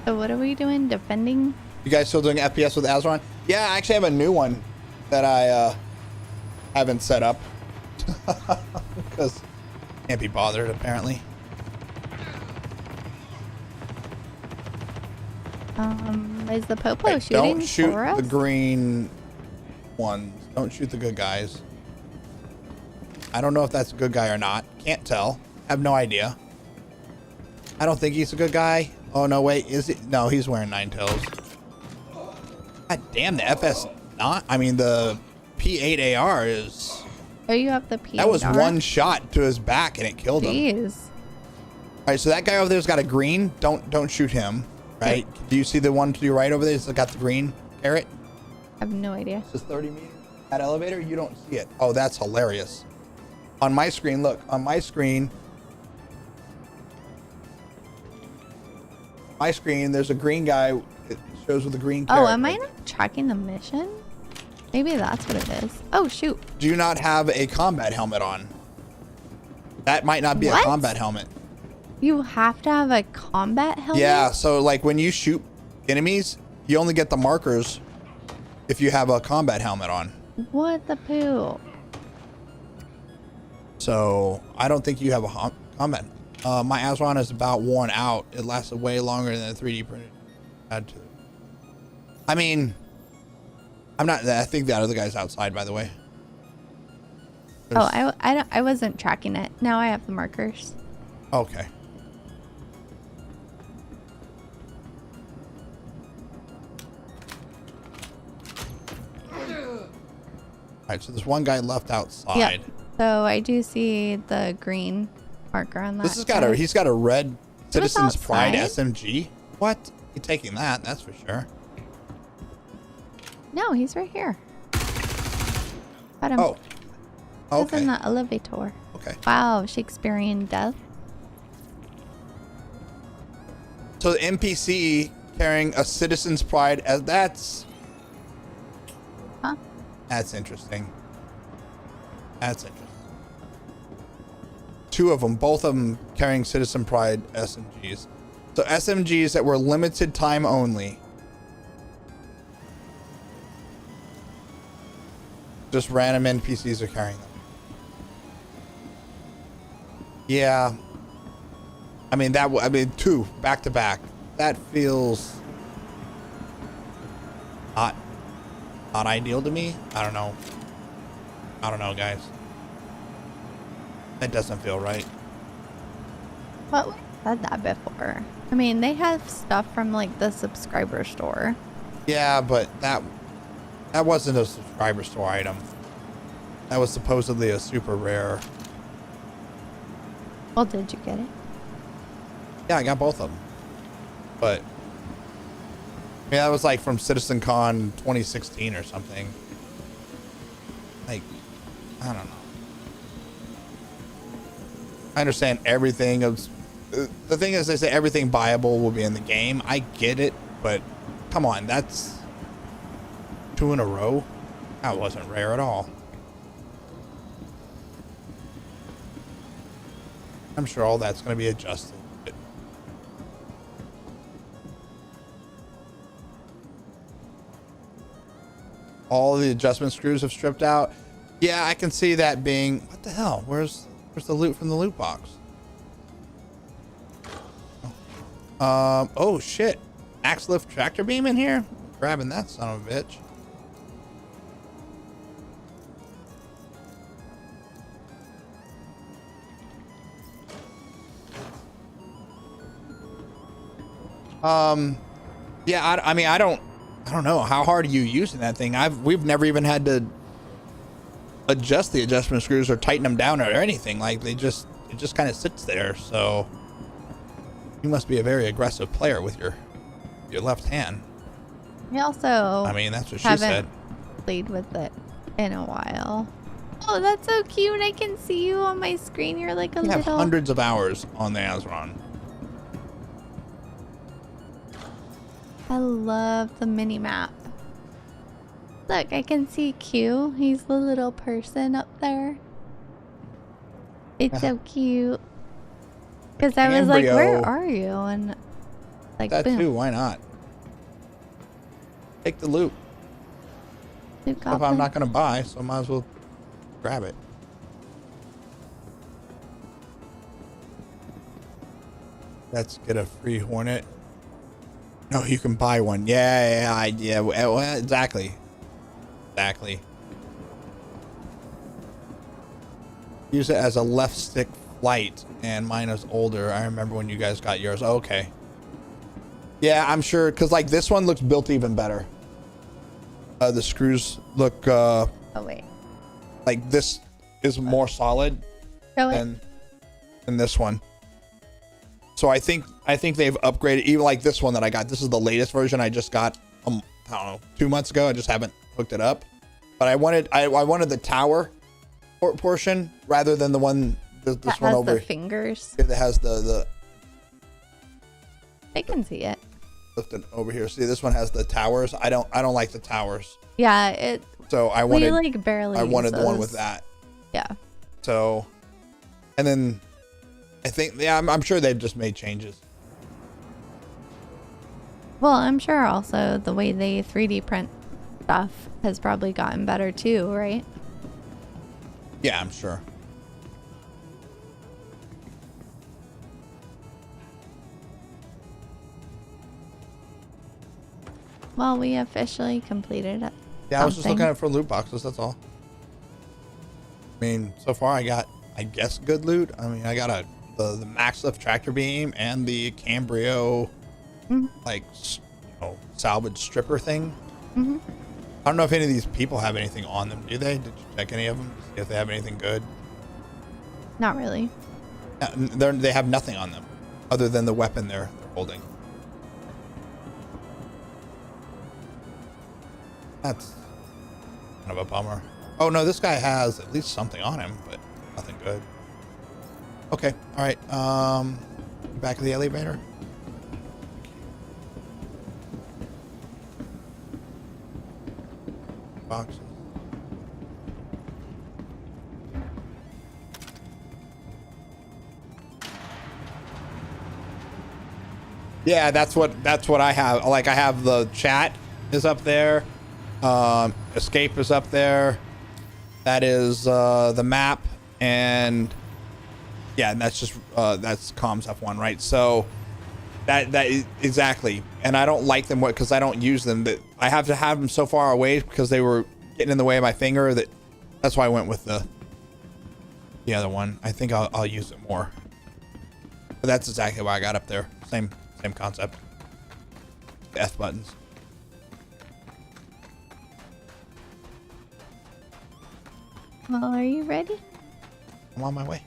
So what are we doing? Defending? You guys still doing FPS with Azeron? Yeah, I actually have a new one that I haven't set up because can't be bothered apparently. Is the popo Hey, shooting don't shoot for us? the green ones. Don't shoot the good guys. I don't know if that's a good guy or not. Can't tell. Have no idea. I don't think he's a good guy. Oh no, wait, is he? No, he's wearing 9 tails. God damn, the FS9. I mean, the P8 AR is. Oh, you have the P. That was one shot to his back and it killed him. Jeez. All right, so that guy over there's got a green. Don't shoot him. Right? Do you see the one to your right over there? It's got the green carrot. I have no idea. This is 30 meters. That elevator, you don't see it. Oh, that's hilarious. On my screen, look. On my screen. My screen, there's a green guy. It shows with a green carrot. Oh, am I not tracking the mission? Maybe that's what it is. Oh, shoot. Do you not have a combat helmet on? That might not be What? a combat helmet. You have to have a combat helmet? Yeah, so like when you shoot enemies, you only get the markers if you have a combat helmet on. What the poo? So I don't think you have a comment. My Azron is about worn out. It lasted way longer than the 3D printed had to. I mean, I'm not. I think the other guy's outside, by the way. Oh, I wasn't tracking it. Now I have the markers. Okay. All right, so there's one guy left outside. Yeah. So I do see the green marker on that. This has got a. He's got a red Citizens Pride outside? SMG. What? He's taking that. That's for sure. No, he's right here. Got him. Oh. He's Okay. in the elevator. Okay. Wow, Shakespearean death. So the NPC carrying a Citizen's Pride as that's. Huh? That's interesting. That's interesting. Two of them, both of them carrying Citizen Pride SMGs. So SMGs that were limited time only. Just random NPCs are carrying them. Yeah. I mean, two back to back. That feels not ideal to me. I don't know. Guys. That doesn't feel right. But we said that before. I mean, they have stuff from like the subscriber store. Yeah, but that wasn't a subscriber store item. That was supposedly a super rare. Well, did you get it? Yeah, I got both of them. But yeah, that was like from CitizenCon 2016 or something. Like, I don't know. I understand everything of the thing is they say everything buyable will be in the game. I get it, but come on, that's 2 in a row. That wasn't rare at all. I'm sure all that's going to be adjusted. But all the adjustment screws have stripped out. Yeah, I can see that being. What the hell? Where's the loot from the loot box? Oh shit. Axe lift tractor beam in here? Grabbing that son of a bitch. Yeah, I mean, I don't know. How hard are you using that thing? We've never even had to adjust the adjustment screws or tighten them down or anything. Like it just kind of sits there. So you must be a very aggressive player with your left hand. We also. I mean, that's what she said. Haven't played with it in a while. Oh, that's so cute! I can see you on my screen. You're like a You little. have hundreds of hours on the Azron. I love the mini map. Look, I can see Q. He's the little person up there. It's so cute. Because I was like, where are you? And like, That boom. too. Why not? Take the loot. Loot If goblin. I'm not gonna buy, so I might as well grab it. Let's get a free Hornet. No, you can buy one. Yeah, well, exactly. Use it as a left stick flight, and mine is older. I remember when you guys got yours. Okay. Yeah, I'm sure, because like this one looks built even better. The screws look Oh, wait. like this is more solid Show it. than this one. So I think they've upgraded, even like this one that I got. This is the latest version I just got. I don't know, 2 months ago. I just haven't hooked it up. But I wanted the tower portion rather than the one this That one has over the fingers. here that has the I can see it. lifted over here. See, this one has the towers. I don't like the towers. Yeah, it. So I We wanted like barely. I wanted use the one those. with that. Yeah. So, and then I think, yeah, I'm sure they've just made changes. Well, I'm sure also the way they 3D print stuff has probably gotten better too, right? Yeah, I'm sure. Well, we officially completed it. Yeah, I was just looking at it for loot boxes, that's all. I mean, so far I got, I guess, good loot. I mean, I got the max lift tractor beam and the Cambrio, like, salvage stripper thing. I don't know if any of these people have anything on them, do they? Did you check any of them to see if they have anything good? Not really. They have nothing on them other than the weapon they're holding. That's kind of a bummer. Oh no, this guy has at least something on him, but nothing good. Okay, all right. Back of the elevator. Boxes. Yeah, that's what I have. Like, I have the chat is up there. Escape is up there. That is the map, and yeah, and that's just that's comms F1, right? So that is exactly. And I don't like them because I don't use them. That I have to have them so far away because they were getting in the way of my finger. That's why I went with the other one. I think I'll use it more. But that's exactly why I got up there. Same concept. The F buttons. Well, are you ready? I'm on my way.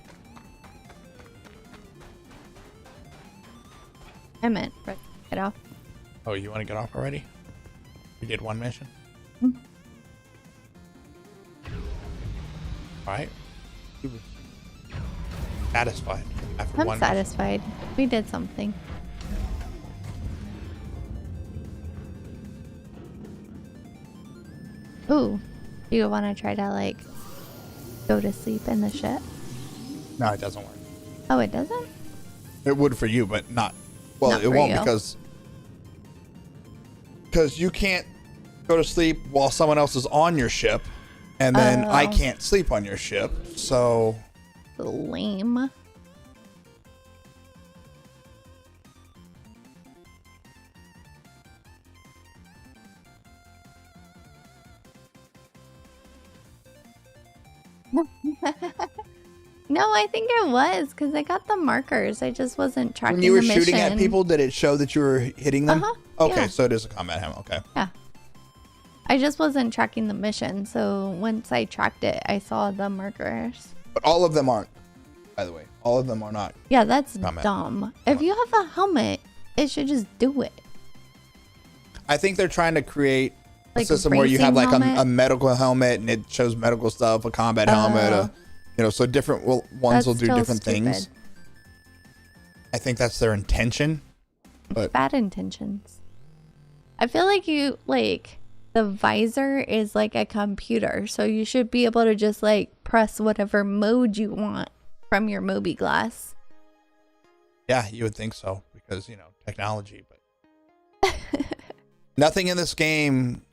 I meant get off. Oh, you want to get off already? You did one mission? All right. Satisfied after I'm one satisfied. We did something. Ooh, do you want to try to like go to sleep in the ship? mission. No, it doesn't work. Oh, it doesn't? It would for you, but not. Well, Not it for won't you. because you can't go to sleep while someone else is on your ship, and then I Oh. can't sleep on your ship. So Lame. No, I think it was because I got the markers. I just wasn't tracking when you were the shooting at mission. people, did it show that you were hitting them? Okay, yeah. so it is a combat helmet. Okay. Yeah. I just wasn't tracking the mission. So once I tracked it, I saw the markers. But all of them aren't, by the way. All of them are not. Yeah, that's Combat. dumb. If you have a helmet, it should just do it. I think they're trying to create Like a system where you have racing like helmet? a medical helmet and it shows medical stuff, a combat helmet, so different ones That's will do still different things. stupid. I think that's their intention, but Bad intentions. I feel like the visor is like a computer, so you should be able to just like press whatever mode you want from your Moby glass. yeah, you would think so because, technology, but nothing in this game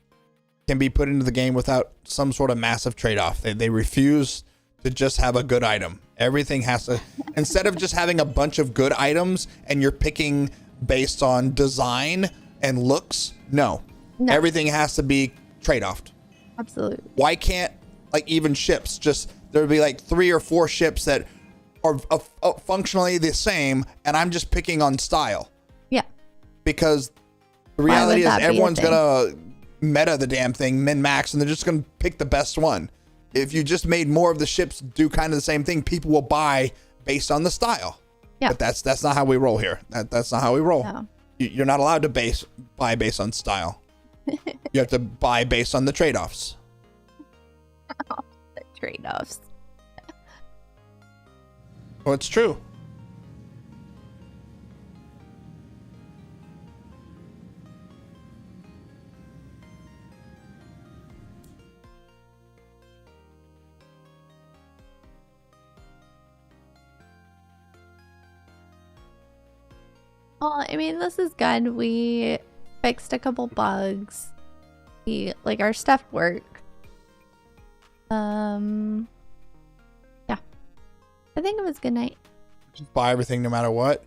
can be put into the game without some sort of massive trade-off. They refuse to just have a good item. Everything has to, instead of just having a bunch of good items and you're picking based on design and looks, no. Everything has to be trade-offed. Absolutely. Why can't, like, even ships, just, there would be like 3 or 4 ships that are functionally the same, and I'm just picking on style. Yeah. Because the reality is that be a everyone's thing? gonna meta the damn thing, min-max, and they're just gonna pick the best one. If you just made more of the ships do kind of the same thing, people will buy based on the style. Yeah. But that's not how we roll here. That's not how we roll. No. You're not allowed to buy based on style. You have to buy based on the trade-offs. The trade-offs. Well, it's true. Well, I mean, this is good. We fixed a couple bugs. like our stuff work. Yeah. I think it was good night. Just buy everything no matter what.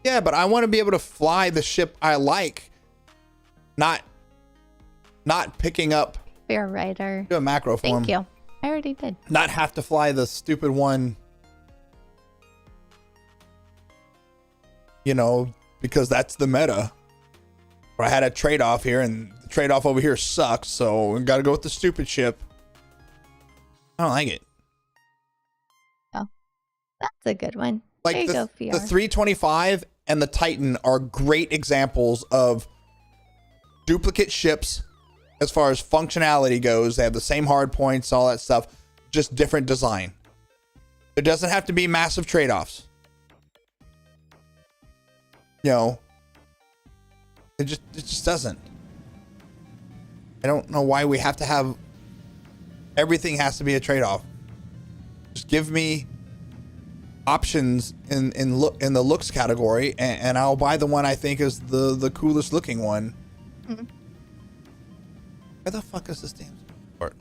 Yeah, but I want to be able to fly the ship I like. Not picking up. Fair writer. Do a macro form. Thank you. I already did. Not have to fly the stupid one. You know, because that's the meta. Or I had a trade-off here, and the trade-off over here sucks, so we gotta go with the stupid ship. I don't like it. Oh, that's a good one. Like there you go, the VR. 325 and the Titan are great examples of duplicate ships as far as functionality goes. They have the same hard points, all that stuff, just different design. There doesn't have to be massive trade-offs. You know, it just doesn't. I don't know why we have to have everything has to be a trade-off. Just give me options in the looks category, and I'll buy the one I think is the coolest looking one. Mm-hmm. Where the fuck is this damn part?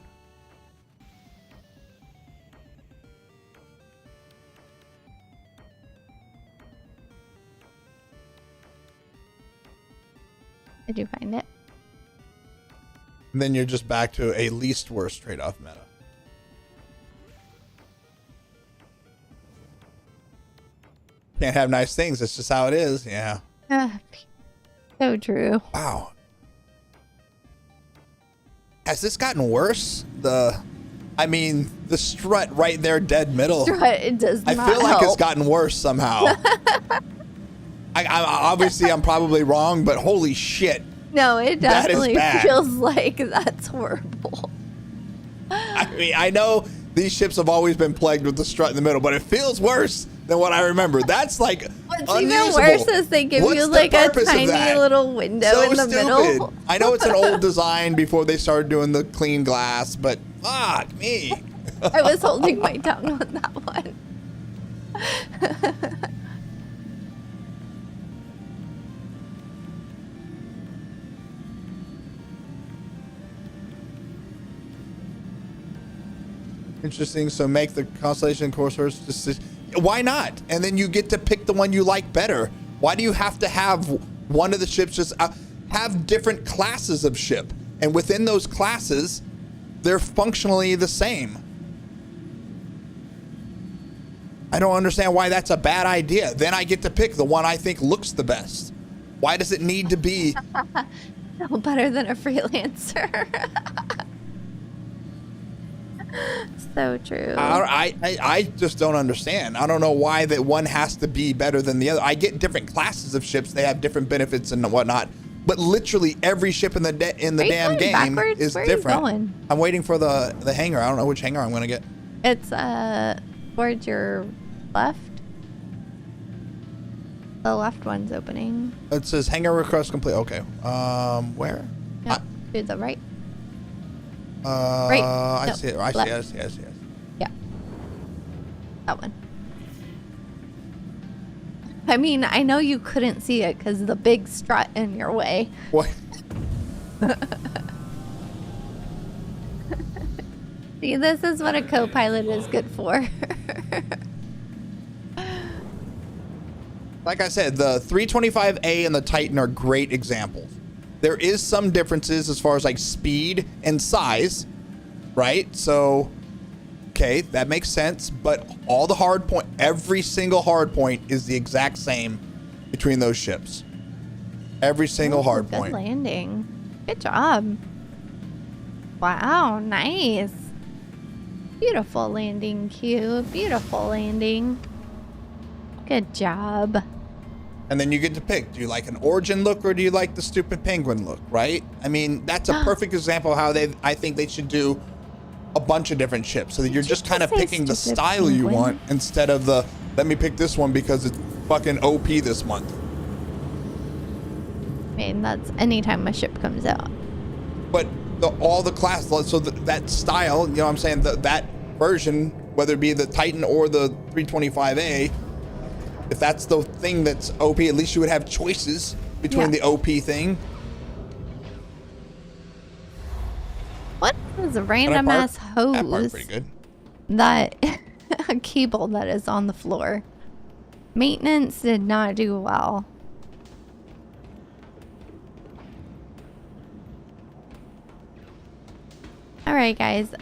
Did you find it? And then you're just back to a least worst trade-off meta. Can't have nice things. It's just how it is. Yeah. So true. Wow. Has this gotten worse? I mean, the strut right there, dead middle. It does not I feel like it's help. gotten worse somehow. I obviously I'm probably wrong, but holy shit. No, it definitely bad. feels like that's horrible. I mean, I know these ships have always been plagued with the strut in the middle, but it feels worse than what I remember. That's like What's unusable. even worse is they give What's you the like a purpose of tiny that? little window So in the stupid. middle. I know it's an old design before they started doing the clean glass, but fuck me. I was holding my tongue on that one. Interesting. So make the Constellation Course just why not? And then you get to pick the one you like better. Why do you have to have one of the ships just have different classes of ship? And within those classes, they're functionally the same. I don't understand why that's a bad idea. Then I get to pick the one I think looks the best. Why does it need to be No better than a freelancer. So true. I just don't understand. I don't know why that one has to be better than the other. I get different classes of ships. They have different benefits and whatnot. But literally every ship in the damn game backwards? is Where are you different. going? I'm waiting for the hangar. I don't know which hangar I'm going to get. It's towards your left. The left one's opening. It says hangar request complete. Okay. Where? No, to the right. Right. I No, see it. I see it. Yeah. That one. I mean, I know you couldn't see it because of the big strut in your way. What? See, this is what a co-pilot is good for. Like I said, the 325A and the Titan are great examples. There is some differences as far as like speed and size, right? So, okay, that makes sense. But all the hard point, every single hard point is the exact same between those ships. Every single hard good point. landing. Good job. Wow, nice. Beautiful landing, Q. Beautiful landing. Good job. And then you get to pick, do you like an origin look or do you like the stupid penguin look, right? I mean, that's a perfect example of how I think they should do a bunch of different ships. So that you're just kind of picking the style you want instead of let me pick this one because it's fucking OP this month. I mean, that's anytime a ship comes out. But all the class, so that style, you know what I'm saying, that version, whether it be the Titan or the 325A, if that's the thing that's OP, at least you would have choices between the OP thing. What is a random ass That part's hose pretty good. that a cable that is on the floor? Maintenance did not do well. All right, guys. So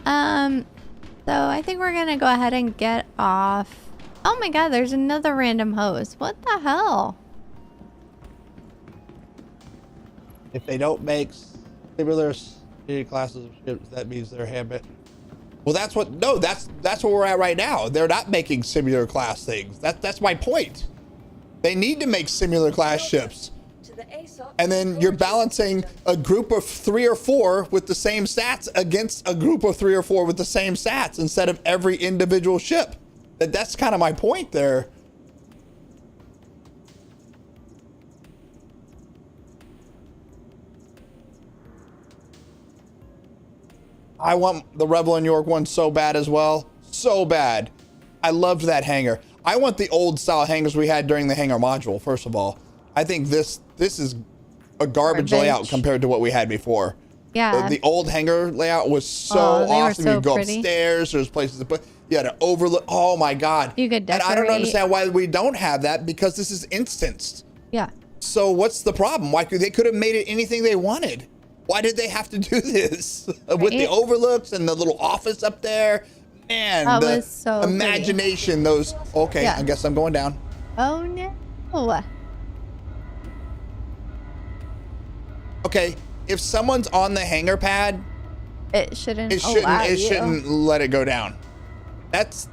I think we're gonna go ahead and get off. Oh my God, there's another random hose. What the hell? If they don't make similar classes of ships, that means they're habit. Well, that's what. No, that's where we're at right now. They're not making similar class things. That's my point. They need to make similar class ships. And then you're balancing a group of 3 or 4 with the same stats against a group of 3 or 4 with the same stats instead of every individual ship. That's kind of my point there. I want the Rebel in York one so bad as well. So bad. I loved that hangar. I want the old style hangars we had during the hangar module, first of all. I think this is a garbage layout compared to what we had before. Yeah. The old hangar layout was so awesome. So you go pretty. upstairs, there's places to put, you had to overlook. Oh my God. You could decorate. And I don't understand why we don't have that, because this is instanced. Yeah. So what's the problem? Why they could have made it anything they wanted? Why did they have to do this? With the overlooks and the little office up there? Man, That the was so imagination, those. Okay, Yeah. I guess I'm going down. Oh no. Okay, if someone's on the hangar pad, It shouldn't. it allow you. shouldn't let it go down. That's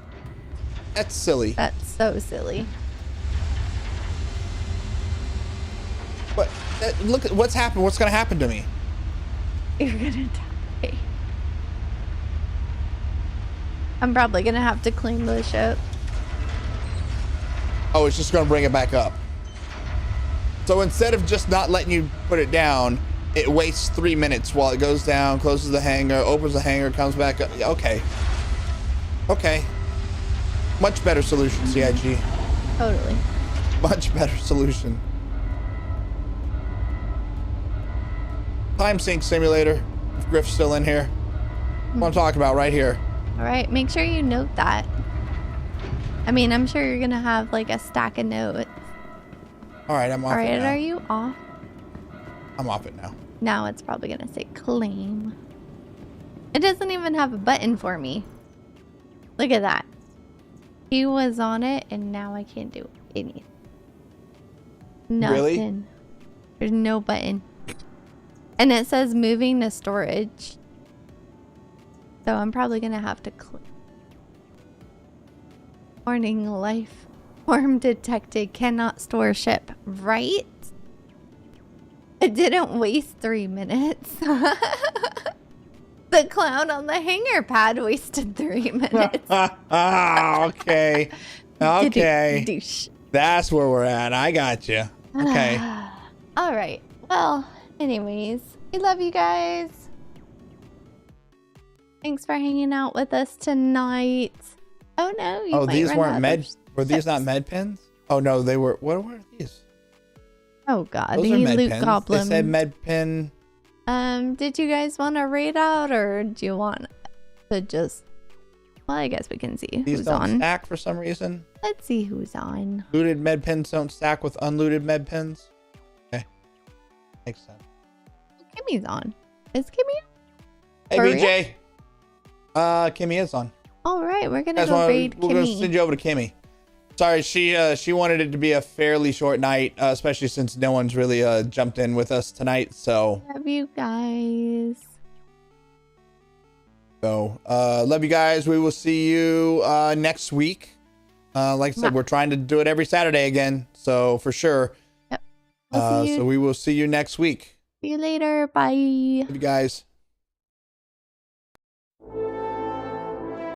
silly. That's so silly. But look at what's happened. What's gonna happen to me? You're gonna die. I'm probably gonna have to clean the ship. Oh, it's just gonna bring it back up. So instead of just not letting you put it down, it waits 3 minutes while it goes down, closes the hangar, opens the hangar, comes back up. Yeah, okay. Okay. Much better solution, CIG. Totally. Much better solution. Time sync simulator. If Griff's still in here. What I'm talking about right here. All right. Make sure you note that. I mean, I'm sure you're gonna have like a stack of notes. All right, I'm off All it right. now. Are you off? I'm off it now. Now it's probably gonna say claim. It doesn't even have a button for me. Look at that. He was on it and now I can't do anything. Nothing. Really? There's no button. And it says moving to storage. So I'm probably gonna have to warning, life form detected, cannot store ship. Right? It didn't waste 3 minutes. The clown on the hangar pad wasted 3 minutes. Okay. Okay. Douche. That's where we're at. I got you. Okay. All right. Well, anyways, we love you guys. Thanks for hanging out with us tonight. Oh no, you Oh, might these run weren't out med. of Were these ships. not med pens? Oh no, they were. What were these? Oh god, Those the are med loot pens. goblin. They said med pen. Did you guys want to raid out, or do you want to just? Well, I guess we can see These who's don't on. stack for some reason. Let's see who's on. Looted med pens don't stack with unlooted med pens. Okay, makes sense. Kimmy's on. Is Kimmy on? Hey For BJ. Kimmy is on. All right, we're gonna Guys, go raid we're gonna Kimmy. send you over to Kimmy. Sorry, she wanted it to be a fairly short night, especially since no one's really jumped in with us tonight. So Love you guys. love you guys. We will see you next week. Like I said, we're trying to do it every Saturday again. So for sure. Yep. We'll see you. So we will see you next week. See you later. Bye. Love you guys.